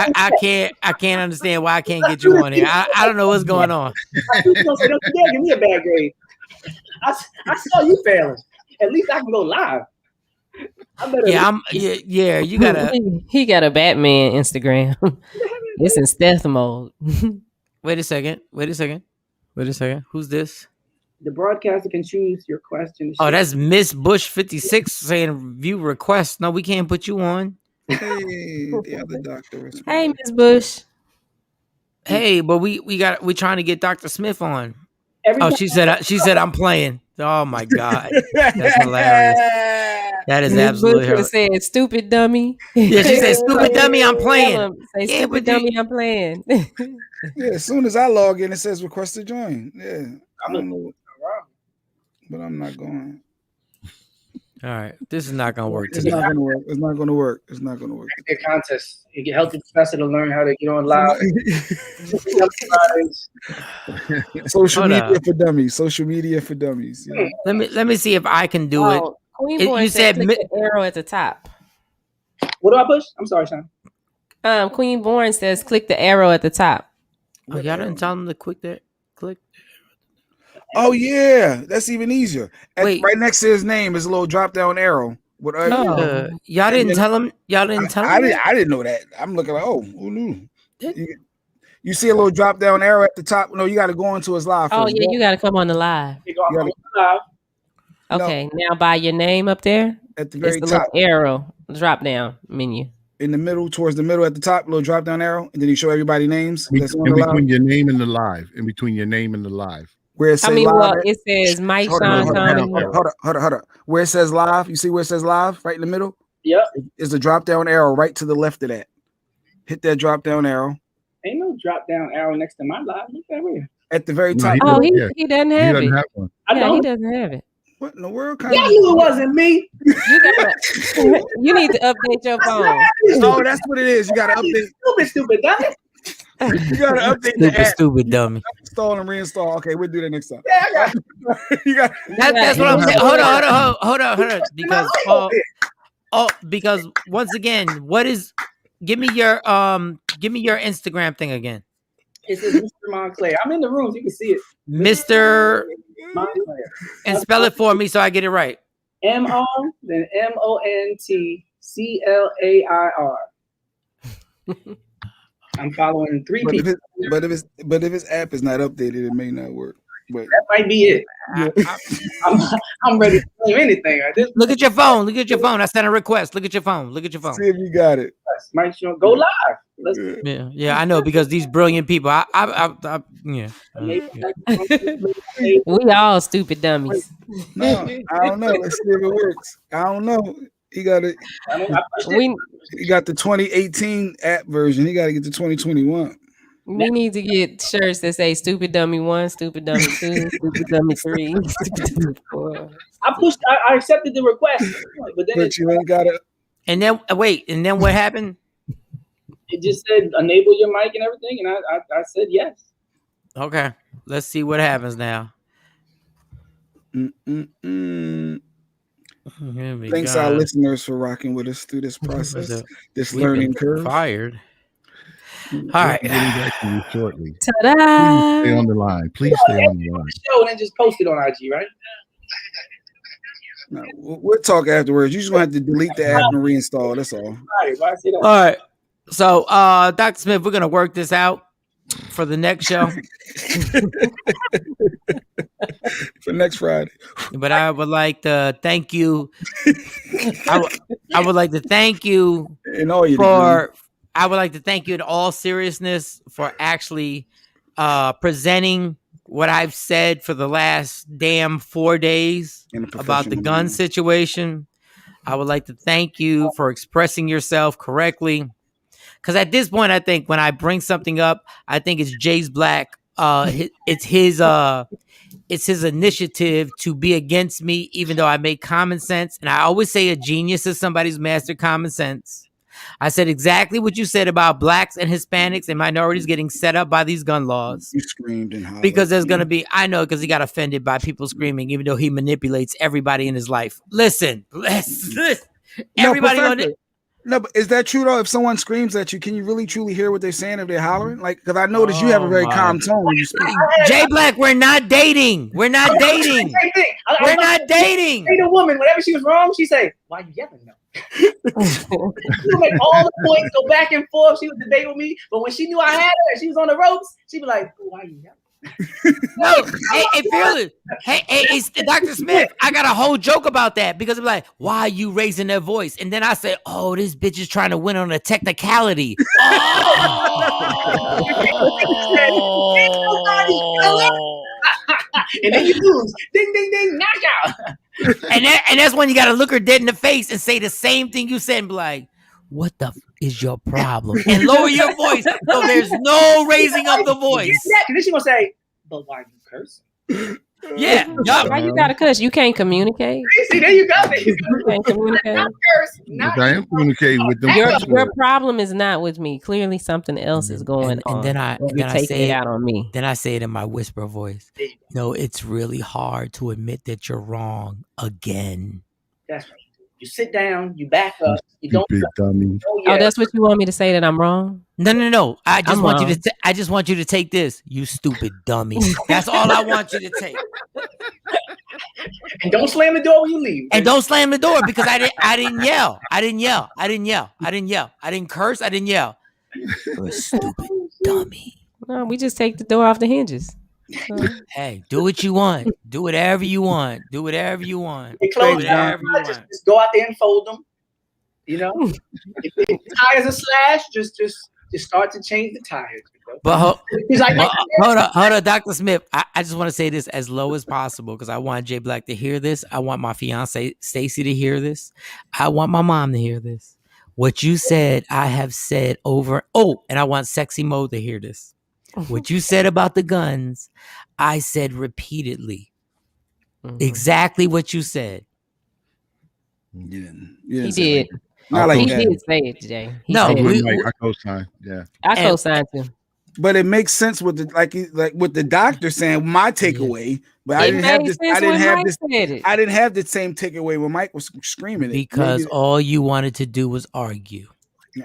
[SPEAKER 3] I can't understand why I can't get you on here. I don't know what's going on.
[SPEAKER 11] Don't give me a bad grade. I saw you failing. At least I can go live.
[SPEAKER 3] Yeah, you gotta.
[SPEAKER 5] He got a Batman Instagram. It's in stealth mode.
[SPEAKER 3] Wait a second. Who's this?
[SPEAKER 11] The broadcaster can choose your question.
[SPEAKER 3] Oh, that's Miss Bush 56 saying view request. No, we can't put you on.
[SPEAKER 4] Hey, the other doctor.
[SPEAKER 5] Hey, Miss Bush.
[SPEAKER 3] Hey, but we're trying to get Dr. Smith on. She said I'm playing. Oh my God, that's hilarious. That is absolutely hilarious.
[SPEAKER 5] Said stupid dummy.
[SPEAKER 3] Yeah, she said stupid dummy. I'm playing.
[SPEAKER 5] Say stupid dummy. I'm playing.
[SPEAKER 4] Yeah, as soon as I log in, it says request to join. Yeah, I don't know, but I'm not going.
[SPEAKER 3] All right, this is not gonna work.
[SPEAKER 4] It's not gonna work. It's not gonna work. It's not gonna work.
[SPEAKER 11] A contest. You can help the professor to learn how to get on live.
[SPEAKER 4] Social media for dummies. Social media for dummies. Yeah.
[SPEAKER 3] Let me see if I can do it.
[SPEAKER 5] Queen Born said click the arrow at the top.
[SPEAKER 11] What do I push? I'm sorry, Shawn.
[SPEAKER 5] Queen Born says click the arrow at the top.
[SPEAKER 3] Oh, y'all didn't tell them to click.
[SPEAKER 4] Oh yeah, that's even easier. Right next to his name is a little drop down arrow.
[SPEAKER 3] Y'all didn't tell him. Y'all didn't tell him.
[SPEAKER 4] I didn't know that. I'm looking like, oh, who knew? You see a little drop down arrow at the top. No, you got to go into his live.
[SPEAKER 5] Oh yeah, you got to come on the live. Okay, now by your name up there
[SPEAKER 4] at the very
[SPEAKER 5] it's
[SPEAKER 4] top,
[SPEAKER 5] little arrow drop down menu
[SPEAKER 4] in the middle, towards the middle at the top, little drop down arrow, and then you show everybody names.
[SPEAKER 6] In between your name and the live. In between your name and the live.
[SPEAKER 4] Where it says live,
[SPEAKER 5] it says Mike Shawn comedy.
[SPEAKER 4] Hold on. Where it says live, you see where it says live, right in the middle.
[SPEAKER 11] Yep.
[SPEAKER 4] Is a drop down arrow right to the left of that. Hit that drop down arrow.
[SPEAKER 11] Ain't no drop down arrow next to my live. Look that way.
[SPEAKER 4] At the very top.
[SPEAKER 5] He doesn't have it. He doesn't have it.
[SPEAKER 4] What in the world?
[SPEAKER 11] Y'all knew it wasn't me.
[SPEAKER 5] You need to update your phone.
[SPEAKER 4] Oh, that's what it is. You got to update.
[SPEAKER 11] Stupid dummy.
[SPEAKER 4] You got to update the app.
[SPEAKER 3] Stupid dummy.
[SPEAKER 4] Install and reinstall. Okay, we'll do that next time.
[SPEAKER 11] Yeah, I got it.
[SPEAKER 3] That's what I'm saying. Hold on. Because once again, give me your Instagram thing again.
[SPEAKER 11] It says Mr. Montclair. I'm in the room, so you can see it.
[SPEAKER 3] Mr.
[SPEAKER 11] Montclair.
[SPEAKER 3] And spell it for me so I get it right.
[SPEAKER 11] M-O, then MONTCLAIR. I'm following 3 people.
[SPEAKER 4] But if his app is not updated, it may not work. But
[SPEAKER 11] that might be it. I'm ready to claim anything.
[SPEAKER 3] Look at your phone. I sent a request. Look at your phone.
[SPEAKER 4] See if you got it.
[SPEAKER 11] Mike, go live. Let's
[SPEAKER 3] Yeah, I know because these brilliant people. Yeah.
[SPEAKER 5] We all stupid dummies.
[SPEAKER 4] No, I don't know. Let's see if it works. I don't know. He got it. He got the 2018 app version. He got to get the 2021.
[SPEAKER 5] We need to get shirts that say "Stupid Dummy 1," "Stupid Dummy 2," "Stupid Dummy 3," "Stupid Dummy 4."
[SPEAKER 11] I accepted the request, but then
[SPEAKER 4] you ain't got it.
[SPEAKER 3] And then wait, and then what happened?
[SPEAKER 11] It just said enable your mic and everything, and I said yes.
[SPEAKER 3] Okay, let's see what happens now.
[SPEAKER 4] Thanks our listeners for rocking with us through this process, this learning curve.
[SPEAKER 3] Fired. All right.
[SPEAKER 6] Getting back to you shortly.
[SPEAKER 5] Ta-da!
[SPEAKER 6] Please stay on the line. Please stay on the line.
[SPEAKER 11] Show and then just post it on IG, right?
[SPEAKER 4] No, we'll talk afterwards. You just gonna have to delete the app and reinstall. That's all.
[SPEAKER 3] All right. So, Dr. Smith, we're gonna work this out for the next show.
[SPEAKER 4] For next Friday.
[SPEAKER 3] But I would like to thank you. I would like to thank you I would like to thank you in all seriousness for actually presenting what I've said for the last damn 4 days about the gun situation. I would like to thank you for expressing yourself correctly. Because at this point, I think when I bring something up, I think it's Jay's Black. It's his initiative to be against me, even though I make common sense. And I always say a genius is somebody who's mastered common sense. I said exactly what you said about blacks and Hispanics and minorities getting set up by these gun laws.
[SPEAKER 4] You screamed and hollered.
[SPEAKER 3] Because there's going to be, I know, because he got offended by people screaming, even though he manipulates everybody in his life. Listen. Everybody on it.
[SPEAKER 4] No, but is that true though? If someone screams at you, can you really truly hear what they're saying if they're hollering? Like, because I notice you have a very calm tone when you speak.
[SPEAKER 3] Jay Black, we're not dating. We're not dating. We're not dating.
[SPEAKER 11] The woman, whenever she was wrong, she say, "Why you yelling though?" She would make all the points go back and forth. She would debate with me, but when she knew I had her, she was on the ropes. She'd be like, "Why you yelling?"
[SPEAKER 3] No, hey, Fearless. Hey, Dr. Smith, I got a whole joke about that because I'm like, why are you raising their voice? And then I say, oh, this bitch is trying to win on a technicality.
[SPEAKER 11] And then you lose. Ding, ding, ding, knockout.
[SPEAKER 3] And that's when you got to look her dead in the face and say the same thing you said and be like, what the is your problem? And lower your voice so there's no raising of the voice.
[SPEAKER 11] And then she gonna say, but why are you cursing?
[SPEAKER 3] Yeah.
[SPEAKER 5] Why you gotta cuss? You can't communicate.
[SPEAKER 11] See, there you go.
[SPEAKER 5] You can't communicate.
[SPEAKER 6] I am communicating with them.
[SPEAKER 5] Your problem is not with me. Clearly something else is going on.
[SPEAKER 3] And then I
[SPEAKER 5] say it out on me.
[SPEAKER 3] Then I say it in my whisper voice. No, it's really hard to admit that you're wrong again.
[SPEAKER 11] That's right. You sit down, you back up, you don't.
[SPEAKER 6] Big dummy.
[SPEAKER 5] Oh, that's what you want me to say, that I'm wrong?
[SPEAKER 3] No. I just want you to. I just want you to take this. You stupid dummy. That's all I want you to take.
[SPEAKER 11] And don't slam the door when you leave.
[SPEAKER 3] And don't slam the door because I didn't yell. I didn't curse. I didn't yell. You're a stupid dummy.
[SPEAKER 5] No, we just take the door off the hinges.
[SPEAKER 3] Hey, do what you want. Do whatever you want. Do whatever you want.
[SPEAKER 11] Just go out there and fold them. You know, if the tires are slashed, just start to change the tires.
[SPEAKER 3] But hold on, Dr. Smith. I just want to say this as low as possible because I want Jay Black to hear this. I want my fiance Stacy to hear this. I want my mom to hear this. What you said, I have said over. Oh, and I want Sexy Mo to hear this. What you said about the guns, I said repeatedly. Exactly what you said.
[SPEAKER 4] Yeah,
[SPEAKER 5] he did.
[SPEAKER 4] Not like
[SPEAKER 5] he
[SPEAKER 4] that.
[SPEAKER 5] did say it today.
[SPEAKER 6] I co-sign. Yeah,
[SPEAKER 5] I co-signed too.
[SPEAKER 4] But it makes sense with the like with the doctor saying my takeaway. But I didn't have this. I didn't have the same takeaway when Mike was screaming it
[SPEAKER 3] because all you wanted to do was argue.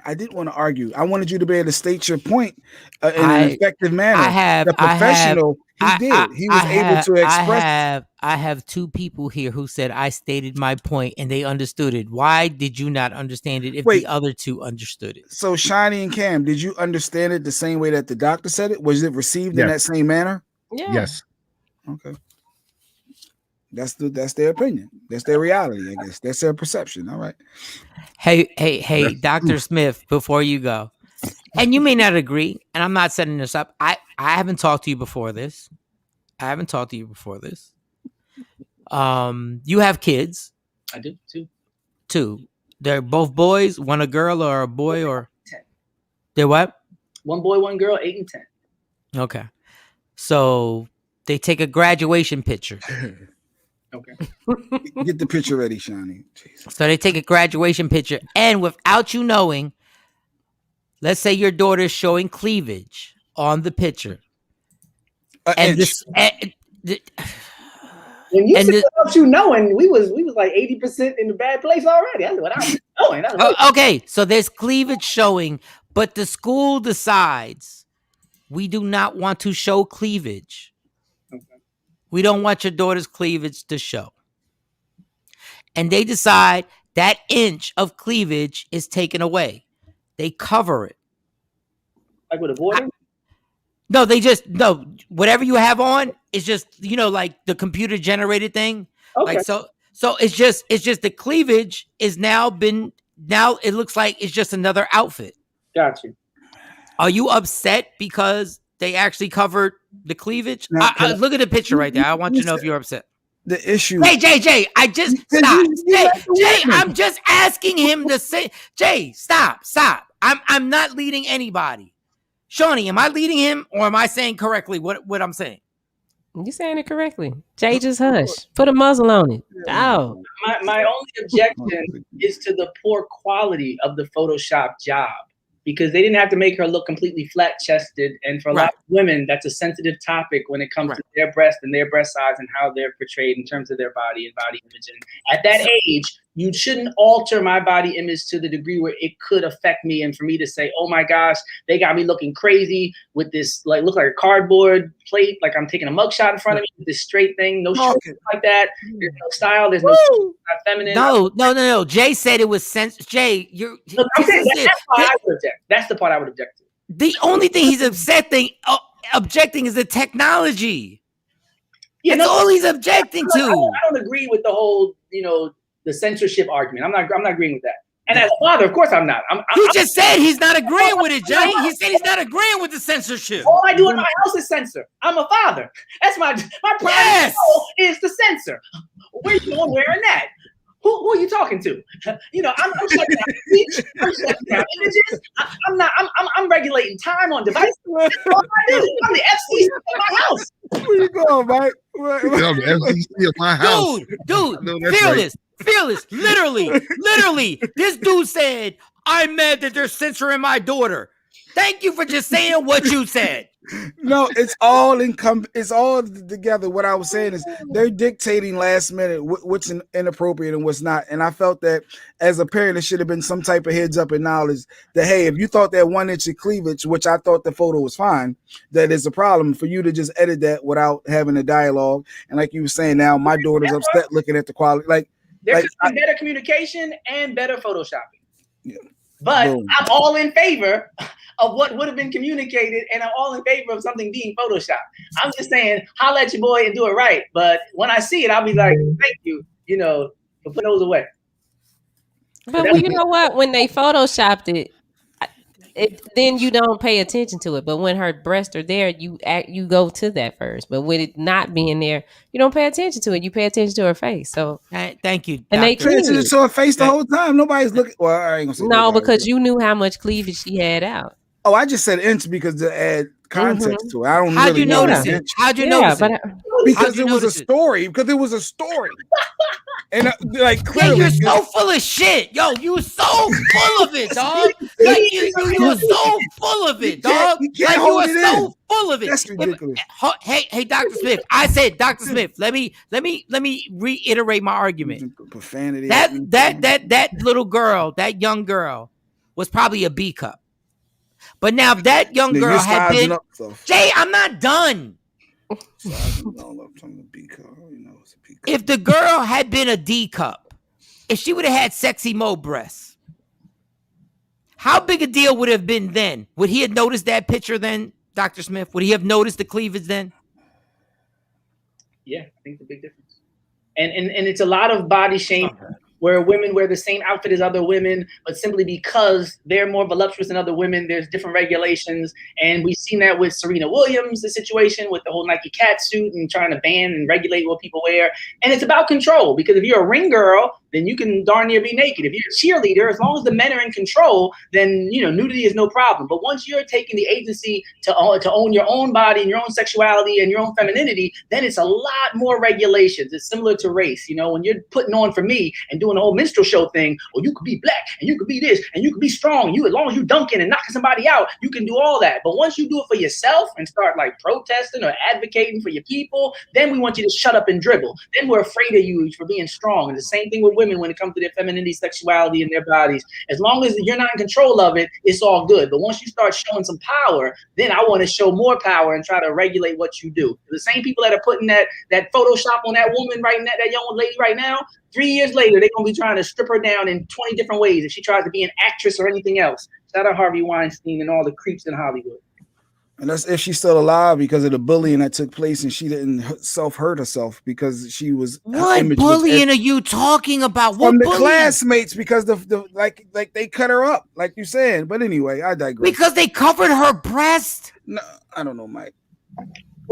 [SPEAKER 4] I didn't want to argue. I wanted you to be able to state your point in an effective manner. The professional, he was able to express.
[SPEAKER 3] I have two people here who said I stated my point and they understood it. Why did you not understand it if the other two understood it?
[SPEAKER 4] So Shiny and Cam, did you understand it the same way that the doctor said it? Was it received in that same manner?
[SPEAKER 5] Yeah.
[SPEAKER 6] Yes.
[SPEAKER 4] Okay. That's their opinion. That's their reality, I guess. That's their perception. All right.
[SPEAKER 3] Hey, Dr. Smith, before you go, and you may not agree, and I'm not setting this up. I haven't talked to you before this. You have kids.
[SPEAKER 11] I do too.
[SPEAKER 3] Two. They're both boys. One a girl or a boy or
[SPEAKER 11] 10.
[SPEAKER 3] They're what?
[SPEAKER 11] One boy, one girl, 8 and 10.
[SPEAKER 3] Okay. So they take a graduation picture.
[SPEAKER 11] Okay.
[SPEAKER 4] Get the picture ready, Shawnee. Jesus.
[SPEAKER 3] So they take a graduation picture, and without you knowing, let's say your daughter's showing cleavage on the picture.
[SPEAKER 11] When you said without you knowing, we was like 80% in the bad place already. That's what I was knowing.
[SPEAKER 3] Okay, so there's cleavage showing, but the school decides we do not want to show cleavage.
[SPEAKER 11] Okay.
[SPEAKER 3] We don't want your daughter's cleavage to show. And they decide that inch of cleavage is taken away. They cover it.
[SPEAKER 11] Like with a border?
[SPEAKER 3] No, whatever you have on is just, like the computer generated thing.
[SPEAKER 11] Okay.
[SPEAKER 3] Like so it's just the cleavage is now it looks like it's just another outfit.
[SPEAKER 11] Got you.
[SPEAKER 3] Are you upset because they actually covered the cleavage? Look at the picture right there. I want you to know if you're upset.
[SPEAKER 4] The issue.
[SPEAKER 3] Hey, Jay, I just stop. Jay, I'm just asking him to say, Jay, stop. I'm not leading anybody. Shawnee, am I leading him or am I saying correctly what I'm saying?
[SPEAKER 5] You're saying it correctly. Jay, just hush. Put a muzzle on it. Oh.
[SPEAKER 11] My only objection is to the poor quality of the Photoshop job, because they didn't have to make her look completely flat-chested. And for a lot of women, that's a sensitive topic when it comes to their breast and their breast size and how they're portrayed in terms of their body and body image. And at that age, you shouldn't alter my body image to the degree where it could affect me. And for me to say, oh my gosh, they got me looking crazy with this, like, look like a cardboard plate, like I'm taking a mugshot in front of me with this straight thing, no shit like that. There's no style, there's no not feminine.
[SPEAKER 3] No. Jay said it was Jay, you're
[SPEAKER 11] that's why I would object. That's the part I would object to.
[SPEAKER 3] The only thing he's objecting is the technology. Yeah, that's all he's objecting to.
[SPEAKER 11] I don't agree with the whole, the censorship argument. I'm not agreeing with that. And as a father, of course, I'm not.
[SPEAKER 3] He just said he's not agreeing with it, Jay. He said he's not agreeing with the censorship.
[SPEAKER 11] All I do in my house is censor. I'm a father. That's my primary goal is to censor. Where you going wearing that? Who are you talking to? I'm shutting down speech. I'm shutting down images. I'm regulating time on devices. That's all I do. I'm the FCC in my house.
[SPEAKER 4] Where you going, Mike?
[SPEAKER 6] I'm the FCC of my house.
[SPEAKER 3] Dude, fearless. Literally, this dude said, I'm mad that they're censoring my daughter. Thank you for just saying what you said.
[SPEAKER 4] No, it's all together. What I was saying is they're dictating last minute what's inappropriate and what's not. And I felt that as a parent, there should have been some type of heads up and knowledge that, hey, if you thought that 1 inch of cleavage, which I thought the photo was fine, that is a problem for you to just edit that without having a dialogue. And like you were saying, now my daughter's upset looking at the quality.
[SPEAKER 11] There's better communication and better photoshopping. Yeah. But I'm all in favor of what would have been communicated, and I'm all in favor of something being photoshopped. I'm just saying, holla at your boy and do it right. But when I see it, I'll be like, thank you, for putting those away.
[SPEAKER 5] But you know what? When they photoshopped it, then you don't pay attention to it. But when her breasts are there, you go to that first. But with it not being there, you don't pay attention to it. You pay attention to her face. So
[SPEAKER 3] thank you.
[SPEAKER 5] And they
[SPEAKER 4] pay attention to her face the whole time. Nobody's looking. Well, I ain't gonna say
[SPEAKER 5] no, because you knew how much cleavage she had out.
[SPEAKER 4] Oh, I just said inch because to add context to it. I don't.
[SPEAKER 3] How'd
[SPEAKER 4] really
[SPEAKER 3] you notice it? How'd you notice it?
[SPEAKER 4] Because it was a story. Because it was a story. And clearly,
[SPEAKER 3] you're so full of shit, yo. You so full of it, dog. Like you are so full of it, dog.
[SPEAKER 4] You are
[SPEAKER 3] so full of it.
[SPEAKER 4] That's ridiculous.
[SPEAKER 3] Hey, Dr. Smith. I said, Dr. Smith. Let me reiterate my argument.
[SPEAKER 4] Profanity.
[SPEAKER 3] That little girl, that young girl, was probably a B cup. But now if that young girl had been Jay, I'm not done. If the girl had been a D cup, if she would have had sexy Mo breasts, how big a deal would it have been then? Would he have noticed that picture then, Dr. Smith? Would he have noticed the cleavage then?
[SPEAKER 11] Yeah, I think it's a big difference. And it's a lot of body shaming where women wear the same outfit as other women, but simply because they're more voluptuous than other women, there's different regulations. And we've seen that with Serena Williams, the situation with the whole Nike cat suit and trying to ban and regulate what people wear. And it's about control, because if you're a ring girl, then you can darn near be naked. If you're a cheerleader, as long as the men are in control, then nudity is no problem. But once you're taking the agency to own your own body and your own sexuality and your own femininity, then it's a lot more regulations. It's similar to race. When you're putting on for me and doing the whole minstrel show thing, or you could be black and you could be this and you could be strong. As long as you dunking and knocking somebody out, you can do all that. But once you do it for yourself and start like protesting or advocating for your people, then we want you to shut up and dribble. Then we're afraid of you for being strong. And the same thing with women when it comes to their femininity, sexuality, and their bodies. As long as you're not in control of it, it's all good. But once you start showing some power, then I want to show more power and try to regulate what you do. The same people that are putting that Photoshop on that woman right now, that young lady right now, 3 years later, they're going to be trying to strip her down in 20 different ways if she tries to be an actress or anything else. Shout out Harvey Weinstein and all the creeps in Hollywood.
[SPEAKER 4] And that's if she's still alive, because of the bullying that took place, and she didn't self-hurt herself because she was.
[SPEAKER 3] What bullying are you talking about? What
[SPEAKER 4] From the
[SPEAKER 3] bullying?
[SPEAKER 4] classmates, because the like they cut her up, like you said. But anyway, I digress.
[SPEAKER 3] Because they covered her breast?
[SPEAKER 4] No, I don't know, Mike.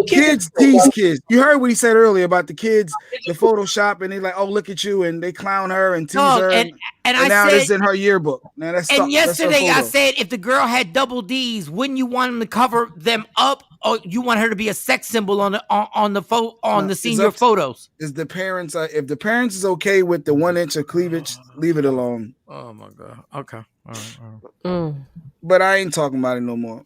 [SPEAKER 4] Kids tease kids. You heard what he said earlier about the kids, the Photoshop, and they like, oh, look at you, and they clown her and tease her. And I now
[SPEAKER 3] said,
[SPEAKER 4] it's in her yearbook. Now that's
[SPEAKER 3] yesterday I said, if the girl had double D's, wouldn't you want them to cover them up, or you want her to be a sex symbol on the senior photos?
[SPEAKER 4] Is the parents if the parents is okay with the 1 inch of cleavage, leave it alone.
[SPEAKER 3] Oh my god. Okay. All
[SPEAKER 5] right.
[SPEAKER 4] But I ain't talking about it no more.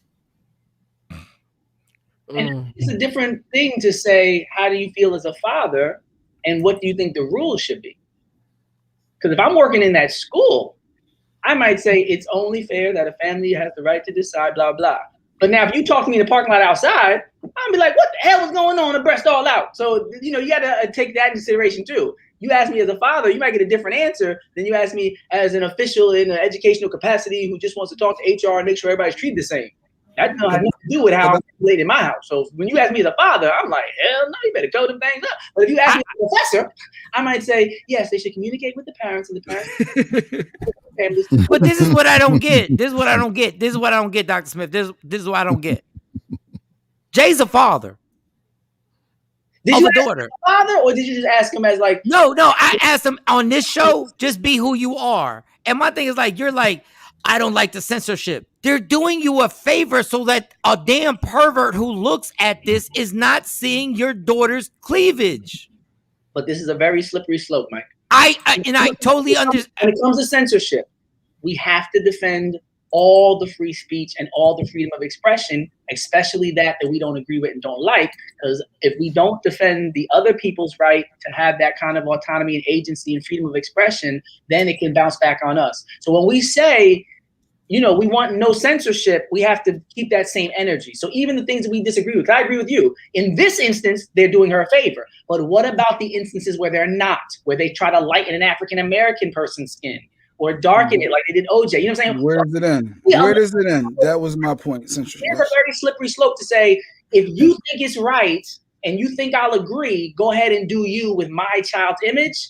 [SPEAKER 11] And it's a different thing to say, how do you feel as a father, and what do you think the rules should be? Because if I'm working in that school, I might say it's only fair that a family has the right to decide, blah, blah. But now if you talk to me in the parking lot outside, I'll be like, what the hell is going on? The breast all out. So, you got to take that into consideration too. You ask me as a father, you might get a different answer than you ask me as an official in an educational capacity who just wants to talk to HR and make sure everybody's treated the same. That don't have nothing to do with how I'm laid in my house. So when you ask me as a father, I'm like, hell no, you better code them things up. But if you ask me as a professor, I might say, yes, they should communicate with the parents, and the parents.
[SPEAKER 3] But this is what I don't get. This is what I don't get, Dr. Smith. This is what I don't get. Jay's a father.
[SPEAKER 11] Did you ask him a father, or did you just ask him as like?
[SPEAKER 3] No, I asked him on this show, just be who you are. And my thing is like, you're like, I don't like the censorship. They're doing you a favor so that a damn pervert who looks at this is not seeing your daughter's cleavage.
[SPEAKER 11] But this is a very slippery slope, Mike.
[SPEAKER 3] I totally understand.
[SPEAKER 11] When it comes to censorship, we have to defend all the free speech and all the freedom of expression, especially that we don't agree with and don't like. Because if we don't defend the other people's right to have that kind of autonomy and agency and freedom of expression, then it can bounce back on us. So when we say, we want no censorship, we have to keep that same energy. So even the things that we disagree with, I agree with you. In this instance, they're doing her a favor. But what about the instances where they're not, where they try to lighten an African-American person's skin or darken it like they did OJ? You know what I'm saying?
[SPEAKER 4] Where does it end? Where does it end? That was my point. Censorship.
[SPEAKER 11] There's a very slippery slope to say, if you think it's right and you think I'll agree, go ahead and do you with my child's image.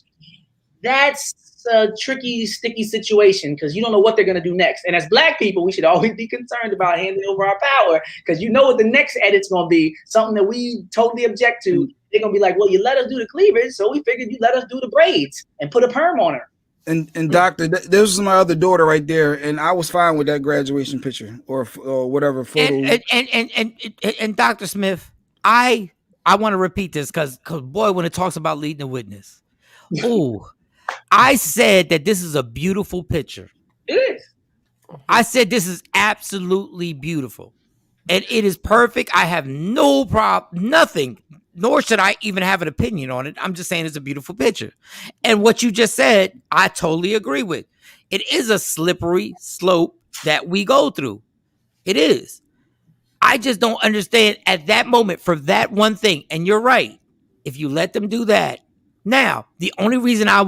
[SPEAKER 11] That's a tricky, sticky situation because you don't know what they're going to do next. And as Black people, we should always be concerned about handing over our power because you know what the next edit's going to be, something that we totally object to. They're going to be like, well, you let us do the cleavage, so we figured you let us do the braids and put a perm on her.
[SPEAKER 4] And doctor, this was my other daughter right there, and I was fine with that graduation picture or whatever photo.
[SPEAKER 3] And Dr. Smith, I want to repeat this because boy, when it talks about leading a witness, ooh, I said that this is a beautiful picture.
[SPEAKER 11] It is.
[SPEAKER 3] I said this is absolutely beautiful, and it is perfect. I have no problem, nothing. Nor should I even have an opinion on it. I'm just saying it's a beautiful picture. And what you just said, I totally agree with. It is a slippery slope that we go through. It is. I just don't understand at that moment for that one thing. And you're right. If you let them do that. Now, the only reason I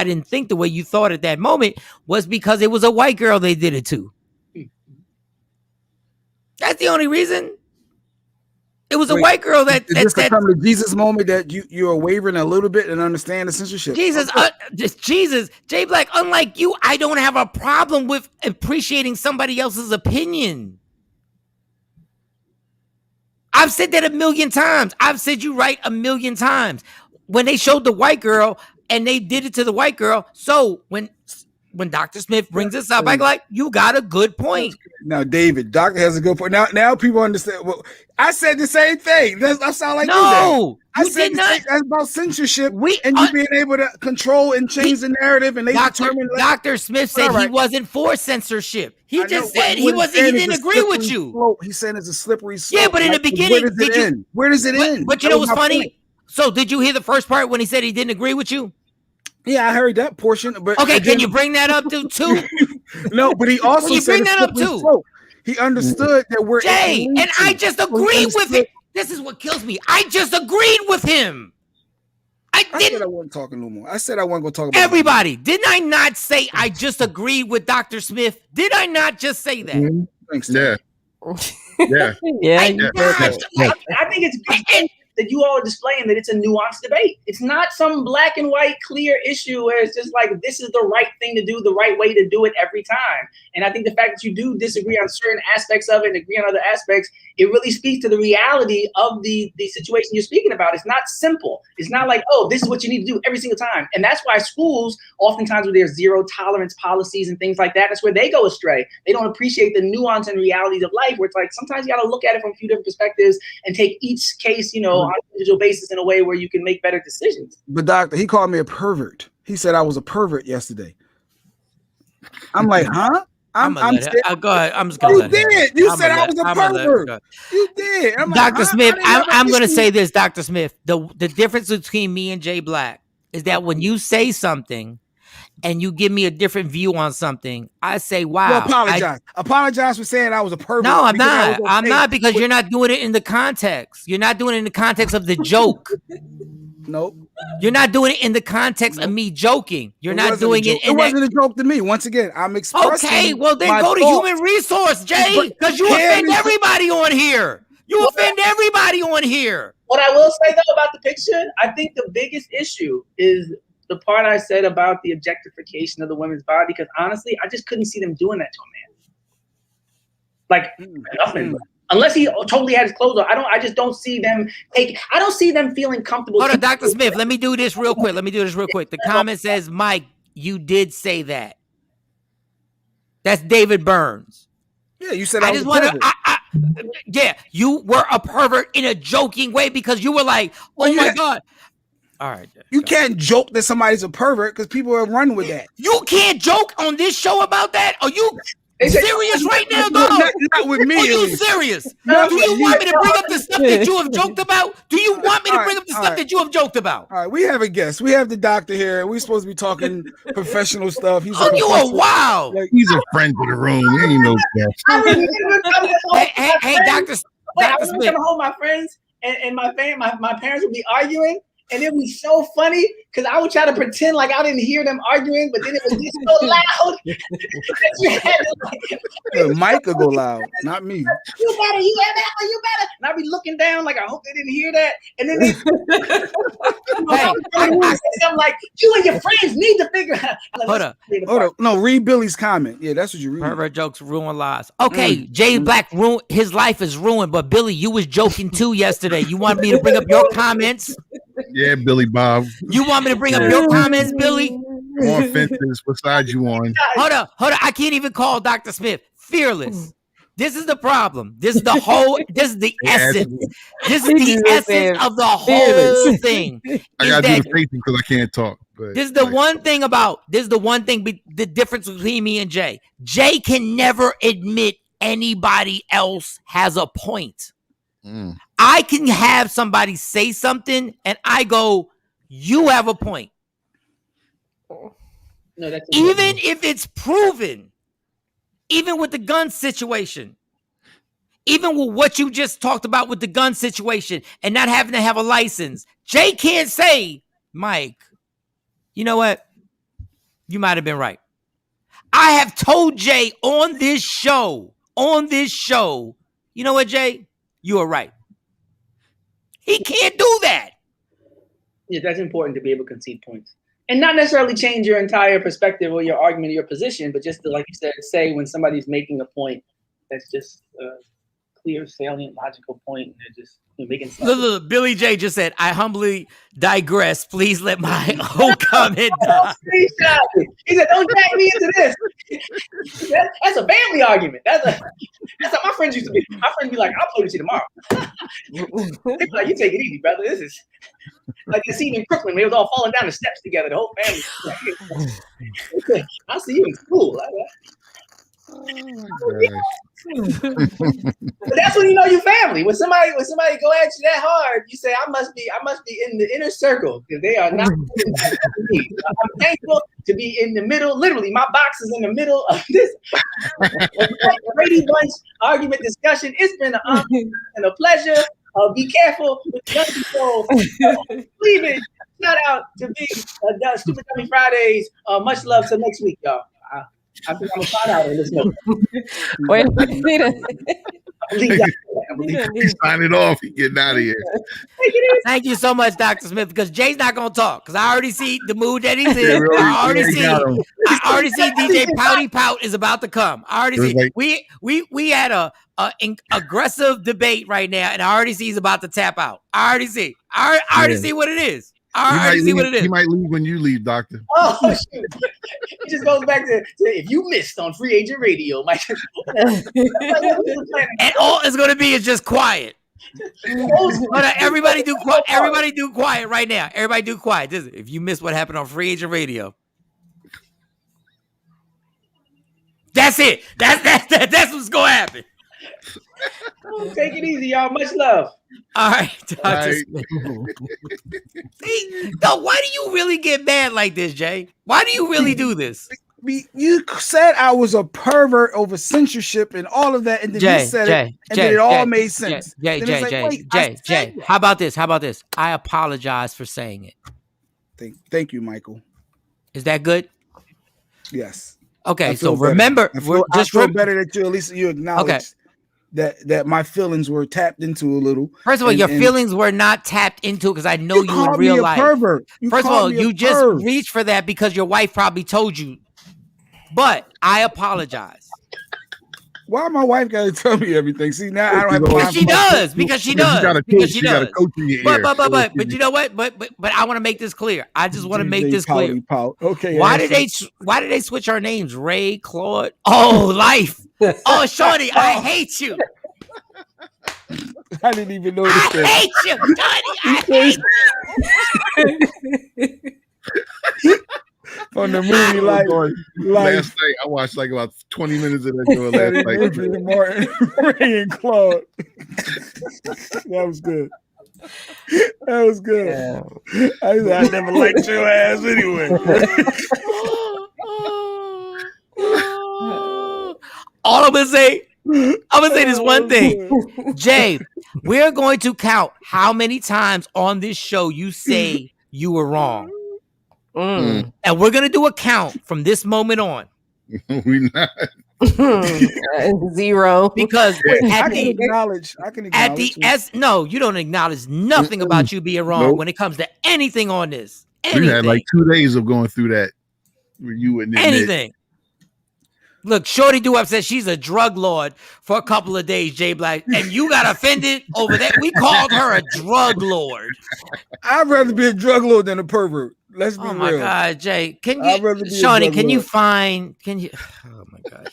[SPEAKER 3] didn't think the way you thought at that moment was because it was a white girl they did it to. That's the only reason. It was a white girl that
[SPEAKER 4] Is this come to Jesus moment that you are wavering a little bit and understand the censorship?
[SPEAKER 3] Jesus, Jay Black. Unlike you, I don't have a problem with appreciating somebody else's opinion. I've said that a million times. I've said you right a million times. When they showed the white girl and they did it to the white girl, so when Dr. Smith brings this up, I'm like, you got a good point.
[SPEAKER 4] Now, David, Doctor has a good point. Now people understand. Well, I said the same thing. I sound like
[SPEAKER 3] no,
[SPEAKER 4] I said that's about censorship and you being able to control and change the narrative. And they determined.
[SPEAKER 3] Dr. Smith said he wasn't for censorship. He just said he didn't agree with you.
[SPEAKER 4] Slope. He said it's a slippery slope.
[SPEAKER 3] Yeah, but in the beginning,
[SPEAKER 4] where does it end?
[SPEAKER 3] But you know what's funny? Point. So did you hear the first part when he said he didn't agree with you?
[SPEAKER 4] Yeah, I heard that portion. But
[SPEAKER 3] okay, can you bring that up too?
[SPEAKER 4] No, but he also
[SPEAKER 3] you bring that up too.
[SPEAKER 4] Slope. He understood that we're
[SPEAKER 3] Jay, and I just agreed with it. This is what kills me. I just agreed with him. I
[SPEAKER 4] said I wasn't talking no more. I said I wasn't going to talk about
[SPEAKER 3] everybody. Didn't I not say I just agreed with Dr. Smith? Did I not just say that?
[SPEAKER 6] Mm-hmm.
[SPEAKER 4] Thanks.
[SPEAKER 6] Yeah.
[SPEAKER 5] Yeah.
[SPEAKER 11] I think it's good that you all are displaying that it's a nuanced debate. It's not some black and white clear issue where it's just like, this is the right thing to do, the right way to do it every time. And I think the fact that you do disagree on certain aspects of it and agree on other aspects, it really speaks to the reality of the situation you're speaking about. It's not simple. It's not like, oh, this is what you need to do every single time. And that's why schools, oftentimes with their zero tolerance policies and things like that, that's where they go astray. They don't appreciate the nuance and realities of life, where it's like, sometimes you got to look at it from a few different perspectives and take each case, on an individual basis in a way where you can make better decisions.
[SPEAKER 4] But doctor, he called me a pervert. He said I was a pervert yesterday. I'm like, huh?
[SPEAKER 3] I'm go ahead. I'm just gonna.
[SPEAKER 4] You did. You said I was a pervert. You did. I'm like,
[SPEAKER 3] Dr. Smith, I'm going to say this, Dr. Smith. The difference between me and Jay Black is that when you say something and you give me a different view on something, I say, wow.
[SPEAKER 4] Well, apologize. Apologize for saying I was a pervert.
[SPEAKER 3] No, I'm not. I'm not, because you're not doing it in the context. You're not doing it in the context of the joke.
[SPEAKER 4] Nope.
[SPEAKER 3] You're not doing it in the context of me joking. You're not doing it.
[SPEAKER 4] It wasn't a joke to me. Once again, I'm expressing.
[SPEAKER 3] Okay, well then go to human resource, Jay, because you offend everybody on here. You offend everybody on here.
[SPEAKER 11] What I will say though about the picture, I think the biggest issue is the part I said about the objectification of the women's body, because honestly, I just couldn't see them doing that to a man. Like nothing. Unless he totally had his clothes on, I just don't see them I don't see them feeling comfortable.
[SPEAKER 3] Hold on, Dr. Smith, let me do this real quick. The comment says, Mike, you did say that. That's David Burns.
[SPEAKER 4] Yeah, you said I was a pervert.
[SPEAKER 3] Yeah, you were a pervert in a joking way because you were like, oh my God. All right.
[SPEAKER 4] You can't joke that somebody's a pervert because people are running with that.
[SPEAKER 3] You can't joke on this show about that? Are you serious right now, dog?
[SPEAKER 4] Not with me.
[SPEAKER 3] Are you serious? Do you want me to bring up the stuff that you have joked about? Do you want me to bring up the stuff that you have joked about?
[SPEAKER 4] All right, we have a guest. We have the doctor here. We're supposed to be talking professional stuff.
[SPEAKER 3] You are wild.
[SPEAKER 6] He's a friend to the room. He ain't no guest.
[SPEAKER 3] Hey, Dr. Smith.
[SPEAKER 11] I was going to hold my friends and my parents would be arguing. And it was so funny because I would try to pretend like I didn't hear them arguing, but then it was just so loud.
[SPEAKER 4] The mic could go loud, not me.
[SPEAKER 11] You better. And I'd be looking down like, I hope they didn't hear that. And then I'm like, you and your friends need to figure out.
[SPEAKER 3] Hold up.
[SPEAKER 4] No, read Billy's comment. Yeah, that's what you read.
[SPEAKER 3] Pervert jokes ruin lives. Okay, Jay Black, his life is ruined, but Billy, you was joking too yesterday. You want me to bring up your comments?
[SPEAKER 6] Yeah, Billy Bob.
[SPEAKER 3] You want me to bring up your comments, Billy?
[SPEAKER 6] I'm on fences. What side you on?
[SPEAKER 3] Hold up. I can't even call Dr. Smith fearless. This is the problem. This is the essence. This is the essence of the whole thing.
[SPEAKER 6] I gotta do the facing because I can't talk.
[SPEAKER 3] This is the one thing, the difference between me and Jay. Jay can never admit anybody else has a point. I can have somebody say something and I go, you have a point.
[SPEAKER 11] No, that's
[SPEAKER 3] even if it's proven, even with the gun situation, even with what you just talked about with the gun situation and not having to have a license, Jay can't say, Mike, you know what? You might have been right. I have told Jay on this show, you know what, Jay? You are right. He can't do that.
[SPEAKER 11] Yeah, that's important to be able to concede points. And not necessarily change your entire perspective or your argument or your position, but just to, like you said, say when somebody's making a point that's just a clear, salient, logical point, and they're just making sense.
[SPEAKER 3] Look, Billy J just said, I humbly digress. Please let my whole comment die.
[SPEAKER 11] He said, don't drag me into this. That's a family argument. That's how my friends used to be. My friends be like, I'll play with you tomorrow. They be like, you take it easy, brother. This is like the scene in Brooklyn. They was all falling down the steps together, the whole family. I'll see you in school. But that's when you know you family. When somebody go at you that hard, you say, I must be in the inner circle because they are not me. I'm thankful to be in the middle. Literally, my box is in the middle of this Brady Bunch argument discussion. It's been an honor and a pleasure. Be careful with gun control. Leave it. Shout out to me. Stupid Dummy Fridays. Much love till next week, y'all. I think I'm a shout out on this note.
[SPEAKER 5] Wait,
[SPEAKER 6] He's signing off. He's getting out of here.
[SPEAKER 3] Thank you so much, Dr. Smith, because Jay's not gonna talk. Because I already see the mood that he's in. I already see DJ Pouty Pout is about to come. I already see.
[SPEAKER 6] Like,
[SPEAKER 3] we had a aggressive debate right now, and I already see he's about to tap out. I already see. I already see what it is. I already see what it is.
[SPEAKER 6] He might leave when you leave, Doctor.
[SPEAKER 11] Oh, shoot. It just goes back to if you missed on Free Agent Radio, Mike.
[SPEAKER 3] And all it's going to be is just quiet. Everybody do quiet. Everybody do quiet right now. Everybody do quiet. If you missed what happened on Free Agent Radio. That's it. That's what's going to happen.
[SPEAKER 11] Take it easy, y'all. Much love.
[SPEAKER 3] All right, Dr. Smith. No, why do you really get mad like this, Jay? Why do you really do this?
[SPEAKER 4] You said I was a pervert over censorship and all of that, and then you said it, and then it all made sense.
[SPEAKER 3] Jay. How about this? I apologize for saying it.
[SPEAKER 4] Thank you, Michael.
[SPEAKER 3] Is that good?
[SPEAKER 4] Yes.
[SPEAKER 3] Okay, so remember,
[SPEAKER 4] I feel better that at least you acknowledge that my feelings were tapped into a little.
[SPEAKER 3] First of all, your feelings were not tapped into because I know you in real life. First of all, you just reached for that because your wife probably told you. But I apologize.
[SPEAKER 4] Why my wife got to tell me everything? See, now I don't have
[SPEAKER 3] because she does. Because she does. Because she does. But you know what? But I want to make this clear. I just want to make this clear.
[SPEAKER 4] Okay.
[SPEAKER 3] Why did they switch our names? Ray, Claude. Oh, life. Oh, Shorty, I hate you.
[SPEAKER 4] I didn't even notice that.
[SPEAKER 3] I hate you, Johnny. I hate you.
[SPEAKER 4] On the movie, like
[SPEAKER 6] last night, I watched like about 20 minutes of that show last night.
[SPEAKER 4] Martin, Ray, and Claude. That was good. That was good. Yeah. I never liked your ass anyway.
[SPEAKER 3] All I'm gonna say this one thing, Jay. We're going to count how many times on this show you say you were wrong. And we're going to do a count from this moment on.
[SPEAKER 6] We're not.
[SPEAKER 5] 0.
[SPEAKER 3] Because
[SPEAKER 4] I can acknowledge.
[SPEAKER 3] No, you don't acknowledge nothing about you being wrong when it comes to anything on this. Anything.
[SPEAKER 6] We had like 2 days of going through that. Where you wouldn't
[SPEAKER 3] anything. Look, Shorty Doo-Wop said she's a drug lord for a couple of days, Jay Black, and you got offended over that. We called her a drug lord.
[SPEAKER 4] I'd rather be a drug lord than a pervert. Let's be real.
[SPEAKER 3] Oh my God, Jay! Shawnee? Can you? Oh my God,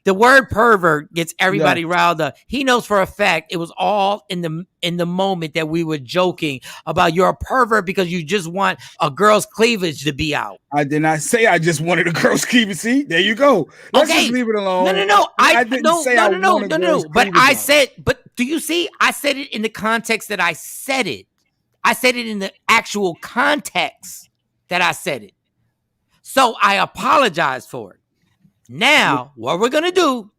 [SPEAKER 3] the word pervert gets everybody riled up. He knows for a fact it was all in the moment that we were joking about you're a pervert because you just want a girl's cleavage to be out.
[SPEAKER 4] I did not say I just wanted a girl's cleavage. See, there you go. Let's just leave it alone.
[SPEAKER 3] No. I didn't say no. But I said, do you see? I said it in the context that I said it. I said it in the actual context that I said it. So I apologize for it. Now, what we're going to do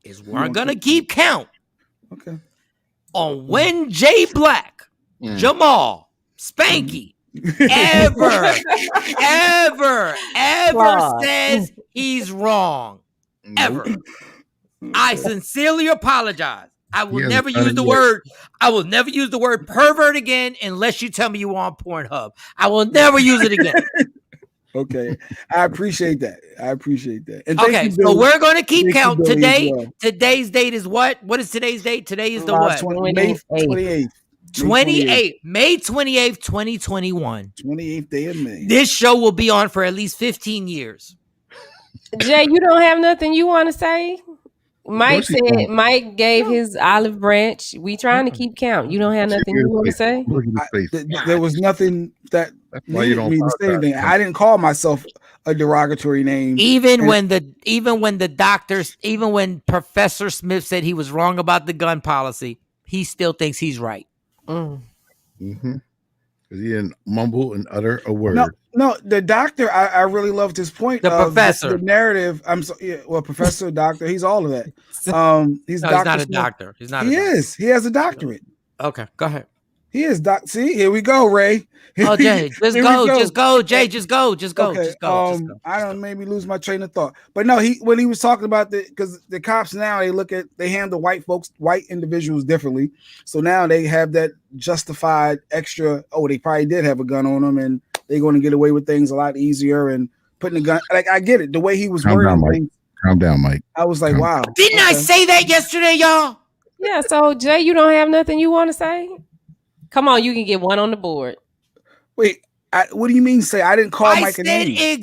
[SPEAKER 3] is we're going to keep count on when Jay Black, Jamal, Spanky ever says he's wrong. Ever. I sincerely apologize. I will
[SPEAKER 6] He
[SPEAKER 3] never
[SPEAKER 6] hasn't done
[SPEAKER 3] use
[SPEAKER 6] it
[SPEAKER 3] the
[SPEAKER 6] yet.
[SPEAKER 3] word. I will never use the word pervert again unless you tell me you on Pornhub. I will never use it again.
[SPEAKER 4] Okay, I appreciate that. And thank
[SPEAKER 3] Okay,
[SPEAKER 4] you,
[SPEAKER 3] so
[SPEAKER 4] Billy.
[SPEAKER 3] we're going to keep
[SPEAKER 4] Thank you,
[SPEAKER 3] count
[SPEAKER 4] Billy, as
[SPEAKER 3] today.
[SPEAKER 4] well.
[SPEAKER 3] Today's date is what? What is today's date? Today is the what?
[SPEAKER 4] May 28th.
[SPEAKER 3] 28th, May 28th, 2021.
[SPEAKER 4] 28th day of May.
[SPEAKER 3] This show will be on for at least 15 years.
[SPEAKER 5] Jay, you don't have nothing you want to say? Mike
[SPEAKER 6] course he
[SPEAKER 5] said
[SPEAKER 6] don't.
[SPEAKER 5] Mike gave his olive branch. We trying to keep count. You don't have nothing you want to say?
[SPEAKER 6] Look at his face.
[SPEAKER 4] There was nothing that
[SPEAKER 6] That's why you
[SPEAKER 4] needed
[SPEAKER 6] don't
[SPEAKER 4] me to say
[SPEAKER 6] apologize.
[SPEAKER 4] anything. I didn't call myself a derogatory name.
[SPEAKER 3] Even when the doctors, even when Professor Smith said he was wrong about the gun policy, he still thinks he's right.
[SPEAKER 6] Mm-hmm. Because he didn't mumble and utter a word.
[SPEAKER 4] No, the doctor, I really loved his point.
[SPEAKER 3] The professor.
[SPEAKER 4] The narrative. Professor, doctor, he's all of that. He's
[SPEAKER 3] not a doctor. He's not.
[SPEAKER 4] He is. He has a doctorate.
[SPEAKER 3] Okay, go ahead.
[SPEAKER 4] He is See, here we go, Ray.
[SPEAKER 3] Oh, Jay, just go, Jay, just go.
[SPEAKER 4] Okay. I don't maybe lose my train of thought, but no, when he was talking about because the cops now they handle white individuals differently, so now they have that justified extra. Oh, they probably did have a gun on them, and they're going to get away with things a lot easier and putting a gun. Like I get it, the way he was wording things.
[SPEAKER 6] Calm down, Mike.
[SPEAKER 4] I was like, wow.
[SPEAKER 3] Didn't I say that yesterday, y'all?
[SPEAKER 5] Yeah. So Jay, you don't have nothing you want to say? Come on, you can get one on the board.
[SPEAKER 4] Wait, what do you mean? Say I didn't call Mike a name?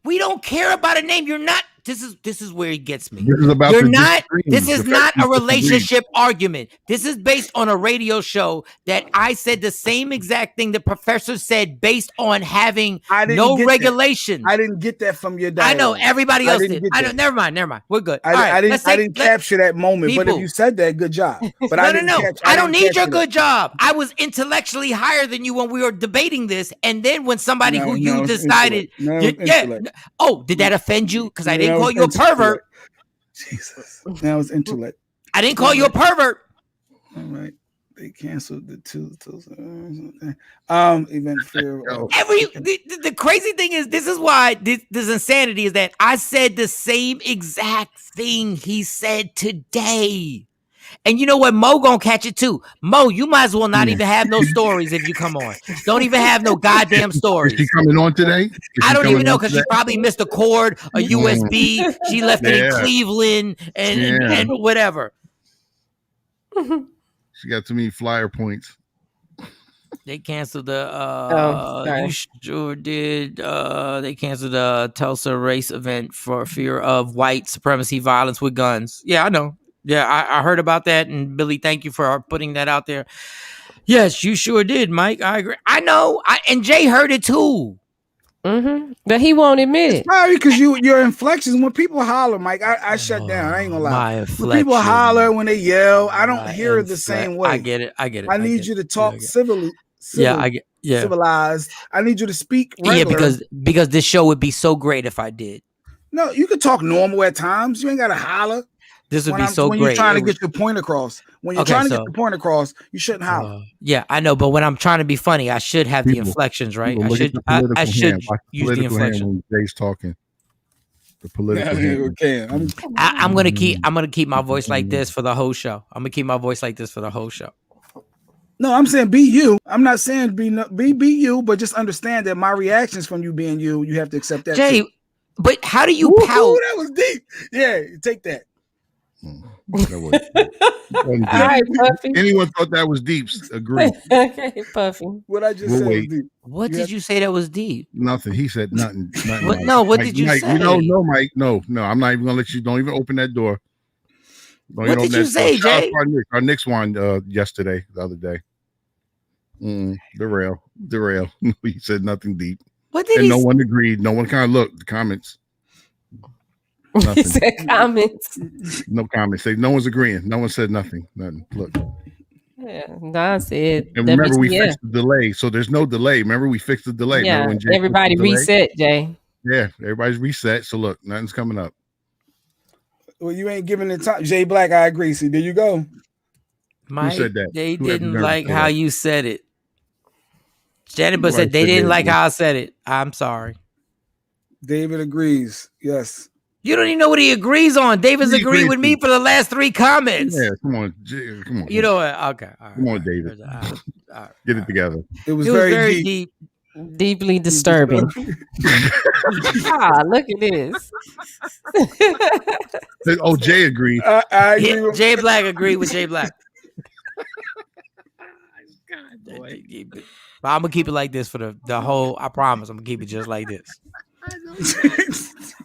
[SPEAKER 3] We don't care about a name. You're not. This is where he gets me.
[SPEAKER 6] This is about
[SPEAKER 3] You're
[SPEAKER 6] the
[SPEAKER 3] not.
[SPEAKER 6] disagreement.
[SPEAKER 3] This is not a relationship argument. This is based on a radio show that I said the same exact thing the professor said, based on having no regulations.
[SPEAKER 4] I didn't get that from your dialogue.
[SPEAKER 3] I know everybody else did. I know. Never mind. We're good.
[SPEAKER 4] I didn't capture that moment. But if you said that, good job. But I
[SPEAKER 3] don't need your good job. I was intellectually higher than you when we were debating this, and then when somebody you decided, oh, did that offend you? Because I didn't call you a pervert.
[SPEAKER 4] Jesus, that was intellect.
[SPEAKER 3] I didn't call you a pervert.
[SPEAKER 4] All right, they canceled the two. Event fair.
[SPEAKER 3] The crazy thing is, this is why this insanity is that I said the same exact thing he said today. And you know what? Mo gonna catch it too. Mo, you might as well not even have no stories if you come on. Don't even have no goddamn stories.
[SPEAKER 6] Is she coming on today?
[SPEAKER 3] I don't even know because she probably missed a cord, a USB. She left it in Cleveland and whatever.
[SPEAKER 6] She got too many flyer points.
[SPEAKER 3] They canceled the you sure did. They canceled the Tulsa race event for fear of white supremacy violence with guns. Yeah, I know. Yeah, I heard about that, and Billy, thank you for putting that out there. Yes, you sure did, Mike. I agree. I know, and Jay heard it too.
[SPEAKER 5] Mm-hmm. But he won't admit it.
[SPEAKER 4] Probably because your inflections. When people holler, Mike, I shut down. I ain't gonna lie. When people holler, when they yell, I don't hear it the same way.
[SPEAKER 3] I get it.
[SPEAKER 4] I need you to talk civilly. Civilized. I need you to speak regular.
[SPEAKER 3] Yeah, because this show would be so great if I did.
[SPEAKER 4] No, you can talk normal at times. You ain't gotta holler.
[SPEAKER 3] This would be so
[SPEAKER 4] great. When you're trying to get your point across. When you're trying to get the point across, you shouldn't holler.
[SPEAKER 3] Yeah, I know, but when I'm trying to be funny, I should have the inflections, right? I should use the inflection.
[SPEAKER 6] Jay's talking. The political.
[SPEAKER 3] I'm gonna keep my voice like this for the whole show. I'm gonna keep my voice like this for the whole show.
[SPEAKER 4] No, I'm saying be you. I'm not saying be you, but just understand that my reactions from you being you have to accept that.
[SPEAKER 3] Jay, but how do you pout?
[SPEAKER 4] That was deep. Yeah, take that.
[SPEAKER 5] All right, Puffy.
[SPEAKER 6] Anyone thought that was deep? Agree.
[SPEAKER 5] Okay, Puffy.
[SPEAKER 4] What I just said was deep.
[SPEAKER 3] What did you say that was deep?
[SPEAKER 6] Nothing. He said nothing.
[SPEAKER 3] What? No, what did you say?
[SPEAKER 6] No, Mike. No. I'm not even gonna let you. Don't even open that door.
[SPEAKER 3] What did you say, Jay?
[SPEAKER 6] Our Knicks won yesterday, the other day. Derail. He said nothing deep.
[SPEAKER 3] What did
[SPEAKER 6] and no one agreed. No one kind of looked. The comments.
[SPEAKER 5] He said comments.
[SPEAKER 6] No comments. No one's agreeing. No one said nothing. Nothing. Look.
[SPEAKER 5] Yeah, Don said.
[SPEAKER 6] And remember, we fixed the delay, so there's no delay. Remember, we fixed the delay.
[SPEAKER 5] Yeah, everybody reset, Jay.
[SPEAKER 6] Yeah, everybody's reset. So look, nothing's coming up.
[SPEAKER 4] Well, you ain't giving the time. Jay Black, I agree. See, there you go.
[SPEAKER 3] Mike,
[SPEAKER 6] who said that?
[SPEAKER 3] They didn't like how you said it. Janet said they didn't like how I said it. I'm sorry.
[SPEAKER 4] David agrees. Yes.
[SPEAKER 3] You don't even know what he agrees on. Davis
[SPEAKER 6] He
[SPEAKER 3] agreed
[SPEAKER 6] agrees
[SPEAKER 3] with me for the last 3 comments.
[SPEAKER 6] Yeah, come on, come on.
[SPEAKER 3] You know what? Okay. All right,
[SPEAKER 6] Come on, David. Get it together.
[SPEAKER 4] It was
[SPEAKER 3] It was
[SPEAKER 4] very,
[SPEAKER 3] very
[SPEAKER 4] deep.
[SPEAKER 3] deep.
[SPEAKER 5] Deeply disturbing. Look at this.
[SPEAKER 6] Oh, Jay agreed.
[SPEAKER 4] I agree with
[SPEAKER 3] Jay Black agreed with Jay Black. But I'm gonna keep it like this for the whole. I promise, I'm gonna keep it just like this.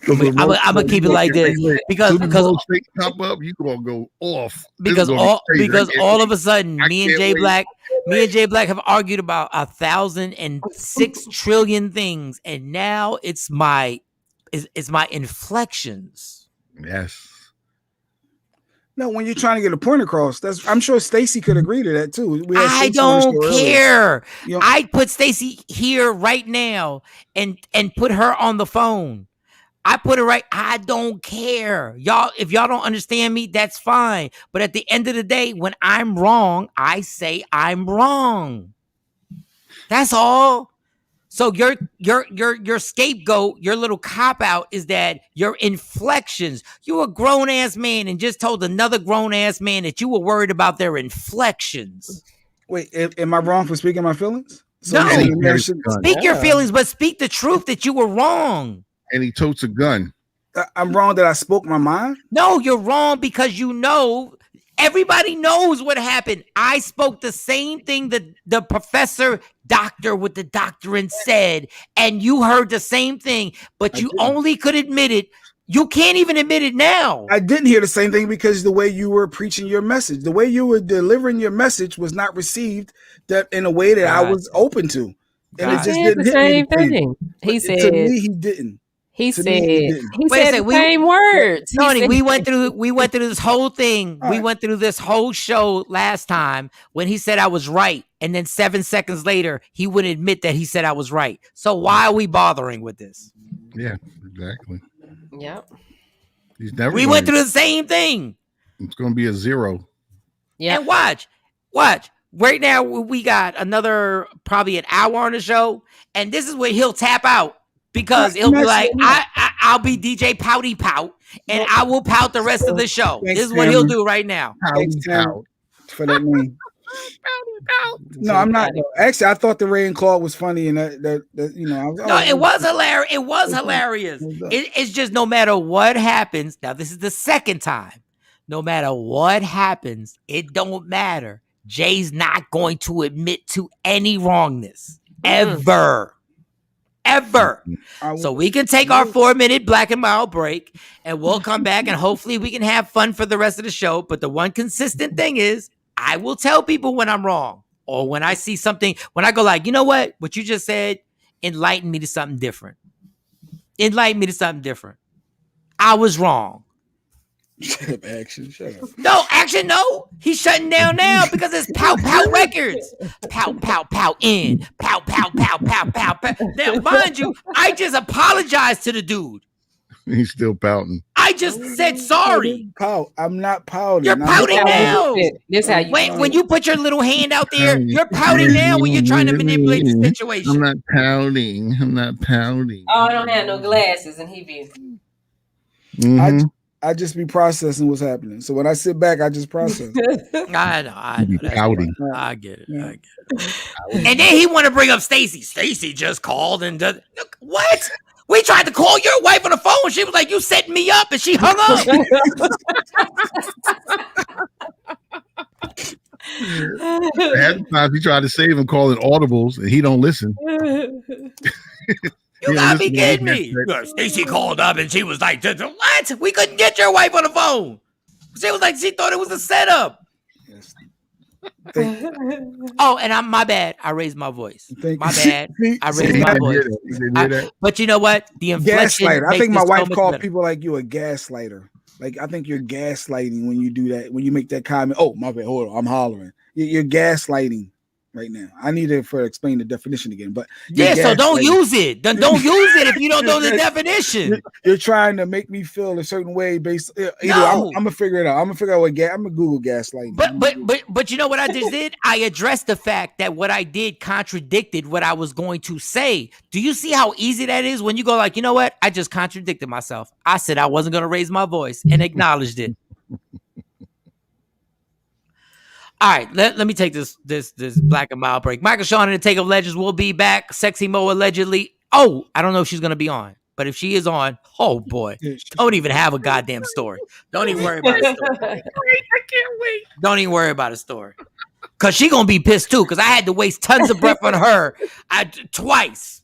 [SPEAKER 3] I'm gonna keep it like this because
[SPEAKER 6] things pop up, you gonna go off
[SPEAKER 3] because all of a sudden, me and Jay Black have argued about 1,006 trillion things, and now it's my inflections.
[SPEAKER 6] Yes.
[SPEAKER 4] No, when you're trying to get a point across, I'm sure Stacy could agree to that too.
[SPEAKER 3] I don't care. I'd put Stacy here right now and put her on the phone. I put it right. I don't care. Y'all, if y'all don't understand me, that's fine. But at the end of the day, when I'm wrong, I say I'm wrong. That's all. So your scapegoat, your little cop out is that your inflections. You a grown ass man and just told another grown ass man that you were worried about their inflections.
[SPEAKER 4] Wait, am I wrong for speaking my feelings?
[SPEAKER 3] No, speak your feelings, but speak the truth that you were wrong.
[SPEAKER 6] And he totes a gun.
[SPEAKER 4] I'm wrong that I spoke my mind?
[SPEAKER 3] No, you're wrong because you know. Everybody knows what happened. I spoke the same thing that the professor doctor with the doctorate said, and you heard the same thing, but you only could admit it. You can't even admit it now.
[SPEAKER 4] I didn't hear the same thing because the way you were preaching your message, the way you were delivering your message was not received that in a way that I was open to. And it just didn't hit me.
[SPEAKER 5] Thing. He said
[SPEAKER 4] to me, he didn't.
[SPEAKER 5] He said the same words.
[SPEAKER 3] Tony, we went through this whole thing. We went through this whole show last time when he said I was right, and then 7 seconds later he wouldn't admit that he said I was right. So why are we bothering with this?
[SPEAKER 6] Yeah, exactly.
[SPEAKER 5] Yep.
[SPEAKER 3] We went through the same thing.
[SPEAKER 6] It's going to be a 0.
[SPEAKER 3] Yeah. And watch. Right now we got another probably an hour on the show, and this is where he'll tap out. Because he'll be like, I'll be DJ Pouty Pout, and I will pout the rest of the show. This is what he'll do right now.
[SPEAKER 4] Pout for that name. No, I'm not. Actually, I thought the Ray and Claude was funny, and that you know.
[SPEAKER 3] It was hilarious. It was hilarious. It's just no matter what happens. Now this is the second time. No matter what happens, it don't matter. Jay's not going to admit to any wrongness ever. So we can take our 4-minute Black and Mild break and we'll come back and hopefully we can have fun for the rest of the show. But the one consistent thing is I will tell people when I'm wrong or when I see something, when I go like, you know what you just said enlighten me to something different. I was wrong.
[SPEAKER 4] Shut up, Action.
[SPEAKER 3] No, Action, no. He's shutting down now because it's Pout Records. Pout in. Pout. Now, mind you, I just apologized to the dude.
[SPEAKER 6] He's still pouting.
[SPEAKER 3] I just said sorry.
[SPEAKER 4] Pout. I'm not pouting.
[SPEAKER 3] You're pouting now.
[SPEAKER 5] This how you
[SPEAKER 3] when you put your little hand out there, you're pouting now when you're trying to manipulate the situation.
[SPEAKER 6] I'm not pouting.
[SPEAKER 5] Oh, I don't have no glasses, and he be.
[SPEAKER 4] I just be processing what's happening. So when I sit back, I just process.
[SPEAKER 3] I know.
[SPEAKER 6] Pouting.
[SPEAKER 3] I get it. And then he want to bring up Stacy. Stacy just called and does what? We tried to call your wife on the phone. She was like, "You setting me up," and she hung up.
[SPEAKER 6] Half the time he tried to save him calling audibles, and he don't listen.
[SPEAKER 3] You gotta be kidding me. Stacy called up and she was like, "What? We couldn't get your wife on the phone." She was like, she thought it was a setup. Oh, and my bad. I raised my voice. My bad. I raised my voice. But you know what? The inflection.
[SPEAKER 4] Gaslighter. I think my wife called people like you a gaslighter. Like I think you're gaslighting when you do that. When you make that comment. Oh, my bad. Hold on. I'm hollering. You're gaslighting. right now. I need it for explain the definition again. But
[SPEAKER 3] yeah, so don't use it. Don't use it if you don't know the definition.
[SPEAKER 4] You're trying to make me feel a certain way based. I'm gonna figure it out. I'm gonna figure out what I'm gonna Google gaslighting.
[SPEAKER 3] But you know what I just did? I addressed the fact that what I did contradicted what I was going to say. Do you see how easy that is when you go like, you know what? I just contradicted myself. I said I wasn't gonna raise my voice and acknowledged it. All right, let me take this black and mild break. Michael Shawn and the TakeOver Legends will be back. Sexy Mo allegedly. Oh, I don't know if she's gonna be on, but if she is on, oh boy, don't even have a goddamn story. Don't even worry about a story. I can't wait. Don't even worry about a story, cause she gonna be pissed too. Cause I had to waste tons of breath on her twice.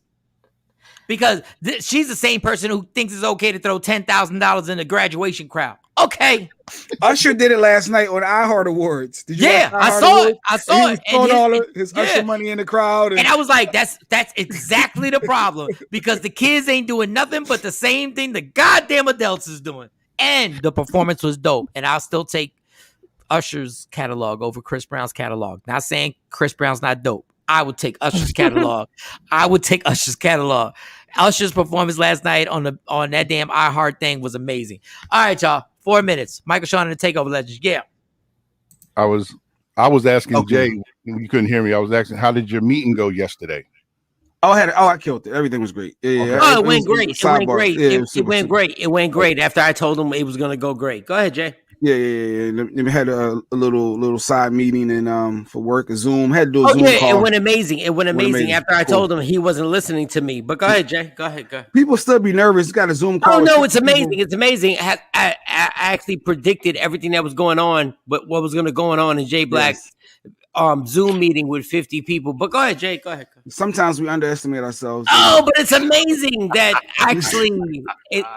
[SPEAKER 3] Because she's the same person who thinks it's okay to throw $10,000 in the graduation crowd. Okay.
[SPEAKER 4] Usher did it last night on iHeart Awards. Did you watch
[SPEAKER 3] I saw
[SPEAKER 4] Awards?
[SPEAKER 3] it. I saw it.
[SPEAKER 4] He was throwing all of his Usher money in the crowd.
[SPEAKER 3] And I was like, that's exactly the problem. Because the kids ain't doing nothing but the same thing the goddamn adults is doing. And the performance was dope. And I'll still take Usher's catalog over Chris Brown's catalog. Not saying Chris Brown's not dope. I would take Usher's catalog. Usher's performance last night on that damn iHeart thing was amazing. All right, y'all. 4 minutes. Michael Shawn and the TakeOver Legends. Yeah.
[SPEAKER 6] I was asking Jay, you couldn't hear me. I was asking, how did your meeting go yesterday?
[SPEAKER 4] I killed it. Everything was great. Yeah.
[SPEAKER 3] Oh, it went great. It went great. It went great. It went great after I told him it was gonna go great. Go ahead, Jay.
[SPEAKER 4] Yeah. We had a little side meeting and for work, a Zoom. Had to do a Zoom call.
[SPEAKER 3] It went amazing. It went amazing after I told him he wasn't listening to me. But go ahead, Jay. Go ahead.
[SPEAKER 4] People still be nervous. Got a Zoom call.
[SPEAKER 3] Oh no, it's amazing. It's amazing. I actually predicted everything that was going on, but what was going to go on in Jay Black's Zoom meeting with 50 people. But go ahead, Jay. Go ahead.
[SPEAKER 4] Sometimes we underestimate ourselves.
[SPEAKER 3] Oh, but it's amazing that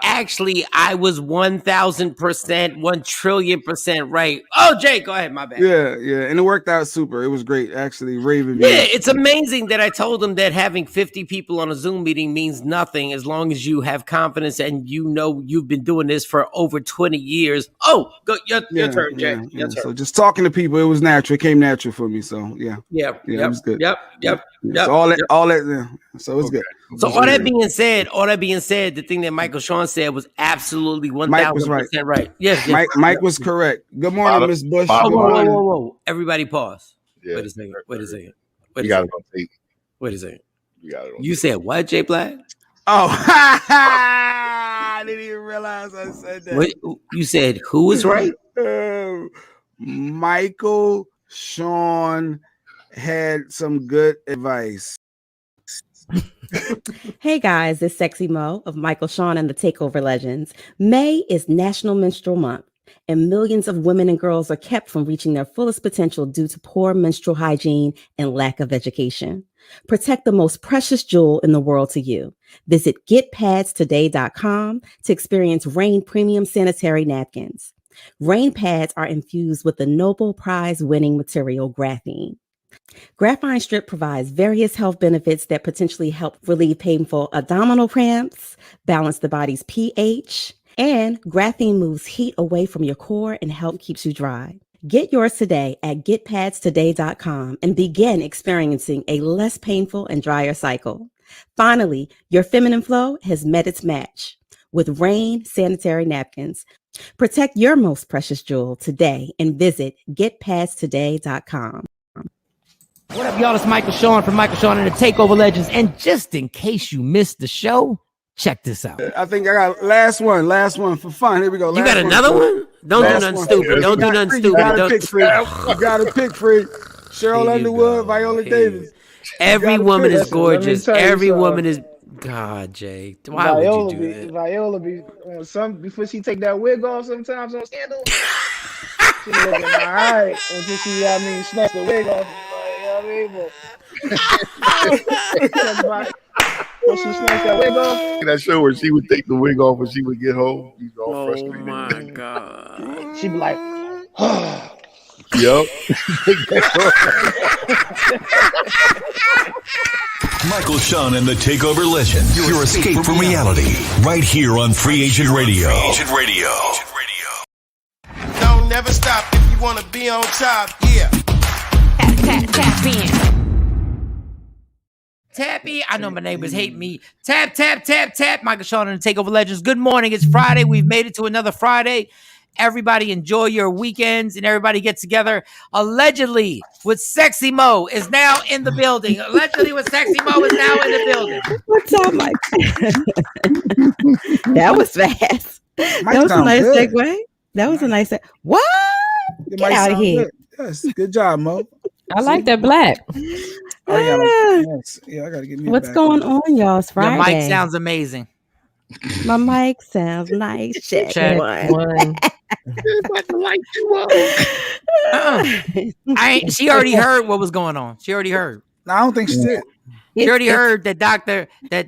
[SPEAKER 3] actually I was 1,000%, 1,000,000,000,000% right. Oh, Jay, go ahead. My bad.
[SPEAKER 4] Yeah, and it worked out super. It was great, actually. Rave reviews.
[SPEAKER 3] Yeah, it's amazing that I told him that having 50 people on a Zoom meeting means nothing as long as you have confidence and you know you've been doing this for over 20 years. Oh, go your turn, Jay. Your turn.
[SPEAKER 4] So just talking to people, it was natural. It came natural for me. So yeah, it was good.
[SPEAKER 3] Yep.
[SPEAKER 4] So all that. Yeah. So it's good.
[SPEAKER 3] So all that being said, the thing that Michael Shawn said was absolutely 1,000% right. Yes.
[SPEAKER 4] Mike was correct. Good morning, Miss Bush.
[SPEAKER 3] Whoa. Everybody pause.
[SPEAKER 6] Yeah.
[SPEAKER 3] Wait a second.
[SPEAKER 6] You got it on tape.
[SPEAKER 3] Wait a second.
[SPEAKER 6] You got it on
[SPEAKER 3] You said what, Jay Black?
[SPEAKER 4] Oh, I didn't even realize I said that.
[SPEAKER 3] What, you said who was right?
[SPEAKER 4] Michael Shawn had some good advice.
[SPEAKER 9] Hey guys, it's Sexy Mo of Michael Shawn and the TakeOver Legends. May is National Menstrual Month, and millions of women and girls are kept from reaching their fullest potential due to poor menstrual hygiene and lack of education. Protect the most precious jewel in the world to you. Visit getpadstoday.com to experience Rain Premium Sanitary Napkins. Rain pads are infused with the Nobel Prize-winning material graphene. Graphene strip provides various health benefits that potentially help relieve painful abdominal cramps, balance the body's pH, and graphene moves heat away from your core and keeps you dry. Get yours today at getpadstoday.com and begin experiencing a less painful and drier cycle. Finally, your feminine flow has met its match with Rain Sanitary Napkins. Protect your most precious jewel today and visit getpadstoday.com.
[SPEAKER 3] What up, y'all? It's Michael Shawn from Michael Shawn and the TakeOver Legends. And just in case you missed the show, check this out.
[SPEAKER 4] I think I got last one for fun. Here we go.
[SPEAKER 3] You got another one? Don't do nothing stupid. Don't do nothing stupid.
[SPEAKER 4] You got to pick free. Cheryl Underwood, Viola Davis.
[SPEAKER 3] Every woman is gorgeous. Every woman is. God, Jay, why would you do that?
[SPEAKER 12] Viola be before she take that wig off sometimes on Scandal. She looking all right until she, snatch the wig off.
[SPEAKER 6] That show where she would take the wig off when she would get home. She's all frustrated.
[SPEAKER 3] Oh my God.
[SPEAKER 12] She'd be like,
[SPEAKER 6] Yep.
[SPEAKER 1] Michael Shawn and the TakeOver Legends. Your escape from reality. Right here on Free Agent Radio.
[SPEAKER 10] Don't never stop if you want to be on top. Yeah.
[SPEAKER 2] Tap in.
[SPEAKER 3] Tappy. I know my neighbors hate me. Tap, tap, tap, tap. Michael Shawn and the TakeOver Legends. Good morning. It's Friday. We've made it to another Friday. Everybody enjoy your weekends and everybody get together. Allegedly with Sexy Mo is now in the building. Allegedly with Sexy Mo is now in the building.
[SPEAKER 9] What's up, Mike? That was fast.
[SPEAKER 4] Mike
[SPEAKER 9] That was a
[SPEAKER 4] sound
[SPEAKER 9] nice
[SPEAKER 4] good.
[SPEAKER 9] segue. That was a nice What?
[SPEAKER 4] It
[SPEAKER 9] Get
[SPEAKER 4] might
[SPEAKER 9] out of
[SPEAKER 4] sound
[SPEAKER 9] here.
[SPEAKER 4] good. Yes, good job, Mo.
[SPEAKER 5] I like that black.
[SPEAKER 4] Oh yeah, yes. Yeah, I gotta get me.
[SPEAKER 9] What's
[SPEAKER 4] back
[SPEAKER 9] going
[SPEAKER 4] on.
[SPEAKER 9] on, y'all? It's Friday.
[SPEAKER 3] Your mic sounds amazing.
[SPEAKER 9] My mic sounds nice. Check,
[SPEAKER 3] Check
[SPEAKER 9] one.
[SPEAKER 3] She already heard what was going on. She already heard.
[SPEAKER 4] No, I don't think she did.
[SPEAKER 3] She already heard that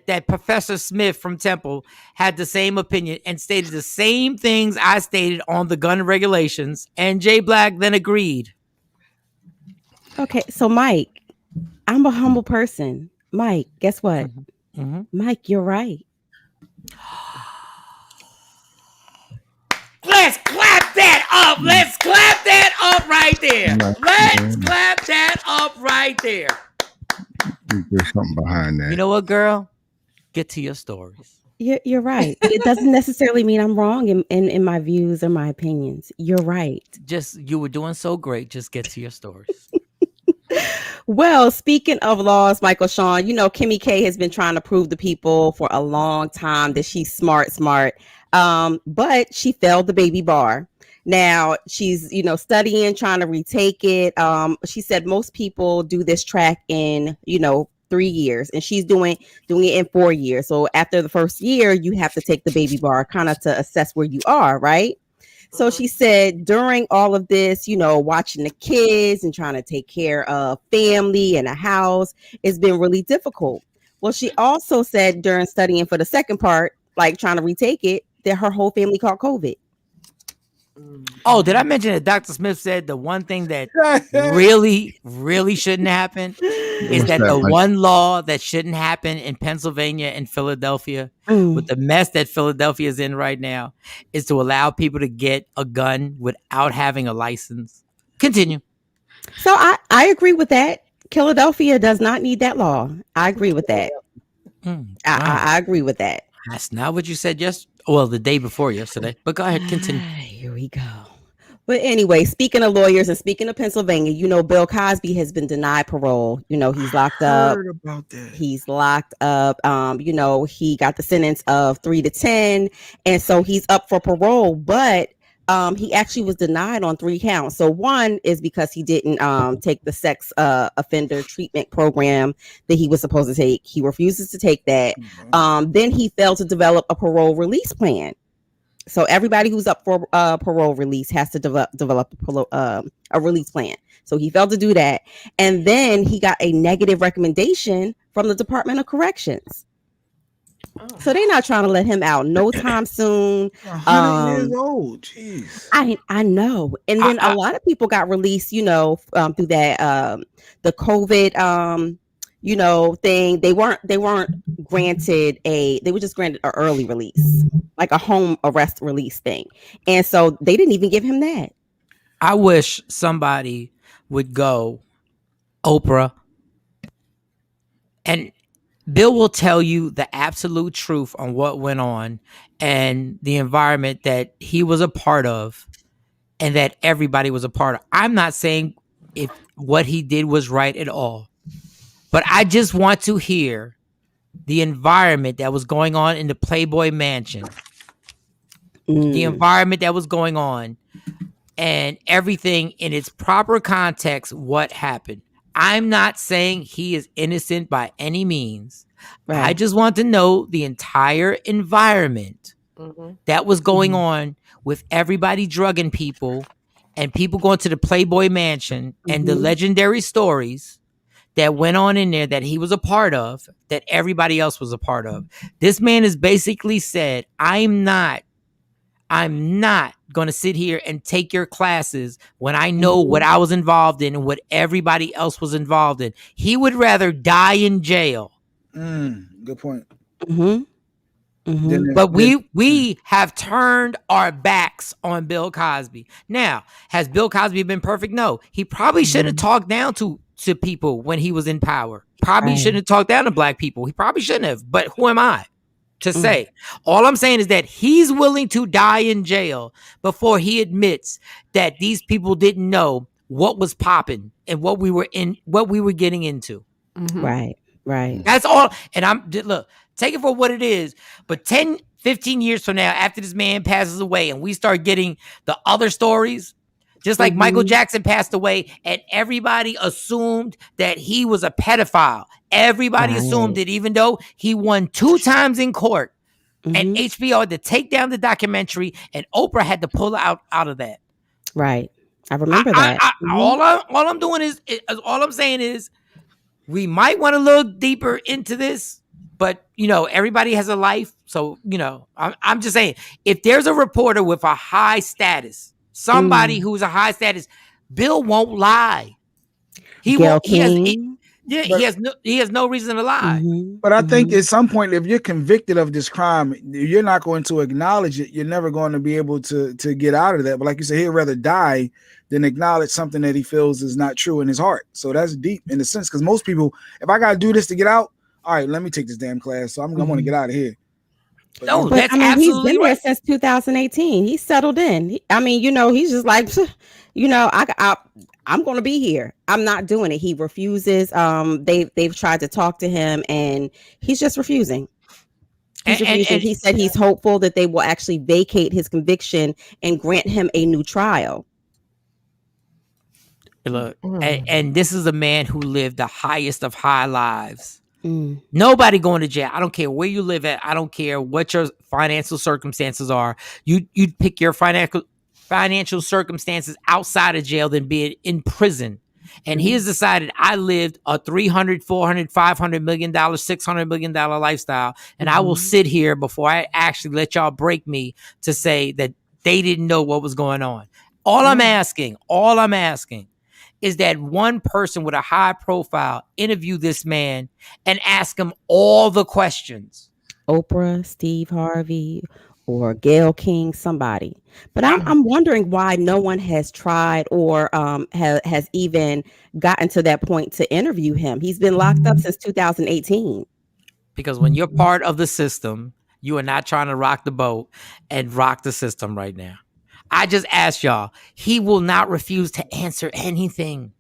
[SPEAKER 3] that Professor Smith from Temple had the same opinion and stated the same things I stated on the gun regulations, and Jay Black then agreed.
[SPEAKER 9] Okay, so Mike, I'm a humble person. Mike, guess what?
[SPEAKER 3] Mm-hmm.
[SPEAKER 9] Mike, you're right.
[SPEAKER 3] Let's clap that up. Let's clap that up right there. Let's clap that up right there.
[SPEAKER 6] There's something behind that.
[SPEAKER 3] You know what, girl? Get to your stories.
[SPEAKER 9] You're right. It doesn't necessarily mean I'm wrong in my views or my opinions. You're right.
[SPEAKER 3] You were doing so great. Just get to your stories.
[SPEAKER 9] Well, speaking of laws, Michael Shawn, you know, Kimmy K has been trying to prove to people for a long time that she's smart. But she failed the baby bar. Now she's, studying, trying to retake it. She said most people do this track in, 3 years, and she's doing it in 4 years. So after the first year, you have to take the baby bar kind of to assess where you are, right? So she said during all of this, watching the kids and trying to take care of family and a house, it's been really difficult. Well, she also said during studying for the second part, like trying to retake it, that her whole family caught COVID.
[SPEAKER 3] Oh, did I mention that Dr. Smith said the one thing that really, really shouldn't happen is that the one law that shouldn't happen in Pennsylvania and Philadelphia, with the mess that Philadelphia is in right now, is to allow people to get a gun without having a license. Continue.
[SPEAKER 9] So I agree with that. Philadelphia does not need that law. I agree with that. I agree with that.
[SPEAKER 3] That's not what you said the day before yesterday. But go ahead, continue.
[SPEAKER 9] Here we go. But anyway, speaking of lawyers and speaking of Pennsylvania, Bill Cosby has been denied parole. He's locked up.
[SPEAKER 4] Heard about that.
[SPEAKER 9] He's locked up. He got the sentence of 3 to 10, and so he's up for parole. But he actually was denied on 3 counts. So one is because he didn't take the sex offender treatment program that he was supposed to take. He refuses to take that. Then he failed to develop a parole release plan. So everybody who's up for parole release has to develop a release plan. So he failed to do that. And then he got a negative recommendation from the Department of Corrections. So they're not trying to let him out no time soon.
[SPEAKER 4] 100 years old. Jeez.
[SPEAKER 9] I know. And then a lot of people got released, through that the COVID thing. They weren't granted they were just granted an early release, like a home arrest release thing. And so they didn't even give him that.
[SPEAKER 3] I wish somebody would go Oprah, and Bill will tell you the absolute truth on what went on and the environment that he was a part of and that everybody was a part of. I'm not saying if what he did was right at all, but I just want to hear the environment that was going on in the Playboy Mansion, the environment that was going on, and everything in its proper context, what happened. I'm not saying he is innocent by any means. Right. I just want to know the entire environment that was going on with everybody drugging people and people going to the Playboy Mansion and the legendary stories that went on in there that he was a part of, that everybody else was a part of. This man has basically said, I'm not going to sit here and take your classes when I know what I was involved in and what everybody else was involved in. He would rather die in jail.
[SPEAKER 4] Good point.
[SPEAKER 3] But we have turned our backs on Bill Cosby. Now, has Bill Cosby been perfect? No. He probably shouldn't have talked down to to people when he was in power. Probably
[SPEAKER 9] Right.
[SPEAKER 3] shouldn't have talked down to black people. He probably shouldn't have. But who am I to
[SPEAKER 9] Mm.
[SPEAKER 3] say? All I'm saying is that he's willing to die in jail before he admits that these people didn't know what was popping and what we were getting into.
[SPEAKER 9] Right. Right.
[SPEAKER 3] That's all. And look, take it for what it is. But 10, 15 years from now, after this man passes away and we start getting the other stories, just like Michael Jackson passed away and everybody assumed that he was a pedophile. Everybody assumed it, even though he won 2 times in court and HBO had to take down the documentary and Oprah had to pull out of that.
[SPEAKER 9] Right. I remember that.
[SPEAKER 3] All I'm saying is we might want to look deeper into this, but everybody has a life. So, I'm just saying, if there's a reporter with a high status, somebody who's a high status, Bill won't lie. He won't. He has no reason to lie.
[SPEAKER 4] But I think at some point, if you're convicted of this crime, you're not going to acknowledge it. You're never going to be able to get out of that. But like you said, he'd rather die than acknowledge something that he feels is not true in his heart. So that's deep in a sense, because most people, if I got to do this to get out, all right, let me take this damn class. So I'm going to get out of here.
[SPEAKER 3] No,
[SPEAKER 9] but
[SPEAKER 3] that's
[SPEAKER 9] he's been there
[SPEAKER 3] right.
[SPEAKER 9] since 2018. He's settled in. He's just like, I'm going to be here. I'm not doing it. He refuses. They've tried to talk to him, and he's just refusing. He's refusing. He said he's hopeful that they will actually vacate his conviction and grant him a new trial.
[SPEAKER 3] Look, and this is a man who lived the highest of high lives. Nobody going to jail. I don't care where you live at. I don't care what your financial circumstances are. You'd pick your financial circumstances outside of jail than being in prison. And he has decided, I lived a $300, $400, $500 million, $600 million lifestyle. And I will sit here before I actually let y'all break me to say that they didn't know what was going on. All I'm asking is that one person with a high profile interview this man and ask him all the questions.
[SPEAKER 9] Oprah, Steve Harvey, or Gayle King, somebody. But I'm wondering why no one has tried or has even gotten to that point to interview him. He's been locked up since 2018.
[SPEAKER 3] Because when you're part of the system, you are not trying to rock the boat and rock the system right now. I just asked y'all, he will not refuse to answer anything.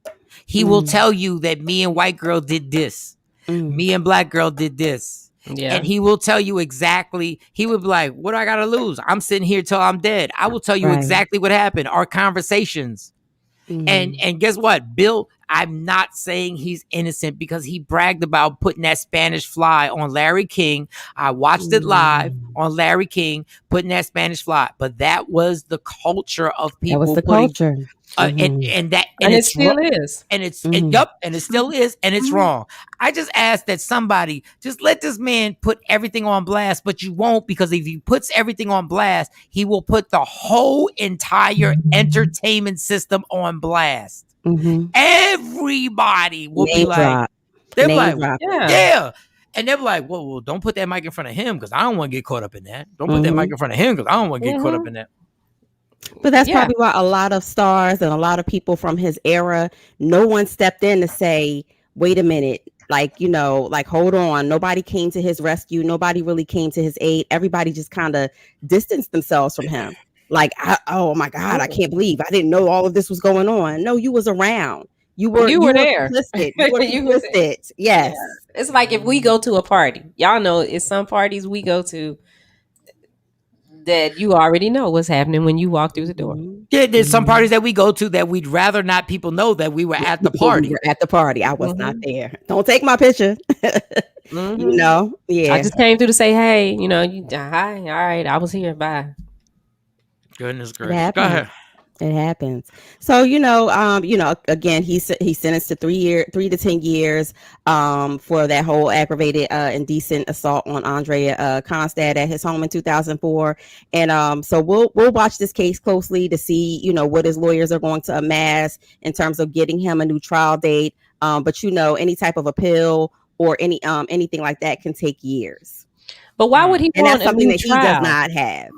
[SPEAKER 3] He will tell you that me and white girl did this. Me and black girl did this.
[SPEAKER 5] Yeah.
[SPEAKER 3] And he will tell you exactly, he would be like, what do I got to lose? I'm sitting here till I'm dead. I will tell you exactly what happened. Our conversations. And guess what? Bill, I'm not saying he's innocent because he bragged about putting that Spanish fly on Larry King. I watched it live on Larry King, putting that Spanish fly. But that was the culture of people.
[SPEAKER 9] That was the culture.
[SPEAKER 3] And
[SPEAKER 5] it still is.
[SPEAKER 3] And it's and it still is, and it's wrong. I just ask that somebody just let this man put everything on blast, but you won't, because if he puts everything on blast, he will put the whole entire entertainment system on blast. Everybody will be like, they're like, yeah. And they're like, well, don't put that mic in front of him because I don't want to get caught up in that. Don't put that mic in front of him because I don't want to get caught up in that.
[SPEAKER 9] But that's probably why a lot of stars and a lot of people from his era, no one stepped in to say, wait a minute, hold on. Nobody came to his rescue. Nobody really came to his aid. Everybody just kind of distanced themselves from him. Oh my God, I can't believe I didn't know all of this was going on. No, you was around. You were there. Complicit. You were complicit. Yes.
[SPEAKER 5] It's like if we go to a party, y'all know it's some parties we go to that you already know what's happening when you walk through the door.
[SPEAKER 3] Yeah, there's some parties that we go to that we'd rather not people know that we were at the party.
[SPEAKER 9] We were at the party. I was not there. Don't take my picture. Yeah.
[SPEAKER 5] I just came through to say, hey, hi, all right, I was here, bye.
[SPEAKER 3] Goodness gracious. Go ahead.
[SPEAKER 9] It happens. So, again, he's sentenced to 3 to 10 years for that whole aggravated indecent assault on Andrea Constad at his home in 2004. And so we'll watch this case closely to see, what his lawyers are going to amass in terms of getting him a new trial date. But any type of appeal or anything like that can take years.
[SPEAKER 5] But why would he
[SPEAKER 9] and
[SPEAKER 5] want
[SPEAKER 9] that's something
[SPEAKER 5] a new
[SPEAKER 9] that
[SPEAKER 5] trial?
[SPEAKER 9] He does not have.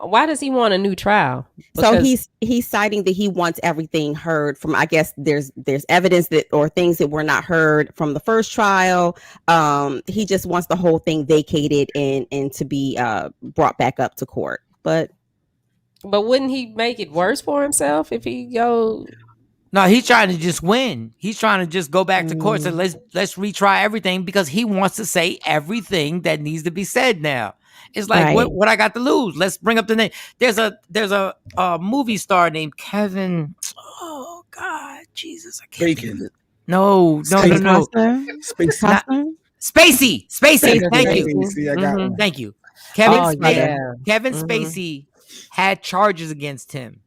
[SPEAKER 5] Why does he want a new trial?
[SPEAKER 9] So he's citing that he wants everything heard from. I guess there's evidence that or things that were not heard from the first trial. He just wants the whole thing vacated and to be brought back up to court. But
[SPEAKER 5] wouldn't he make it worse for himself if he go?
[SPEAKER 3] No, he's trying to just win. He's trying to just go back to court and let's retry everything because he wants to say everything that needs to be said now. It's like what I got to lose. Let's bring up the name. There's a movie star named Kevin. Oh God, Jesus, I can't.
[SPEAKER 4] Bacon.
[SPEAKER 3] No. Spacey. Thank you.
[SPEAKER 4] See, I got one.
[SPEAKER 3] Thank you. Kevin
[SPEAKER 5] Kevin
[SPEAKER 3] Spacey had charges against him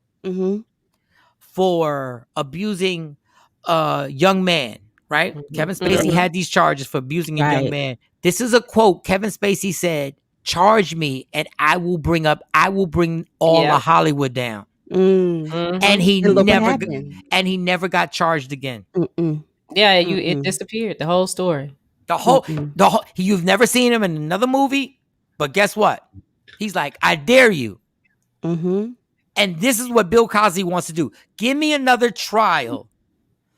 [SPEAKER 3] for abusing a young man, right? Kevin Spacey had these charges for abusing a young man. This is a quote. Kevin Spacey said, "Charge me and I will bring all of Hollywood down." And he never got charged again.
[SPEAKER 5] Yeah, it disappeared. The whole story.
[SPEAKER 3] The whole you've never seen him in another movie, but guess what? He's like, "I dare you." And this is what Bill Cosby wants to do. Give me another trial.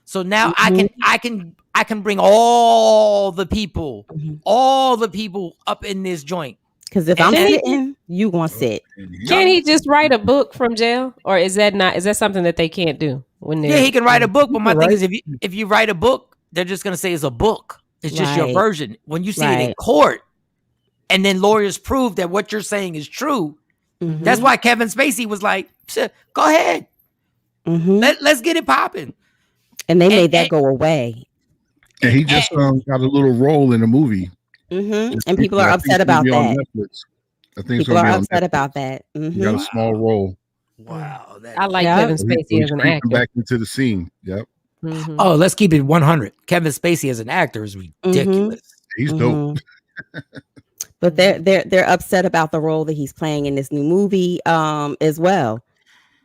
[SPEAKER 3] So now I can bring all the people up in this joint.
[SPEAKER 9] Because if I'm sitting, you gonna sit.
[SPEAKER 5] Can't he just write a book from jail? Or is that something that they can't do?
[SPEAKER 3] Yeah, he can write a book, but my thing is if you write a book, they're just gonna say it's a book. It's just your version. When you see it in court, and then lawyers prove that what you're saying is true. That's why Kevin Spacey was like, "Go ahead, let's get it popping."
[SPEAKER 9] And they made that go away.
[SPEAKER 6] And he just got a little role in the movie.
[SPEAKER 9] And people are upset about that.
[SPEAKER 6] I think
[SPEAKER 9] people are upset about that.
[SPEAKER 6] He got a small role.
[SPEAKER 3] Wow,
[SPEAKER 5] I like Kevin Spacey as an actor.
[SPEAKER 6] Back into the scene. Yep.
[SPEAKER 3] Oh, let's keep it 100. Kevin Spacey as an actor is ridiculous.
[SPEAKER 6] He's dope.
[SPEAKER 9] But they're upset about the role that he's playing in this new movie as well.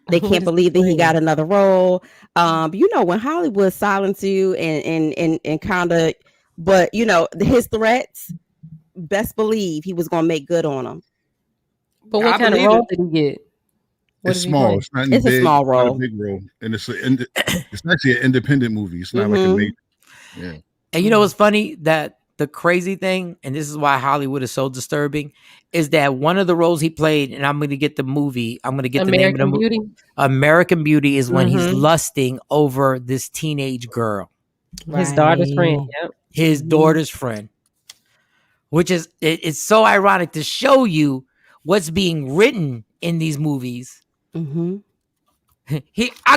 [SPEAKER 9] They can't believe that he got another role. When Hollywood silenced you and kind of, but his threats, best believe he was going to make good on them.
[SPEAKER 5] But what kind of role did he get?
[SPEAKER 6] It's small.
[SPEAKER 9] It's a small role.
[SPEAKER 6] Not a big role, and it's actually an independent movie. It's not like a major. Yeah.
[SPEAKER 3] And you know what's funny? That the crazy thing, and this is why Hollywood is so disturbing, is that one of the roles he played, and I'm going to get the movie. I'm going to get the name of the movie. American Beauty is when he's lusting over this teenage girl,
[SPEAKER 5] his daughter's friend. Yep.
[SPEAKER 3] His daughter's friend, which is it's so ironic to show you what's being written in these movies. I'll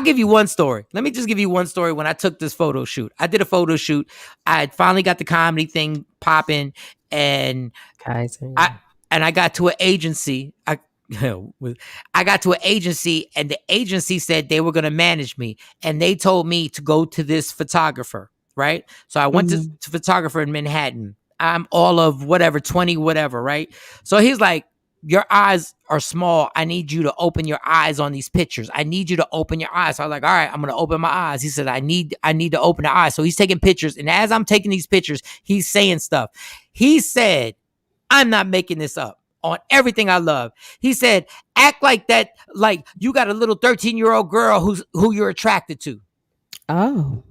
[SPEAKER 3] give you one story. Let me just give you one story. When I took this photo shoot, I did a photo shoot. I had finally got the comedy thing popping, and I got to an agency. I got to an agency, and the agency said they were going to manage me, and they told me to go to this photographer. Right. So I went to photographer in Manhattan. I'm all of 20, right? So he's like, "Your eyes are small. I need you to open your eyes on these pictures. I need you to open your eyes." So I was like, "All right, I'm going to open my eyes." He said, I need to open the eyes. So he's taking pictures. And as I'm taking these pictures, he's saying stuff. He said, "I'm not making this up on everything I love." He said, "Act like that. Like you got a little 13-year-old girl who you're attracted to."
[SPEAKER 9] Oh.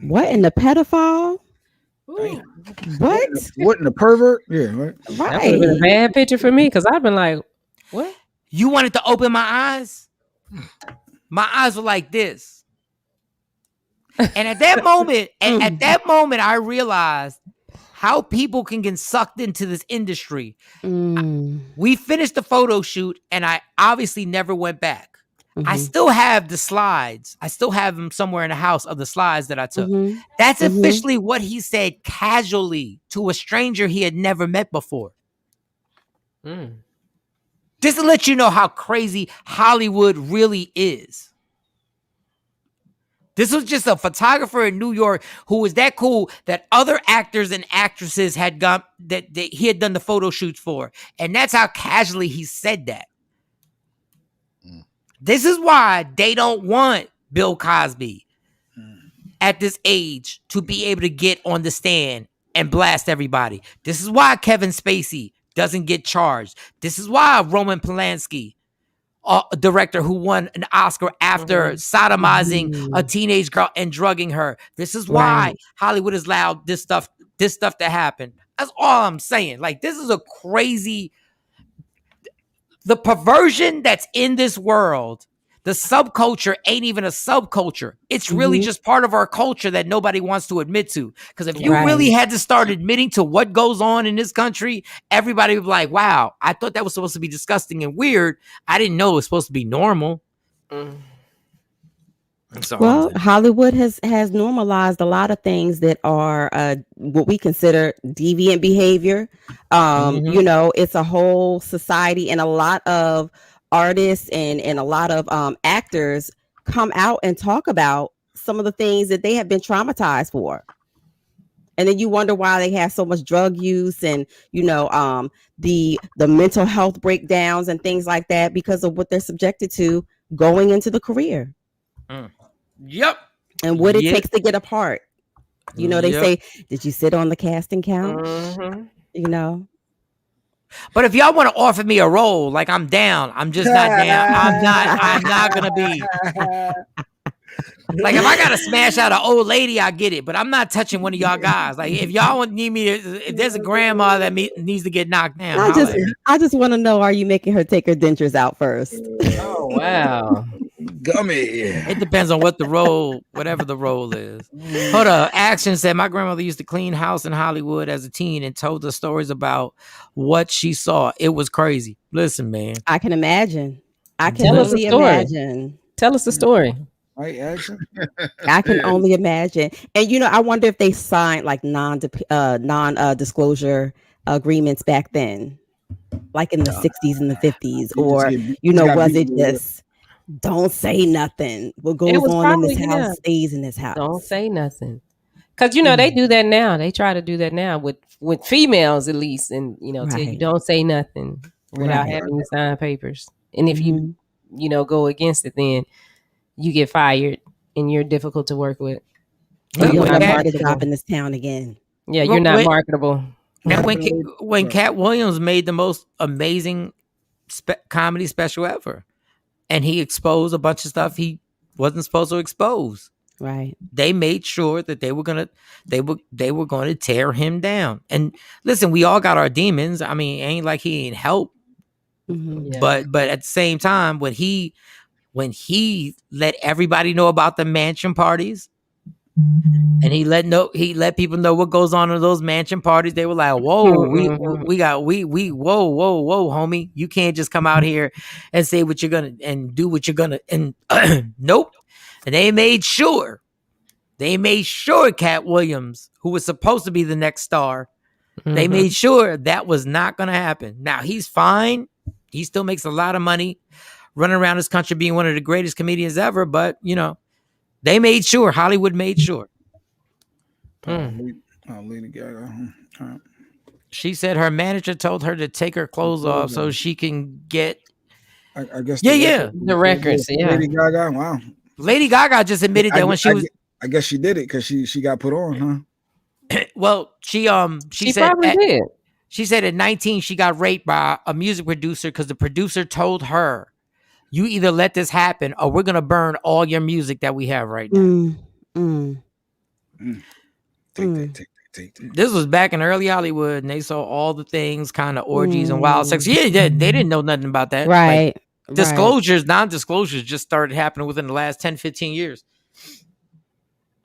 [SPEAKER 9] What in the pedophile? What
[SPEAKER 4] in the pervert? Yeah, right.
[SPEAKER 5] That would have been a bad picture for me because I've been like, "What?
[SPEAKER 3] You wanted to open my eyes? My eyes were like this." And at that moment, I realized how people can get sucked into this industry. We finished the photo shoot, and I obviously never went back. I still have the slides. I still have them somewhere in the house of the slides that I took. That's officially what he said casually to a stranger he had never met before. Just to let you know how crazy Hollywood really is. This was just a photographer in New York who was that cool that other actors and actresses had gone that he had done the photo shoots for. And that's how casually he said that. This is why they don't want Bill Cosby at this age to be able to get on the stand and blast everybody. This is why Kevin Spacey doesn't get charged. This is why Roman Polanski, a director who won an Oscar after sodomizing a teenage girl and drugging her. This is why Hollywood has allowed this stuff to happen. That's all I'm saying. Like, this is a crazy, the perversion that's in this world. The subculture ain't even a subculture. It's really just part of our culture that nobody wants to admit to. Because if you really had to start admitting to what goes on in this country, everybody would be like, wow, I thought that was supposed to be disgusting and weird. I didn't know it was supposed to be normal.
[SPEAKER 9] Well, Hollywood has normalized a lot of things that are what we consider deviant behavior. You know, it's a whole society, and a lot of artists and a lot of actors come out and talk about some of the things that they have been traumatized for. And then you wonder why they have so much drug use and, you know, the mental health breakdowns and things like that because of what they're subjected to going into the career.
[SPEAKER 3] Yep.
[SPEAKER 9] And what it takes to get a part. You know, they say, did you sit on the casting couch? You know.
[SPEAKER 3] But if y'all want to offer me a role, like, I'm down. I'm just not down. I'm not gonna be. Like, if I gotta smash out an old lady, I get it. But I'm not touching one of y'all guys. Like, if y'all need me, if there's a grandma that needs to get knocked down,
[SPEAKER 9] I just want to know: are you making her take her dentures out first?
[SPEAKER 5] Oh wow.
[SPEAKER 4] Gummy.
[SPEAKER 3] It depends on what the role, whatever the role is. Hold up. Action said, my grandmother used to clean house in Hollywood as a teen and told us stories about what she saw. It was crazy. Listen, man.
[SPEAKER 9] I can imagine. I can
[SPEAKER 5] Tell us a
[SPEAKER 9] only
[SPEAKER 5] story.
[SPEAKER 9] imagine.
[SPEAKER 5] Tell us the story.
[SPEAKER 4] Right, action.
[SPEAKER 9] I can only imagine. And you know, I wonder if they signed like non-disclosure agreements back then, like in the 60s and the 50s, or you know, was it just don't say nothing? What goes on in this house stays in this house.
[SPEAKER 5] Don't say nothing. Because, you know, they do that now. They try to do that now with females, at least. And, you know, tell you don't say nothing without having to sign papers. And if you, you know, go against it, then you get fired and you're difficult to work with.
[SPEAKER 9] You're not marketable in this town again.
[SPEAKER 5] Yeah, you're not marketable.
[SPEAKER 3] And when Cat Williams made the most amazing comedy special ever, and he exposed a bunch of stuff he wasn't supposed to expose.
[SPEAKER 9] Right.
[SPEAKER 3] They made sure that they were gonna tear him down. And listen, we all got our demons. I mean, it ain't like he ain't help. But at the same time, when he let everybody know about the mansion parties, and he let people know what goes on in those mansion parties, they were like, whoa, whoa, homie, you can't just come out here and say what you're gonna and do what you're gonna, and nope. And they made sure Cat Williams, who was supposed to be the next star, they made sure that was not gonna happen. Now he's fine, he still makes a lot of money running around this country being one of the greatest comedians ever, but you know, they made sure, Hollywood made sure.
[SPEAKER 4] Lady Gaga.
[SPEAKER 3] She said her manager told her to take her clothes off so she can get.
[SPEAKER 4] I guess.
[SPEAKER 5] The records. Yeah.
[SPEAKER 4] Lady Gaga. Wow.
[SPEAKER 3] Lady Gaga just admitted that when she was.
[SPEAKER 4] I guess she did it because she got put on, huh?
[SPEAKER 3] Well, she said
[SPEAKER 5] probably did.
[SPEAKER 3] She said at 19 she got raped by a music producer because the producer told her, "You either let this happen or we're gonna burn all your music that we have right now."
[SPEAKER 4] Take.
[SPEAKER 3] This was back in early Hollywood, and they saw all the things, kind of orgies and wild sex. Yeah, they didn't know nothing about that.
[SPEAKER 9] Right.
[SPEAKER 3] Like, disclosures, non-disclosures just started happening within the last 10, 15 years.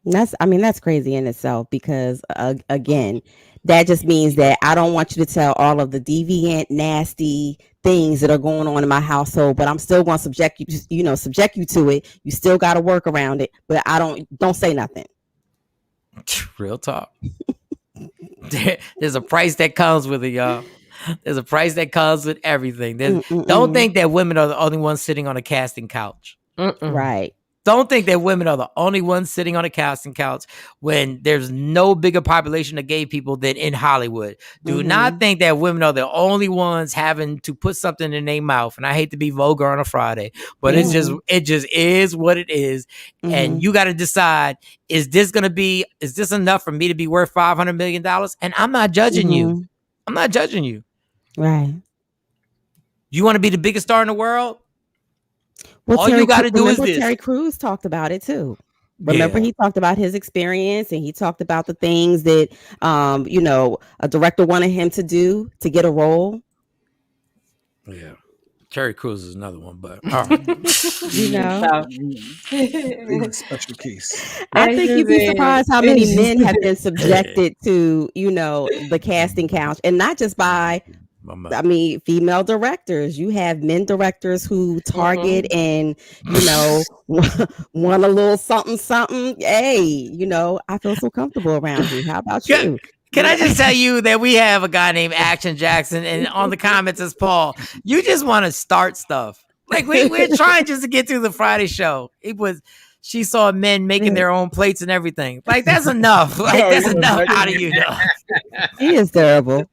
[SPEAKER 9] That's crazy in itself because, again, that just means that I don't want you to tell all of the deviant, nasty things that are going on in my household, but I'm still going to subject you to it. You still got to work around it, but don't say nothing.
[SPEAKER 3] Real talk. There's a price that comes with it, y'all. There's a price that comes with everything. Don't think that women are the only ones sitting on a casting couch.
[SPEAKER 9] Right.
[SPEAKER 3] Don't think that women are the only ones sitting on a casting couch when there's no bigger population of gay people than in Hollywood. Do not think that women are the only ones having to put something in their mouth. And I hate to be vulgar on a Friday, but it just is what it is. And you got to decide, is this enough for me to be worth $500 million? And I'm not judging you. I'm not judging you.
[SPEAKER 9] Right.
[SPEAKER 3] You want to be the biggest star in the world?
[SPEAKER 9] Well,
[SPEAKER 3] All you got to do is this.
[SPEAKER 9] Terry Crews talked about it too. Remember, he talked about his experience, and he talked about the things that, a director wanted him to do to get a role.
[SPEAKER 3] Yeah. Terry Crews is another one, but all right.
[SPEAKER 4] He's a special case.
[SPEAKER 9] I think you'd be surprised how many men have been subjected to, the casting couch, and not just by, female directors. You have men directors who target and, want a little something. Hey, I feel so comfortable around you. How about you?
[SPEAKER 3] Can I just tell you that we have a guy named Action Jackson, and on the comments is Paul. You just want to start stuff. Like we're trying just to get through the Friday show. She saw men making their own plates and everything. Like that's enough. Like that's enough out of you.
[SPEAKER 9] He is terrible. He is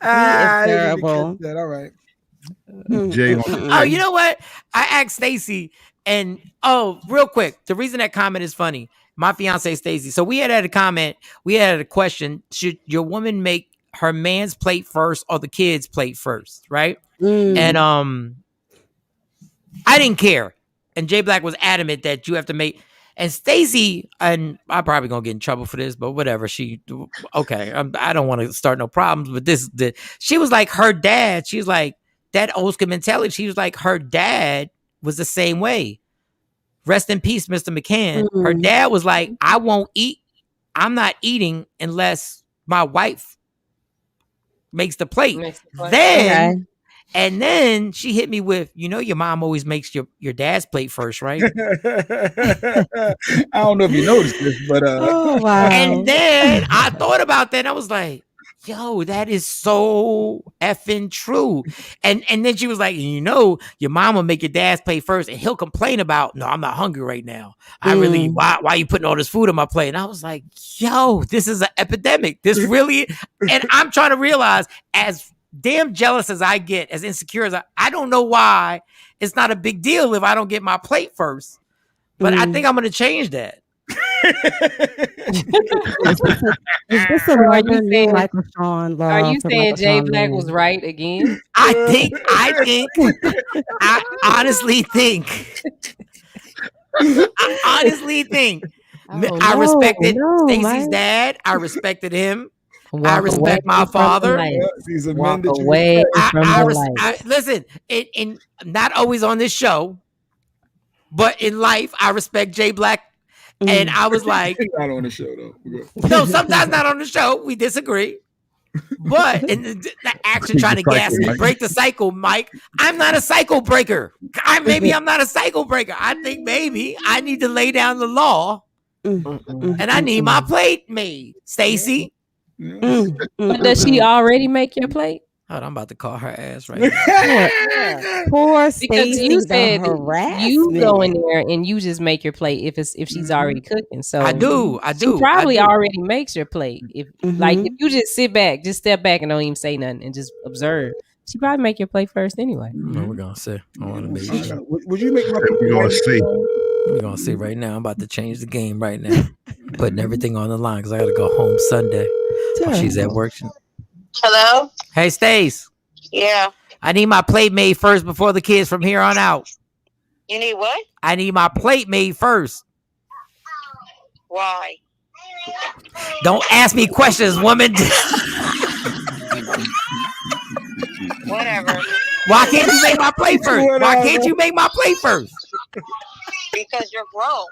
[SPEAKER 4] terrible. All right.
[SPEAKER 3] Oh, you know what? I asked Stacy, and real quick, the reason that comment is funny. My fiance Stacy. So we had a comment. We had a question: should your woman make her man's plate first or the kids' plate first? Right? And I didn't care. And Jay Black was adamant that you have to make. And Stacy, and I'm probably gonna get in trouble for this, but whatever. I don't want to start no problems. But she was like her dad. She was like that old school mentality. She was like her dad was the same way. Rest in peace, Mr. McCann. Her dad was like, I won't eat. I'm not eating unless my wife makes the plate. And then she hit me with, your mom always makes your dad's plate first, right?
[SPEAKER 4] I don't know if you noticed this, but
[SPEAKER 9] oh, wow.
[SPEAKER 3] And then I thought about that and I was like, yo, that is so effing true. And then she was like, your mom will make your dad's plate first and he'll complain about, no, I'm not hungry right now. Why are you putting all this food on my plate? And I was like, yo, this is an epidemic. This really, and I'm trying to realize, as damn jealous as I get, as insecure as I don't know why it's not a big deal if I don't get my plate first. But I think I'm going to change that.
[SPEAKER 9] Is this a larger new Michael Shawn law?
[SPEAKER 5] Are you saying Jay Black was right again?
[SPEAKER 3] I honestly think I respected Stacey's dad. I respected him. I respect my father.
[SPEAKER 4] He's a
[SPEAKER 9] Walk
[SPEAKER 4] man that
[SPEAKER 9] away from
[SPEAKER 3] I
[SPEAKER 9] the light.
[SPEAKER 3] listen, in not always on this show, but in life, I respect Jay Black. And I was like,
[SPEAKER 4] not on the show though.
[SPEAKER 3] No, sometimes not on the show. We disagree. But in the action trying to gas me, break the cycle, Mike. I'm not a cycle breaker. Maybe I'm not a cycle breaker. I think maybe I need to lay down the law, and I need my plate made. Stacy.
[SPEAKER 5] Does she already make your plate?
[SPEAKER 3] Hold on, I'm about to call her ass right now.
[SPEAKER 9] Poor
[SPEAKER 5] Because
[SPEAKER 9] Stacey.
[SPEAKER 5] you said you
[SPEAKER 9] harassment.
[SPEAKER 5] go in there and you just make your plate if she's already cooking. So
[SPEAKER 3] I do.
[SPEAKER 5] She probably already makes your plate. If you just sit back, just step back and don't even say nothing and just observe, she probably make your plate first anyway.
[SPEAKER 3] No, we're gonna see. I want to make sure.
[SPEAKER 4] Would you make my
[SPEAKER 6] We're gonna see.
[SPEAKER 3] We're gonna see right now. I'm about to change the game right now, putting everything on the line because I got to go home Sunday. While she's at work.
[SPEAKER 7] Hello?
[SPEAKER 3] Hey, Stace.
[SPEAKER 7] Yeah.
[SPEAKER 3] I need my plate made first before the kids from here on out.
[SPEAKER 7] You need what?
[SPEAKER 3] I need my plate made first.
[SPEAKER 7] Why?
[SPEAKER 3] Don't ask me questions, woman.
[SPEAKER 7] Whatever.
[SPEAKER 3] Why can't you make my plate first? Why can't you make my plate first?
[SPEAKER 7] Because you're grown.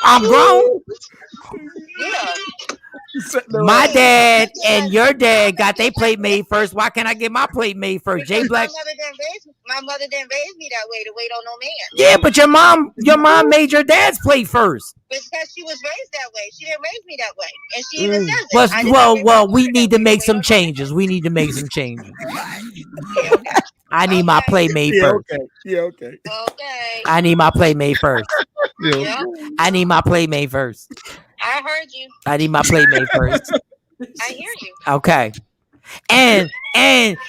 [SPEAKER 3] I'm grown.
[SPEAKER 7] Yeah.
[SPEAKER 3] My dad and your dad got their plate made first. Why can't I get my plate made first? Jay Black.
[SPEAKER 7] My mother didn't raise me that way to wait on no man.
[SPEAKER 3] Yeah, but your mom made your dad's plate first.
[SPEAKER 7] Because she was raised that way. She didn't raise me that way. And she even says it.
[SPEAKER 3] Well, we need to make some changes. We need to make some changes. I need my plate made first.
[SPEAKER 7] Okay.
[SPEAKER 3] I need my plate made first.
[SPEAKER 7] Yeah.
[SPEAKER 3] I need my plate made first.
[SPEAKER 7] I heard you.
[SPEAKER 3] I need my plate made first.
[SPEAKER 7] I hear you.
[SPEAKER 3] Okay. And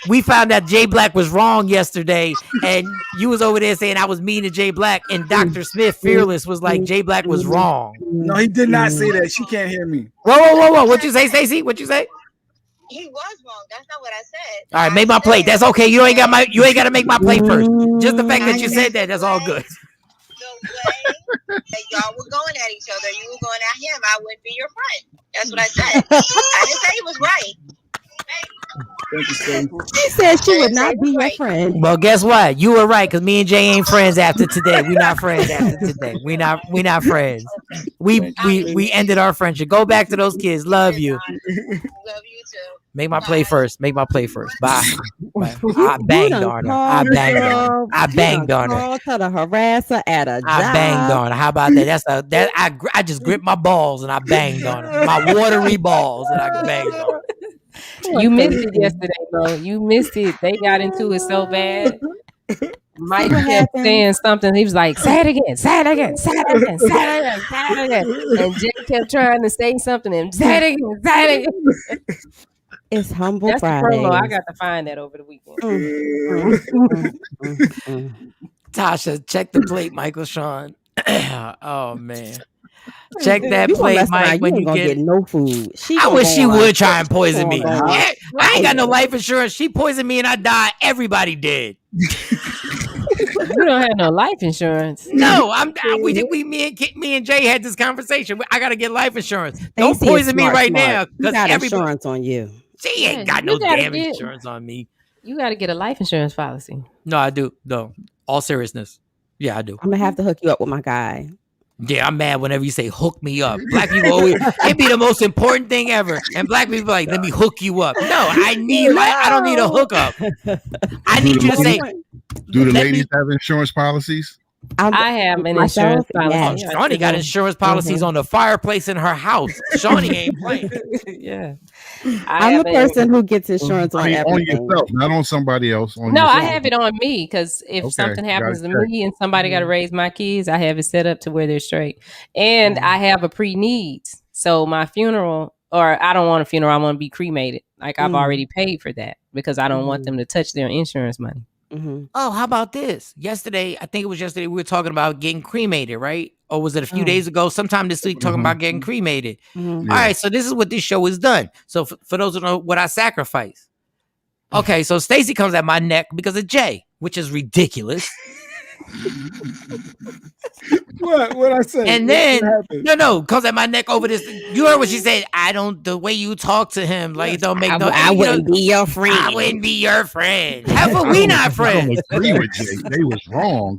[SPEAKER 3] we found out Jay Black was wrong yesterday, and you was over there saying I was mean to Jay Black, and Dr. Smith Fearless was like Jay Black was wrong.
[SPEAKER 4] No, he did not say that. She can't hear me.
[SPEAKER 3] Whoa. What you say, Stacey? What you say?
[SPEAKER 7] He was wrong. That's not what I said.
[SPEAKER 3] All right, make my plate. That's okay. You ain't got to make my plate first. Just the fact that you said that, that's all good.
[SPEAKER 7] The way that y'all were going at each other, you were going at him, I wouldn't be your friend. That's what I said. I didn't say he was right.
[SPEAKER 9] She said she would not be your friend.
[SPEAKER 3] Well, guess what? You were right, because me and Jay ain't friends after today. We not friends after today. We not friends. We ended our friendship. Go back to those kids. Love you.
[SPEAKER 7] Love you too.
[SPEAKER 3] Make my play first. Make my play first. Bye. I banged on her. I banged on her.
[SPEAKER 9] Called her to harass her at a job.
[SPEAKER 3] I banged on her. How about that? I just gripped my balls and I banged on her. My watery balls and I banged on her.
[SPEAKER 5] You missed it yesterday, bro. You missed it. They got into it so bad. Mike kept saying something. He was like, say it again, say it again, say it again, say it again, say it again. And Jay kept trying to say something and say it again, say it again.
[SPEAKER 9] It's Humble
[SPEAKER 5] That's
[SPEAKER 9] Friday.
[SPEAKER 5] the promo. I got to find that over the weekend.
[SPEAKER 3] Tasha, check the plate, Michael Shawn. Oh man. Check that
[SPEAKER 9] You gonna
[SPEAKER 3] plate,
[SPEAKER 9] mess around,
[SPEAKER 3] Mike, when
[SPEAKER 9] ain't
[SPEAKER 3] you
[SPEAKER 9] gonna
[SPEAKER 3] get
[SPEAKER 9] no food.
[SPEAKER 3] I wish she would try and poison me.
[SPEAKER 9] on,
[SPEAKER 3] I ain't got no life insurance. She poisoned me and I died. Everybody did.
[SPEAKER 5] You don't have no life insurance.
[SPEAKER 3] No, me and Jay had this conversation. I gotta get life insurance. Don't
[SPEAKER 9] Stacey
[SPEAKER 3] poison me
[SPEAKER 9] smart.
[SPEAKER 3] right now.
[SPEAKER 9] You got insurance on you.
[SPEAKER 3] She ain't got no damn insurance on me.
[SPEAKER 5] You got to get a life insurance policy.
[SPEAKER 3] No, I do. No, all seriousness. Yeah, I do.
[SPEAKER 9] I'm gonna have to hook you up with my guy.
[SPEAKER 3] Yeah, I'm mad whenever you say hook me up. Black people always, it'd be the most important thing ever. And black people are like, let me hook you up. No, I don't need a hookup. I need you to say,
[SPEAKER 6] do the ladies have insurance policies?
[SPEAKER 5] I have an insurance policy.
[SPEAKER 3] Oh, Shawnee got insurance policies on the fireplace in her house. Shawnee ain't playing.
[SPEAKER 5] Yeah.
[SPEAKER 9] I'm the person who gets insurance on everything.
[SPEAKER 6] On yourself, not on somebody else.
[SPEAKER 5] I have it on me because if something happens to me and somebody got to raise my kids, I have it set up to where they're straight. And I have a pre-needs. So my funeral, or I don't want a funeral, I want to be cremated. Like I've already paid for that because I don't want them to touch their insurance money.
[SPEAKER 9] Mm-hmm.
[SPEAKER 3] Oh, how about this? Yesterday, I think it was yesterday, we were talking about getting cremated, right? Or was it a few days ago? Sometime this week, talking about getting cremated. All right, so this is what this show has done. So for those who know what I sacrifice. Okay, so Stacey comes at my neck because of Jay, which is ridiculous.
[SPEAKER 4] What I say?
[SPEAKER 3] And then comes at my neck over this. You heard what she said. The way you talk to him, like it don't make
[SPEAKER 9] I wouldn't be your friend.
[SPEAKER 3] I wouldn't be your friend. How are we not friends?
[SPEAKER 6] I agree with Jay. Jay was wrong.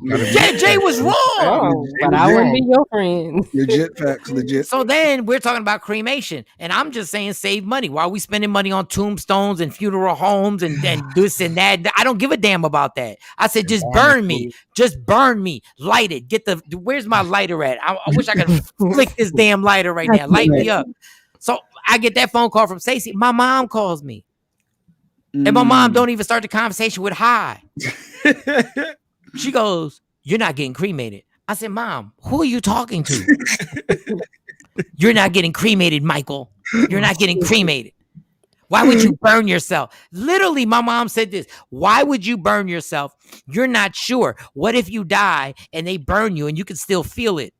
[SPEAKER 3] Jay was wrong.
[SPEAKER 5] But I wouldn't be your friend.
[SPEAKER 4] Legit facts, legit.
[SPEAKER 3] So then we're talking about cremation, and I'm just saying save money. Why are we spending money on tombstones and funeral homes and this and that? I don't give a damn about that. I said just burn me. Just burn me. Light it. Where's my lighter at? I wish I could flick this damn lighter right now. Light me up. So I get that phone call from Stacey. My mom calls me. And my mom don't even start the conversation with hi. She goes, you're not getting cremated. I said, Mom, who are you talking to? You're not getting cremated, Michael. You're not getting cremated. Why would you burn yourself? Literally, my mom said this. Why would you burn yourself? You're not sure. What if you die and they burn you and you can still feel it?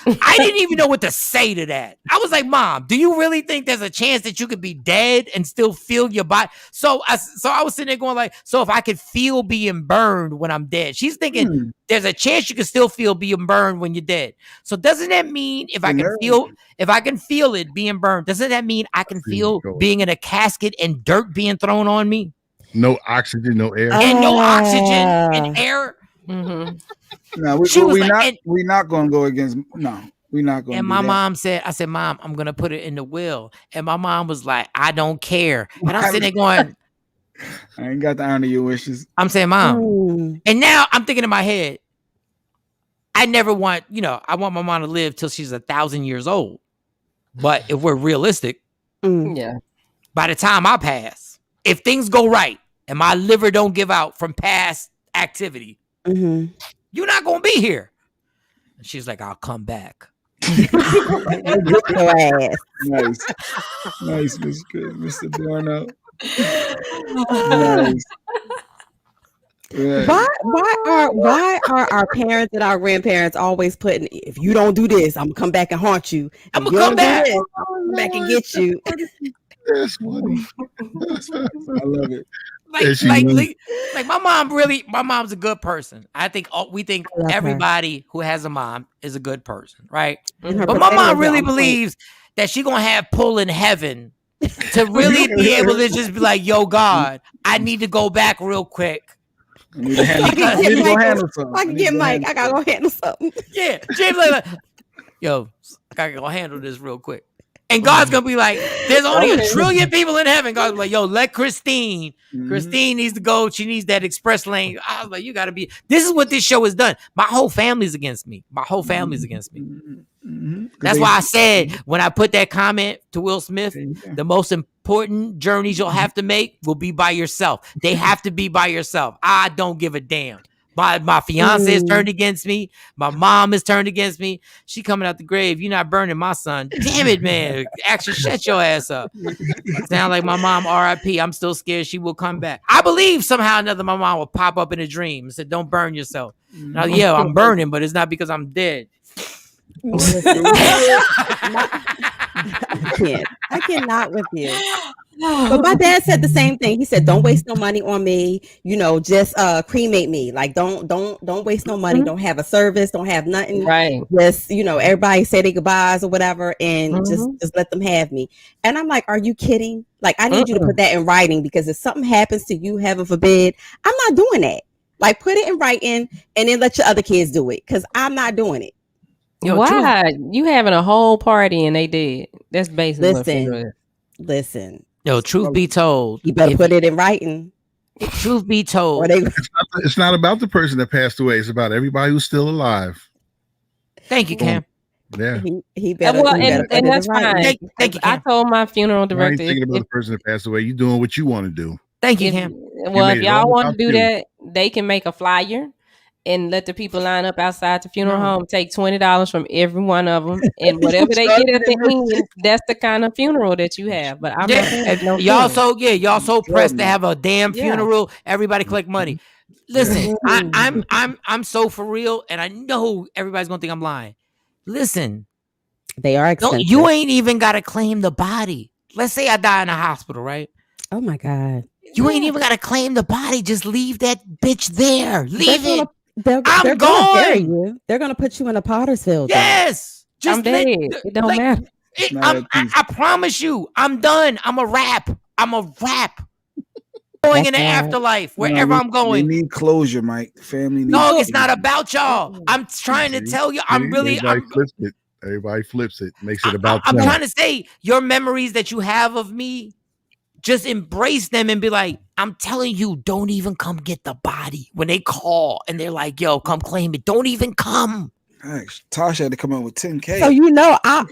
[SPEAKER 3] I didn't even know what to say to that. I was like, Mom, do you really think there's a chance that you could be dead and still feel your body? So I was sitting there going like, so if I could feel being burned when I'm dead, she's thinking there's a chance you can still feel being burned when you're dead. So doesn't that mean if I can feel it being burned, doesn't that mean I can feel being in a casket and dirt being thrown on me?
[SPEAKER 6] No oxygen, no air.
[SPEAKER 3] And no oxygen and air.
[SPEAKER 5] Mm-hmm.
[SPEAKER 4] No, we're not going to go against. No, we're not going.
[SPEAKER 3] And my mom said, "I said, Mom, I'm going to put it in the will." And my mom was like, "I don't care." And I'm sitting there going,
[SPEAKER 4] "I ain't got to honor your wishes."
[SPEAKER 3] I'm saying, Mom, and now I'm thinking in my head, I never want, I want my mom to live till she's 1,000 years old. But if we're realistic, by the time I pass, if things go right and my liver don't give out from past activity. You're not gonna be here. And she's like, I'll come back.
[SPEAKER 4] Nice, Mr. Dorno. Nice.
[SPEAKER 9] Yeah. Why are our parents and our grandparents always putting, if you don't do this, I'm gonna come back and haunt you.
[SPEAKER 3] I'm gonna come back.
[SPEAKER 9] I'm come back and get you.
[SPEAKER 6] That's funny.
[SPEAKER 4] I love it.
[SPEAKER 3] Like my mom's a good person. I think we think
[SPEAKER 9] I love her.
[SPEAKER 3] everybody who has a mom is a good person, right?
[SPEAKER 9] And her
[SPEAKER 3] But my
[SPEAKER 9] potatoes
[SPEAKER 3] mom
[SPEAKER 9] are
[SPEAKER 3] really
[SPEAKER 9] on point.
[SPEAKER 3] believes that she gonna have pull in heaven to really be able to just be like, yo, God, I need to go back real quick.
[SPEAKER 4] I need to handle,
[SPEAKER 3] Because-
[SPEAKER 4] I need to go handle something.
[SPEAKER 9] I can get Mike. I gotta go handle something.
[SPEAKER 3] Yeah, James like, yo, I gotta go handle this real quick. And God's gonna be like, there's only a trillion people in heaven. God's like, yo, let Christine. Christine needs to go. She needs that express lane. I was like, you gotta be. This is what this show has done. My whole family's against me. My whole family's against me. That's why I said when I put that comment to Will Smith, the most important journeys you'll have to make will be by yourself. They have to be by yourself. I don't give a damn. My fiance is turned against me. My mom is turned against me. She coming out the grave. You're not burning my son. Damn it, man. Actually, shut your ass up. Sound like my mom, R.I.P. I'm still scared she will come back. I believe somehow or another my mom will pop up in a dream and say, don't burn yourself. Now, yeah, I'm burning, but it's not because I'm dead.
[SPEAKER 9] I cannot with you. But my dad said the same thing. He said, "Don't waste no money on me. You know, just cremate me. Like, don't waste no money. Don't have a service. Don't have nothing.
[SPEAKER 5] Right.
[SPEAKER 9] Just everybody say their goodbyes or whatever, and just let them have me." And I'm like, "Are you kidding? Like, I need you to put that in writing because if something happens to you, heaven forbid, I'm not doing that. Like, put it in writing and then let your other kids do it because I'm not doing it."
[SPEAKER 5] Yo, why? You having a whole party and they did. That's basically
[SPEAKER 9] Listen.
[SPEAKER 3] Yo, truth be told,
[SPEAKER 9] you better put it in writing.
[SPEAKER 3] Truth be told,
[SPEAKER 6] it's not about the person that passed away. It's about everybody who's still alive.
[SPEAKER 3] Thank you, Cam.
[SPEAKER 6] Yeah,
[SPEAKER 9] he better.
[SPEAKER 5] Well,
[SPEAKER 9] he better
[SPEAKER 5] and that's
[SPEAKER 9] put it in
[SPEAKER 5] fine.
[SPEAKER 9] writing.
[SPEAKER 3] Thank you,
[SPEAKER 5] I
[SPEAKER 3] Cam.
[SPEAKER 5] told my funeral
[SPEAKER 6] I
[SPEAKER 5] director.
[SPEAKER 6] ain't thinking about the person that passed away. You doing what you want to do.
[SPEAKER 3] Thank you, Cam.
[SPEAKER 5] Well, if
[SPEAKER 6] made it
[SPEAKER 5] y'all
[SPEAKER 6] all
[SPEAKER 5] want to
[SPEAKER 6] about
[SPEAKER 5] do
[SPEAKER 6] you.
[SPEAKER 5] that, they can make a flyer and let the people line up outside the funeral home. Take $20 from every one of them, and whatever they get at the end, that's the kind of funeral that you have. But I'm not gonna have no
[SPEAKER 3] y'all
[SPEAKER 5] funeral.
[SPEAKER 3] y'all so pressed to have a damn funeral. Everybody collect money. Listen, I'm so for real, and I know everybody's gonna think I'm lying. Listen,
[SPEAKER 9] they are expensive.
[SPEAKER 3] You ain't even gotta claim the body. Let's say I die in a hospital, right?
[SPEAKER 9] Oh my God.
[SPEAKER 3] You ain't even gotta claim the body. Just leave that bitch there. Leave it.
[SPEAKER 9] They're
[SPEAKER 3] I'm
[SPEAKER 9] gonna bury
[SPEAKER 3] gone.
[SPEAKER 9] you. They're gonna put you in a potter's field.
[SPEAKER 3] Yes. Just
[SPEAKER 5] I'm dead. It don't matter.
[SPEAKER 3] I promise you, I'm done. I'm a rap. Going in the afterlife, wherever I'm going.
[SPEAKER 4] We need closure, Mike. Family needs
[SPEAKER 3] No, it's not about y'all. I'm trying to tell you.
[SPEAKER 6] Everybody flips it. Makes it about
[SPEAKER 3] I'm
[SPEAKER 6] them.
[SPEAKER 3] trying to say your memories that you have of me, just embrace them and be like, I'm telling you, don't even come get the body. When they call and they're like, yo, come claim it. Don't even come.
[SPEAKER 4] Gosh, Tasha had to come up with 10K.
[SPEAKER 9] So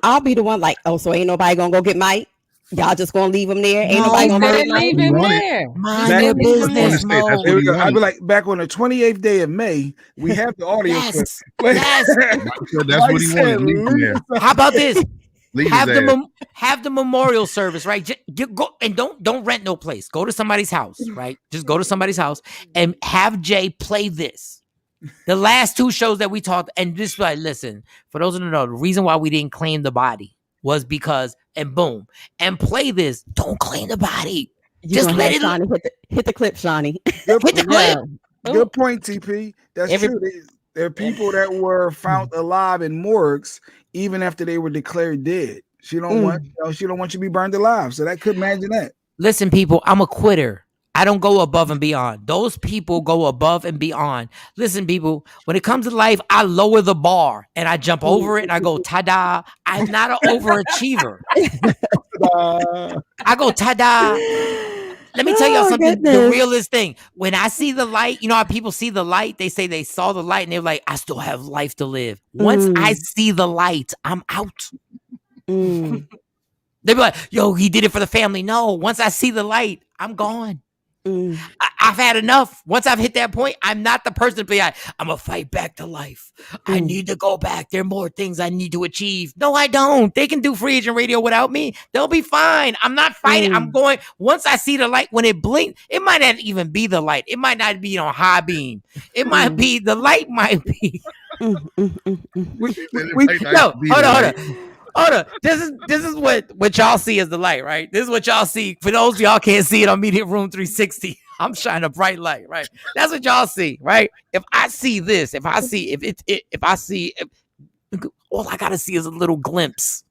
[SPEAKER 9] I'll be the one like, oh, so ain't nobody gonna go get Mike? Y'all just gonna leave him there? Ain't nobody gonna
[SPEAKER 5] leave him there.
[SPEAKER 3] Mind your business, Mo.
[SPEAKER 4] I'd be like, back on the 28th day of May, we have the audio clip.
[SPEAKER 3] Yes.
[SPEAKER 6] That's what he wanted. Leave him there.
[SPEAKER 3] How about this?
[SPEAKER 6] Leave
[SPEAKER 3] Have the memorial service, right? Go and don't rent no place. Go to somebody's house, right? Just go to somebody's house and have Jay play this. The last two shows that we talked, and just like, listen, for those who don't know, the reason why we didn't claim the body was because, and boom, and play this. Don't claim the body. Just let it.
[SPEAKER 9] Shawnee, hit the clip, Shawnee.
[SPEAKER 3] Hit the clip.
[SPEAKER 4] Good point, TP. That's true. There are people that were found alive in morgues even after they were declared dead. She don't want you to be burned alive. So that could imagine that.
[SPEAKER 3] Listen, people, I'm a quitter. I don't go above and beyond. Those people go above and beyond. Listen, people, when it comes to life, I lower the bar and I jump over it and I go, ta-da. I'm not an overachiever. I go, ta-da. Let me tell y'all something, the realest thing. When I see the light, you know how people see the light? They say they saw the light and they're like, I still have life to live. Once I see the light, I'm out. They be like, yo, he did it for the family. No, once I see the light, I'm gone. I've had enough. Once I've hit that point, I'm not the person to be like, I'm going to fight back to life. I need to go back. There are more things I need to achieve. No, I don't. They can do free agent radio without me. They'll be fine. I'm not fighting. I'm going, once I see the light, when it blinks, it might not even be the light. It might not be on high beam. It might be, the light might be.
[SPEAKER 4] Hold on.
[SPEAKER 3] Hold on. This is what y'all see as the light, right? This is what y'all see. For those of y'all can't see it on Media Room 360, I'm shining a bright light, right? That's what y'all see, right? If I see this, if I see all I gotta see is a little glimpse.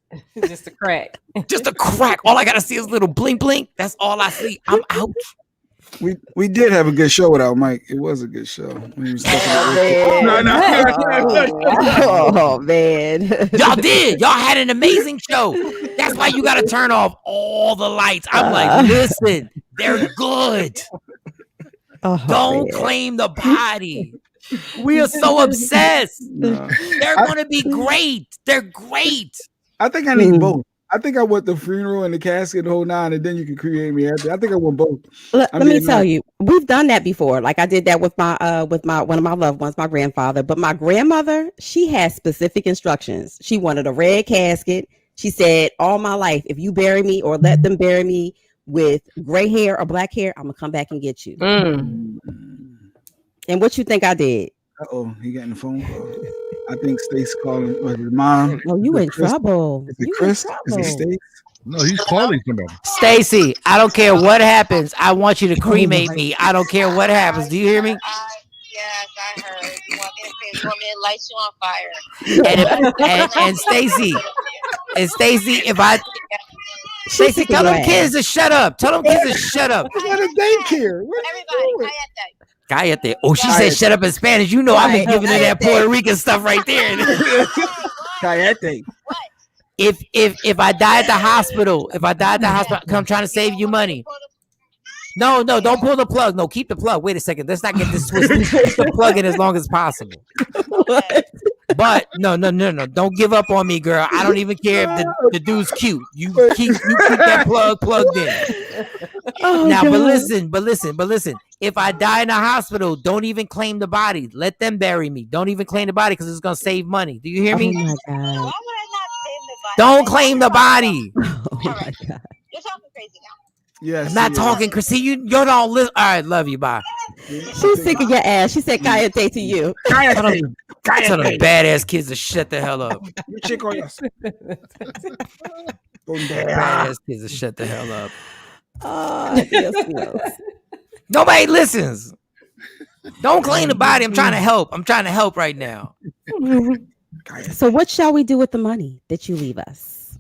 [SPEAKER 5] Just a crack.
[SPEAKER 3] Just a crack. All I gotta see is a little blink blink. That's all I see. I'm out.
[SPEAKER 4] We did have a good show without Mike. It was a good show. When he was
[SPEAKER 9] Oh man.
[SPEAKER 3] Y'all did. Y'all had an amazing show. That's why you gotta turn off all the lights. I'm like, listen, they're good. Don't claim the body. We are so obsessed. They're gonna be great. They're great.
[SPEAKER 4] I think I need both. I think I want the funeral and the casket, the whole nine, and then you can create me after. I think I want both.
[SPEAKER 9] Let me tell you, we've done that before. Like I did that with my one of my loved ones, my grandfather. But my grandmother, she had specific instructions. She wanted a red casket. She said, all my life, if you bury me or let them bury me with gray hair or black hair, I'm gonna come back and get you. And what you think I did?
[SPEAKER 4] Uh-oh, he getting a phone call. I think Stace calling his mom.
[SPEAKER 9] Oh, you in trouble.
[SPEAKER 4] Is it Chris? Is it Stace?
[SPEAKER 6] No, he's calling somebody.
[SPEAKER 3] Stacy, I don't care what happens. I want you to cremate me. I don't care what happens. Do you hear me?
[SPEAKER 13] Yes, I heard. You want me to light you on fire?
[SPEAKER 3] And Stacy, if I Stacy, tell them kids to shut up. Tell them kids to shut up.
[SPEAKER 4] What a daycare.
[SPEAKER 13] Everybody,
[SPEAKER 3] Cállate. Oh, she said shut up in Spanish. You know I've been giving her that Puerto Rican stuff right there.
[SPEAKER 4] Cállate.
[SPEAKER 3] If I die at the hospital, I'm trying to save you money. No, don't pull the plug. No, keep the plug. Wait a second. Let's not get this twisted. Keep the plug in as long as possible. But no. Don't give up on me, girl. I don't even care if the dude's cute. You keep that plug plugged in. Now, but listen. If I die in a hospital, don't even claim the body. Let them bury me. Don't even claim the body because it's gonna save money. Do you hear me?
[SPEAKER 9] Oh my God.
[SPEAKER 13] Why would I not claim the body?
[SPEAKER 3] Don't claim the body.
[SPEAKER 9] Oh my God.
[SPEAKER 13] You're talking crazy now.
[SPEAKER 4] Yes,
[SPEAKER 3] I'm not talking, Chrissy. You don't listen. All right, love you. Bye.
[SPEAKER 9] She's sick of your ass. She said cállate to you.
[SPEAKER 3] Tell them badass kids to shut the hell up.
[SPEAKER 4] You chick on yours.
[SPEAKER 3] Badass kids to shut the hell up.
[SPEAKER 9] Oh, yes.
[SPEAKER 3] Nobody listens. Don't claim the body. I'm trying to help. Right now.
[SPEAKER 9] So what shall we do with the money that you leave us?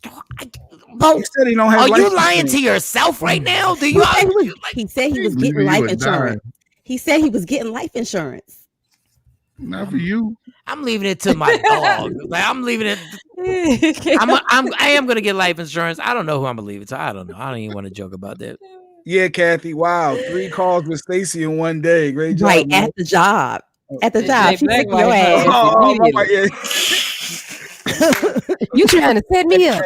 [SPEAKER 4] He said he don't have.
[SPEAKER 3] Are you lying to yourself right now? Do you?
[SPEAKER 9] He said he was getting life insurance. He said he was getting life insurance.
[SPEAKER 6] Not for you.
[SPEAKER 3] I'm leaving it to my dog. Like I'm leaving it. I am gonna get life insurance. I don't know who I'm gonna leave it to. I don't know. I don't even want to joke about that.
[SPEAKER 4] Yeah, Kathy. Wow, 3 calls with Stacy in one day. Great job.
[SPEAKER 9] Right,
[SPEAKER 4] man.
[SPEAKER 9] at the job. At the job. She took your ass. You trying to set me up?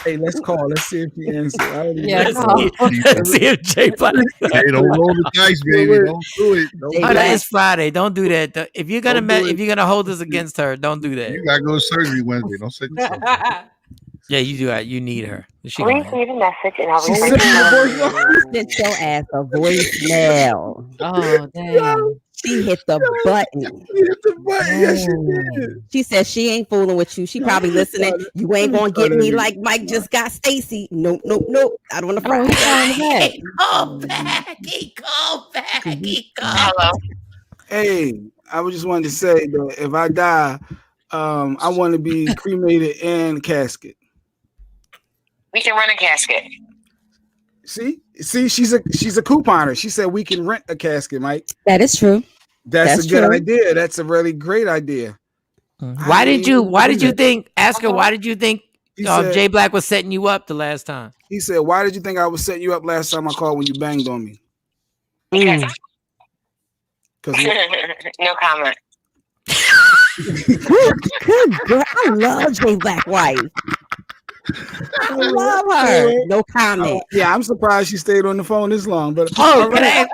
[SPEAKER 4] Hey, let's call. Let's see if he answers.
[SPEAKER 3] Let's see if Jay Black.
[SPEAKER 6] Hey, don't roll the dice, baby. Don't do it.
[SPEAKER 3] It's Friday. Don't do that. If you're gonna hold this against her, don't do that.
[SPEAKER 6] You gotta go to surgery Wednesday. Don't set yourself up.
[SPEAKER 3] Yeah, you do that. You need her.
[SPEAKER 13] Please leave a message and I'll
[SPEAKER 9] She sent your ass a voicemail. Oh damn. She hit the button.
[SPEAKER 4] Yes, she did.
[SPEAKER 9] She said she ain't fooling with you. She probably listening. You ain't gonna get me like Mike just got Stacy. Nope. I don't want to fry.
[SPEAKER 3] He called back.
[SPEAKER 13] Hello.
[SPEAKER 4] Hey, I just wanted to say that if I die, I want to be cremated and casket.
[SPEAKER 13] We can run a casket.
[SPEAKER 4] See, she's a couponer. She said we can rent a casket, Mike.
[SPEAKER 9] That is true.
[SPEAKER 4] That's a good idea. That's a really great idea.
[SPEAKER 3] Why did you think? Ask her. Why did you think Jay Black was setting you up the last time?
[SPEAKER 4] He said, "Why did you think I was setting you up last time I called when you banged on me?"
[SPEAKER 13] No comment.
[SPEAKER 9] Good girl. I love Jay Black wife. I love her. No comment.
[SPEAKER 4] Yeah, I'm surprised she stayed on the phone this long. But
[SPEAKER 3] can I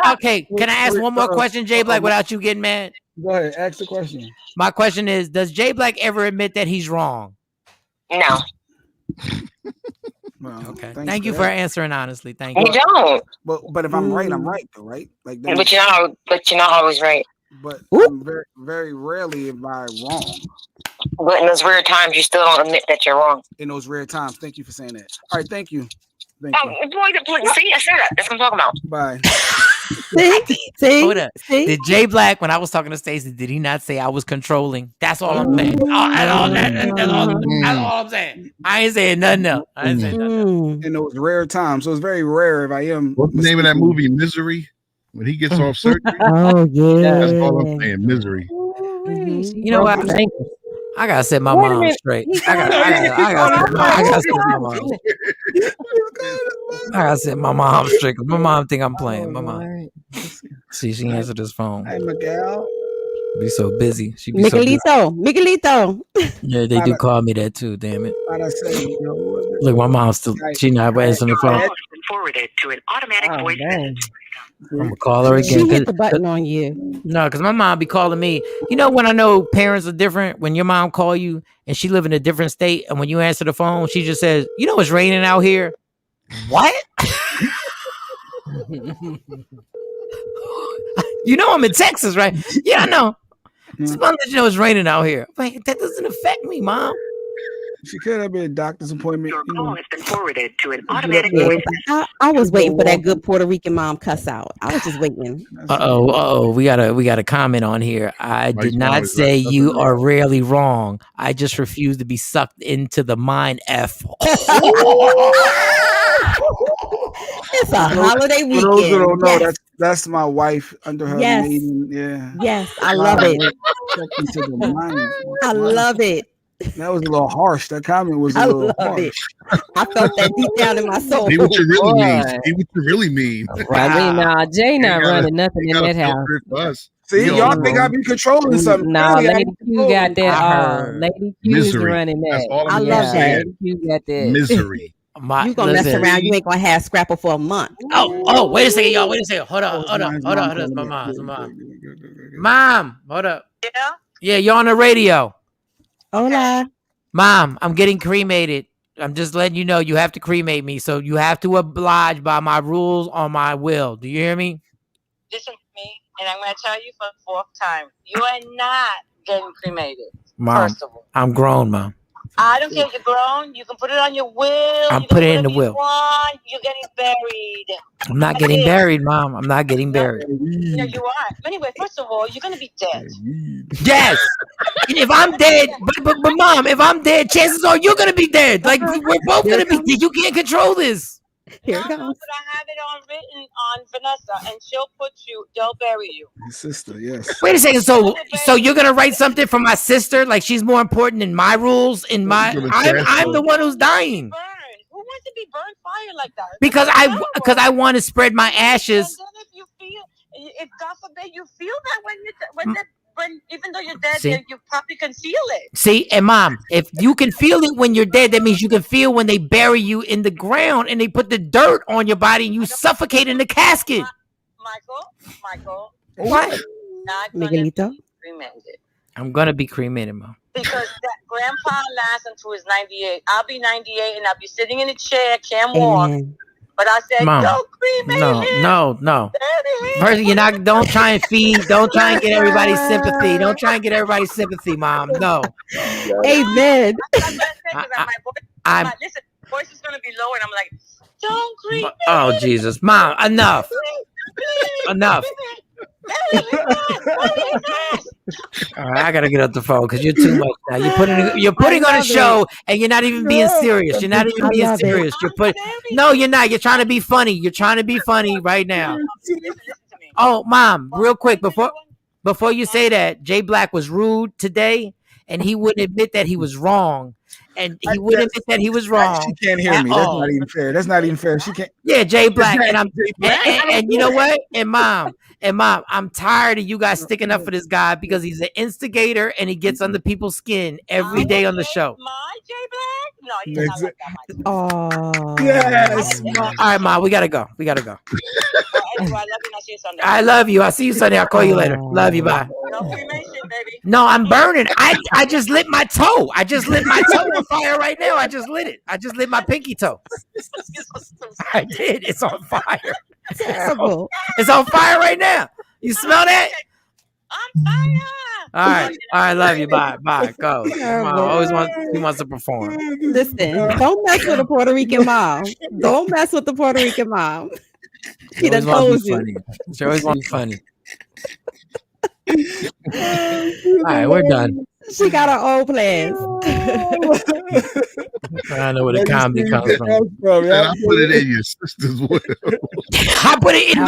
[SPEAKER 3] ask one more question, Jay Black, without you getting mad?
[SPEAKER 4] Go ahead, ask the question.
[SPEAKER 3] My question is: does Jay Black ever admit that he's wrong?
[SPEAKER 13] No.
[SPEAKER 4] Well,
[SPEAKER 3] okay. Thank you for answering honestly. Thank you.
[SPEAKER 13] You don't.
[SPEAKER 4] But if I'm right, I'm right though, right? Like that.
[SPEAKER 13] But you're not always right.
[SPEAKER 4] But I'm very, very rarely am I wrong.
[SPEAKER 13] But in those rare times, you still don't admit that you're wrong.
[SPEAKER 4] In those rare times. Thank you for saying that. All right, thank you. Thank
[SPEAKER 13] Oh, boy, see, I said that. That's what I'm talking about.
[SPEAKER 4] Bye.
[SPEAKER 9] See?
[SPEAKER 3] Hold up. Did Jay Black, when I was talking to Stacey, did he not say I was controlling? That's all I'm saying. That's all I'm saying. I ain't saying nothing else. I ain't saying nothing else.
[SPEAKER 4] In those rare times. So it's very rare if I am.
[SPEAKER 6] What's the name of that movie? Misery? When he gets off surgery?
[SPEAKER 9] Oh, yeah.
[SPEAKER 6] That's all I'm saying. Misery.
[SPEAKER 3] You know what? I gotta set my mom straight. I gotta set my mom straight. My mom think I'm playing. My mom. See, she answered this phone.
[SPEAKER 4] Hey, Miguel.
[SPEAKER 3] Be so busy. She be so busy.
[SPEAKER 9] Miguelito.
[SPEAKER 3] Yeah, they do call me that too. Damn it.
[SPEAKER 4] Why'd I say, you know,
[SPEAKER 3] Look, my mom's still. She not answering the phone.
[SPEAKER 13] Forwarded to an automatic voice message.
[SPEAKER 3] I'm gonna call her again.
[SPEAKER 9] She hit the button on you.
[SPEAKER 3] No, because my mom be calling me. You know when I know parents are different? When your mom call you and she live in a different state, and when you answer the phone, she just says, "You know it's raining out here." What? You know I'm in Texas, right? Yeah, I know. Just want to let you know it's raining out here. Like, that doesn't affect me, Mom.
[SPEAKER 4] She could have been a doctor's appointment.
[SPEAKER 13] Your call has been forwarded to an automatic
[SPEAKER 9] Yeah,
[SPEAKER 13] voice.
[SPEAKER 9] I was waiting for that good Puerto Rican mom cuss out. I was just waiting.
[SPEAKER 3] We got a comment on here. I did not say you are rarely wrong. I just refuse to be sucked into the mind F.
[SPEAKER 9] It's a holiday weekend.
[SPEAKER 4] For those who don't know,
[SPEAKER 9] Yes.
[SPEAKER 4] that's my wife under her
[SPEAKER 9] Yes.
[SPEAKER 4] maiden. Yeah.
[SPEAKER 9] Yes, I love it.
[SPEAKER 4] Into the mind.
[SPEAKER 9] I love it.
[SPEAKER 4] That was a little harsh. That comment was a little harsh.
[SPEAKER 9] I felt that deep down in my soul.
[SPEAKER 6] See what you really mean.
[SPEAKER 5] Boy.
[SPEAKER 6] See what you really mean.
[SPEAKER 5] Nah, Jay not running nothing in that house.
[SPEAKER 4] See, y'all think I be controlling something.
[SPEAKER 5] No,
[SPEAKER 4] Clearly, I
[SPEAKER 5] Lady
[SPEAKER 4] be
[SPEAKER 5] Q
[SPEAKER 4] controlling.
[SPEAKER 5] got that. Lady Q is
[SPEAKER 6] Misery.
[SPEAKER 5] running
[SPEAKER 6] That's
[SPEAKER 5] that.
[SPEAKER 6] all
[SPEAKER 9] I
[SPEAKER 6] I'm
[SPEAKER 9] love
[SPEAKER 6] saying.
[SPEAKER 9] that.
[SPEAKER 5] Lady Q got that.
[SPEAKER 6] Misery.
[SPEAKER 9] You gonna mess around, you ain't gonna have Scrapple for a month.
[SPEAKER 3] Oh, wait a second, y'all. Wait a second. Hold on. It's my mom. Mom, hold up.
[SPEAKER 13] Yeah?
[SPEAKER 3] Yeah, you're on the radio.
[SPEAKER 9] Hola.
[SPEAKER 3] Mom, I'm getting cremated. I'm just letting you know you have to cremate me. So you have to oblige by my rules on my will. Do you hear me?
[SPEAKER 13] Listen to me, and I'm going to tell you for the fourth time. You are not getting cremated.
[SPEAKER 3] Mom,
[SPEAKER 13] First of all.
[SPEAKER 3] I'm grown, Mom.
[SPEAKER 13] I don't care if you're grown. You can put it on your will.
[SPEAKER 3] I'm putting it in the will.
[SPEAKER 13] You're getting buried.
[SPEAKER 3] I'm not getting buried, Mom. I'm not getting buried.
[SPEAKER 13] No, you are. Anyway, first of all, you're going to be dead.
[SPEAKER 3] Yes. And if I'm dead, but Mom, if I'm dead, chances are you're gonna be dead. Like we're both gonna be dead. You can't control this.
[SPEAKER 9] Here it
[SPEAKER 13] No,
[SPEAKER 9] comes.
[SPEAKER 13] but I have it on written on Vanessa, and they'll bury you.
[SPEAKER 4] His sister, yes.
[SPEAKER 3] Wait a second. So you're gonna write something for my sister? Like she's more important than my rules? I'm the one who's dying.
[SPEAKER 13] Who wants to be burned fire like that?
[SPEAKER 3] Because I want to spread my ashes.
[SPEAKER 13] And then if God forbid you feel that when even though you're dead,
[SPEAKER 3] See?
[SPEAKER 13] you probably can feel it.
[SPEAKER 3] See, and Mom, if you can feel it when you're dead, that means you can feel when they bury you in the ground and they put the dirt on your body and you suffocate in the casket.
[SPEAKER 13] Michael.
[SPEAKER 3] What?
[SPEAKER 13] Not
[SPEAKER 9] Miguelito.
[SPEAKER 13] cremated.
[SPEAKER 3] I'm gonna be cremated, Mom.
[SPEAKER 13] Because that grandpa lasts until he's 98. I'll be 98 and I'll be sitting in a chair, can't walk.
[SPEAKER 9] Amen.
[SPEAKER 13] But I said,
[SPEAKER 3] Mom,
[SPEAKER 13] don't cremate him.
[SPEAKER 3] No. First, don't try and get everybody's sympathy. Don't try and get everybody's sympathy, Mom. No.
[SPEAKER 9] Amen.
[SPEAKER 13] Listen, voice is gonna be low, and I'm like, don't cremate.
[SPEAKER 3] Oh Jesus, Mom, enough. All right, I gotta get off the phone because you're too much now. You're putting on a show and you're not even being serious. You're not even being serious. No, you're not. You're trying to be funny. You're trying to be funny right now. Oh, Mom, real quick before you say that, Jay Black was rude today, and he wouldn't admit that he was wrong. And he wouldn't admit that he was wrong.
[SPEAKER 4] She can't hear me. That's not even fair. That's not even fair. She can't.
[SPEAKER 3] Yeah, Jay Black, and you know what? And Mom, I'm tired of you guys sticking up for this guy because he's an instigator and he gets under people's skin every day on the show.
[SPEAKER 13] My Jay Black? No, he's not like that.
[SPEAKER 9] Oh.
[SPEAKER 4] Yes.
[SPEAKER 3] All right, Mom, we gotta go.
[SPEAKER 13] Anyway, I love you. I'll see you Sunday.
[SPEAKER 3] I love you. I'll see you Sunday. I'll call you later. Love you. Bye.
[SPEAKER 13] No cremation, baby.
[SPEAKER 3] No, I'm burning. I just lit my toe. I just lit my toe on fire right now. I just lit it. I just lit my pinky toe. I did. It's on fire.
[SPEAKER 9] Terrible.
[SPEAKER 3] It's on fire right now. You smell that?
[SPEAKER 13] On fire.
[SPEAKER 3] All right. Love you. Bye. Go. Mom he wants to perform.
[SPEAKER 9] Listen, don't mess with a Puerto Rican mom. Don't mess with the Puerto Rican mom. She done told you.
[SPEAKER 3] She always want to be funny. All right, we're done.
[SPEAKER 9] She got her own plans.
[SPEAKER 3] I know where the comedy comes from.
[SPEAKER 6] I put it in your sister's will.
[SPEAKER 3] I put it in how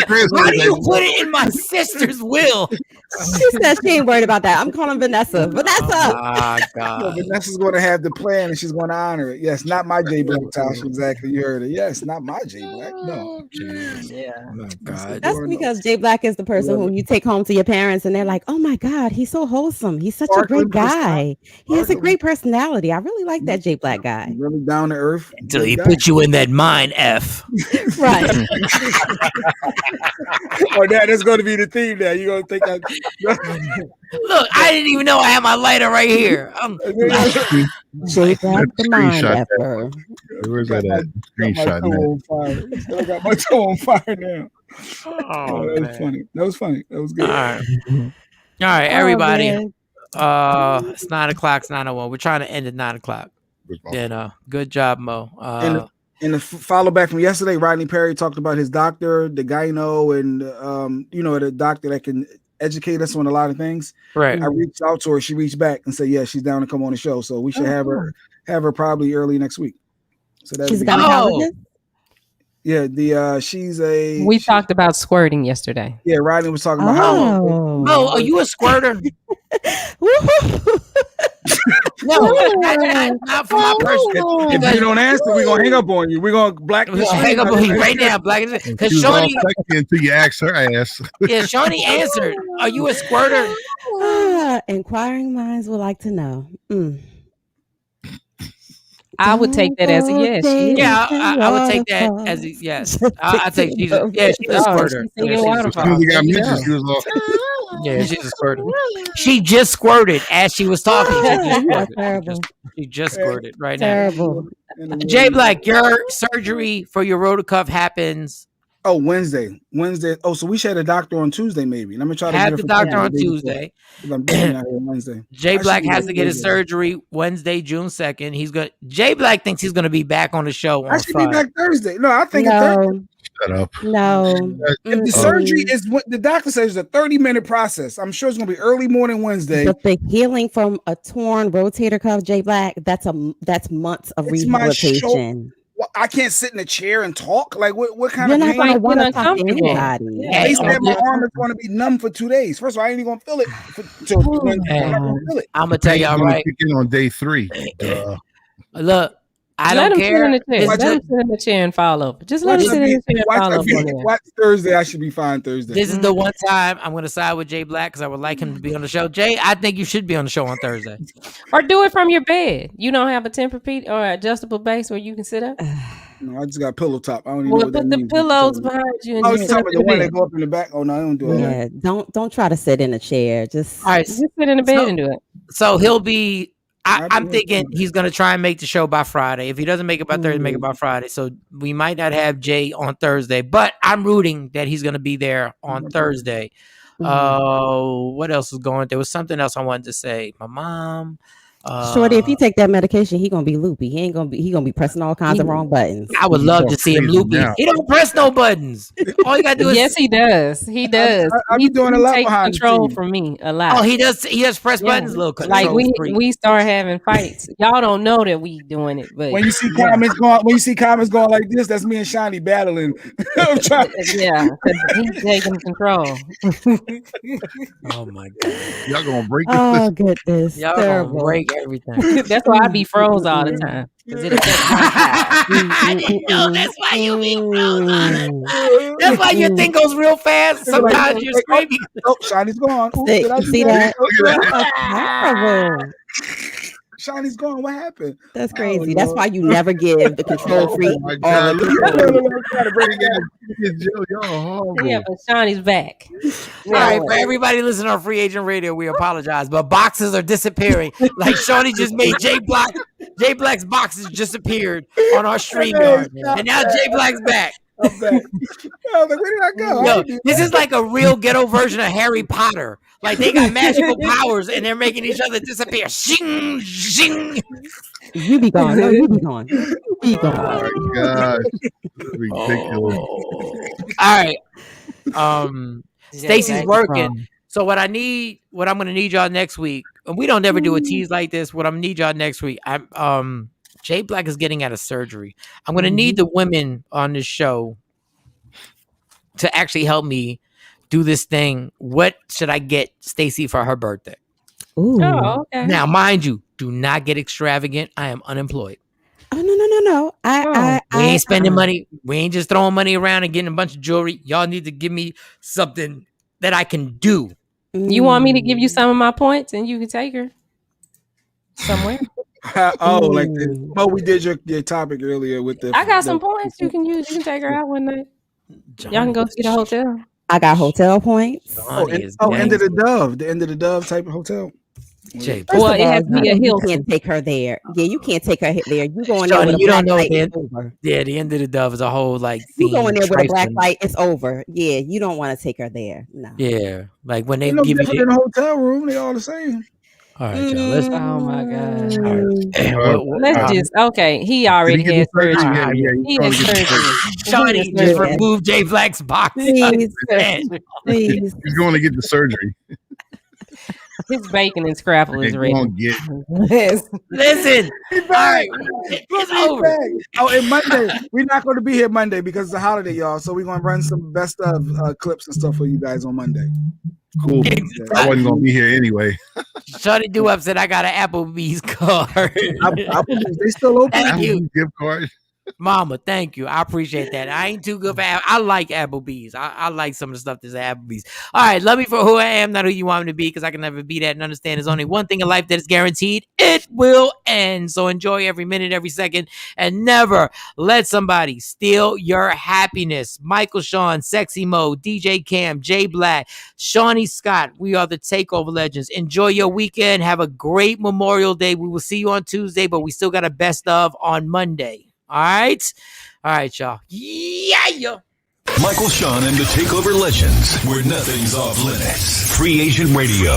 [SPEAKER 3] do you put it in my sister's will?
[SPEAKER 9] She said she ain't worried about that. I'm calling Vanessa. Vanessa.
[SPEAKER 3] Oh, God.
[SPEAKER 4] So Vanessa's going to have the plan and she's going to honor it. Yes, not my J Black, Tasha. Exactly. You heard it. Yes, not my J Black. No.
[SPEAKER 3] Yeah. Oh, God.
[SPEAKER 9] That's because J Black is the person who you take home to your parents and they're like, oh my God, he's so wholesome. He's such a great guy. He has a great personality. I really like that J Black guy.
[SPEAKER 4] Really down to earth.
[SPEAKER 3] Until he put you in that mind F.
[SPEAKER 9] Right.
[SPEAKER 4] Or that's going to be the theme now. You're going to think
[SPEAKER 3] Look, I didn't even know I had my lighter right here.
[SPEAKER 9] J Black the mind F-er.
[SPEAKER 6] Where's that at?
[SPEAKER 4] Screenshot. I got my toe on fire now. That was funny. That was good.
[SPEAKER 3] All right, everybody. It's 9 o'clock. It's 9:01. We're trying to end at 9 o'clock. And good job, Mo.
[SPEAKER 4] In the follow back from yesterday, Rodney Perry talked about his doctor, the gyno, and the doctor that can educate us on a lot of things.
[SPEAKER 3] Right.
[SPEAKER 4] I reached out to her. She reached back and said, "Yeah, she's down to come on the show." So we should have her probably early next week. So
[SPEAKER 9] she's a gynecologist.
[SPEAKER 4] Yeah, she's a.
[SPEAKER 5] We talked about squirting yesterday.
[SPEAKER 4] Yeah, Rodney was talking about how.
[SPEAKER 3] Oh, are you a squirter? No, not for my person.
[SPEAKER 4] If you don't answer, we're gonna hang up on you. We're gonna
[SPEAKER 3] hang up on you right now, because Shawnee
[SPEAKER 6] until you ask her ass.
[SPEAKER 3] Yeah, Shawnee answered. Are you a squirter?
[SPEAKER 9] Inquiring minds would like to know.
[SPEAKER 5] I would take that as a yes.
[SPEAKER 3] Yeah, I would take that as a yes. I think she's a squirter. Yeah, she's a squirter. She just squirted as she was talking. She just squirted right
[SPEAKER 9] now.
[SPEAKER 3] J Black, your surgery for your rotacuff happens.
[SPEAKER 4] Oh, Wednesday. Oh, so we should have a doctor on Tuesday, maybe. Let me try to
[SPEAKER 3] have the doctor on Tuesday.
[SPEAKER 4] I'm doing out here Wednesday.
[SPEAKER 3] J Black has to get his surgery Wednesday, June 2nd. J Black thinks he's gonna be back on the show.
[SPEAKER 4] I should be back Thursday. No, I think it's Thursday.
[SPEAKER 6] Shut up.
[SPEAKER 9] No.
[SPEAKER 4] If the surgery is what the doctor says is a 30-minute process, I'm sure it's gonna be early morning Wednesday.
[SPEAKER 9] But the healing from a torn rotator cuff, J Black, that's months of rehabilitation.
[SPEAKER 4] Well, I can't sit in a chair and talk. Like what kind
[SPEAKER 9] You're
[SPEAKER 4] of
[SPEAKER 9] not
[SPEAKER 4] pain?
[SPEAKER 9] gonna want to talk to anybody.
[SPEAKER 4] They said my arm is going to be numb for 2 days. First of all, I ain't even gonna feel it until
[SPEAKER 3] I'm gonna tell y'all right.
[SPEAKER 6] Kick in on day 3.
[SPEAKER 3] Look, I don't care.
[SPEAKER 5] Let him sit in the chair and fall over. Just let him sit in the chair and fall over.
[SPEAKER 4] Watch Thursday. I should be fine Thursday.
[SPEAKER 3] This is the one time I'm going to side with Jay Black because I would like him to be on the show. Jay, I think you should be on the show on Thursday.
[SPEAKER 5] Or do it from your bed. You don't have a Tempur-Pedic or adjustable base where you can sit up?
[SPEAKER 4] No, I just got a pillow top. I don't even know what that means.
[SPEAKER 5] Put the pillows behind you. And
[SPEAKER 4] you're talking about the one that go up in the back. Oh no, I don't do that.
[SPEAKER 9] Yeah, don't try to sit in a chair. Just
[SPEAKER 5] sit in the bed and do it.
[SPEAKER 3] So he'll be. I'm thinking he's going to try and make the show by Friday. If he doesn't make it by Thursday, make it by Friday. So we might not have Jay on Thursday, but I'm rooting that he's going to be there on Thursday. What else is going? There was something else I wanted to say. My mom.
[SPEAKER 9] Shorty, if you take that medication, he gonna be loopy. He gonna be pressing all kinds of wrong buttons.
[SPEAKER 3] I would love to see him loopy. He don't press no buttons. All you gotta do is
[SPEAKER 5] yes, he does. He does.
[SPEAKER 4] He's doing a lot behind
[SPEAKER 5] control from me a lot.
[SPEAKER 3] Oh, he does. He does press buttons. Little
[SPEAKER 5] like we start having fights. Y'all don't know that we doing it, but
[SPEAKER 4] when you see comments going like this, that's me and Shawnee battling. I'm trying.
[SPEAKER 5] Yeah, he's taking control.
[SPEAKER 3] Oh my god,
[SPEAKER 6] y'all gonna break it?
[SPEAKER 9] Oh goodness,
[SPEAKER 3] y'all
[SPEAKER 9] terrible.
[SPEAKER 3] gonna break everything.
[SPEAKER 5] That's why I be froze all the time.
[SPEAKER 3] That's why you be froze. That's why your thing goes real fast. Sometimes you're screaming.
[SPEAKER 4] Oh, Shawnee's gone.
[SPEAKER 9] See that?
[SPEAKER 4] Shawnee's gone. What happened?
[SPEAKER 9] That's crazy. That's why you never give the control free.
[SPEAKER 5] Yeah, but Shawnee's back.
[SPEAKER 3] All right, for everybody listening on Free Agent Radio, we apologize, but boxes are disappearing. Like Shawnee just made Jay Black's boxes disappeared on our StreamYard, and now Jay Black's back.
[SPEAKER 4] I'm back. I was like, where did I go? I
[SPEAKER 3] Yo,
[SPEAKER 4] didn't do
[SPEAKER 3] this
[SPEAKER 4] that.
[SPEAKER 3] is like a real ghetto version of Harry Potter. Like they got magical powers and they're making each other disappear. Zing, zing.
[SPEAKER 9] You be gone. No, you be gone. You be
[SPEAKER 6] Oh
[SPEAKER 9] gone.
[SPEAKER 6] my gosh. Ridiculous.
[SPEAKER 3] All right. Stacy's
[SPEAKER 5] Jack
[SPEAKER 3] working.
[SPEAKER 5] from-
[SPEAKER 3] So what I'm gonna need y'all next week, and we don't ever do a tease like this. What I'm gonna need y'all next week, Jay Black is getting out of surgery. I'm gonna need the women on this show to actually help me do this thing. What should I get Stacy for her birthday?
[SPEAKER 9] Ooh.
[SPEAKER 5] Oh, okay.
[SPEAKER 3] Now, mind you, do not get extravagant. I am unemployed.
[SPEAKER 9] Oh no.
[SPEAKER 3] We ain't spending money. We ain't just throwing money around and getting a bunch of jewelry. Y'all need to give me something that I can do.
[SPEAKER 5] You want me to give you some of my points and you can take her somewhere?
[SPEAKER 4] Like this. Well, we did your topic earlier with the.
[SPEAKER 5] I got some points you can use. You can take her out one night. Y'all can go get a hotel.
[SPEAKER 9] I got hotel points.
[SPEAKER 3] Johnny is
[SPEAKER 4] End of the Dove, the End of the Dove type of hotel.
[SPEAKER 3] Jay,
[SPEAKER 9] First
[SPEAKER 5] Well,
[SPEAKER 9] of
[SPEAKER 5] it
[SPEAKER 9] all,
[SPEAKER 5] has to be a
[SPEAKER 9] you
[SPEAKER 5] Hilton.
[SPEAKER 9] can't take her there. Yeah, you can't take her there. You going there
[SPEAKER 3] Johnny,
[SPEAKER 9] with a
[SPEAKER 3] you don't
[SPEAKER 9] black
[SPEAKER 3] know
[SPEAKER 9] light,
[SPEAKER 3] the
[SPEAKER 9] it's over.
[SPEAKER 3] yeah, the End of the Dove is a whole like
[SPEAKER 9] You
[SPEAKER 3] theme.
[SPEAKER 9] going there with a black
[SPEAKER 3] trifling.
[SPEAKER 9] light, it's over. Yeah, you don't want to take her there. No.
[SPEAKER 3] Yeah, like when they
[SPEAKER 4] Ain't no
[SPEAKER 3] give
[SPEAKER 4] different
[SPEAKER 3] you.
[SPEAKER 4] in a hotel room. They all the same.
[SPEAKER 3] All right, y'all. Let's.
[SPEAKER 5] Oh my gosh.
[SPEAKER 3] All right.
[SPEAKER 5] Let's just okay. He already
[SPEAKER 6] Did he
[SPEAKER 5] had
[SPEAKER 6] get the
[SPEAKER 5] surgery.
[SPEAKER 6] surgery? Yeah,
[SPEAKER 5] He
[SPEAKER 6] he's
[SPEAKER 5] had
[SPEAKER 6] going to get the
[SPEAKER 5] surgery.
[SPEAKER 3] Shawnee
[SPEAKER 5] He had
[SPEAKER 3] just
[SPEAKER 5] surgery.
[SPEAKER 3] removed Jay Black's box.
[SPEAKER 9] Please, please.
[SPEAKER 6] He's going to get the surgery.
[SPEAKER 5] His bacon and scrapple is
[SPEAKER 6] They're
[SPEAKER 5] ready.
[SPEAKER 6] going to get.
[SPEAKER 3] Listen, all right, it's over.
[SPEAKER 4] Oh, and Monday we're not going to be here Monday because it's a holiday, y'all. So we're going to run some best of clips and stuff for you guys on Monday.
[SPEAKER 6] Cool. I wasn't going to be here anyway.
[SPEAKER 3] Shawty Do Up said I got an Applebee's card.
[SPEAKER 4] Applebee's, they still open?
[SPEAKER 3] Thank you,
[SPEAKER 6] Applebee's gift card.
[SPEAKER 3] Mama. Thank you. I appreciate that. I ain't too good for I like Applebee's. I like some of the stuff that's at Applebee's. All right, love me for who I am, not who you want me to be, because I can never be that and understand there's only one thing in life that is guaranteed. It will end. So enjoy every minute, every second, and never let somebody steal your happiness. Michael Shawn, Sexy Mo, DJ Cam, Jay Black, Shawnee Scott. We are the TakeOver Legends. Enjoy your weekend. Have a great Memorial Day. We will see you on Tuesday, but we still got a best of on Monday. All right, y'all. Yeah.
[SPEAKER 1] Michael Shawn and the TakeOver Legends, where nothing's off limits. Free Agent Radio.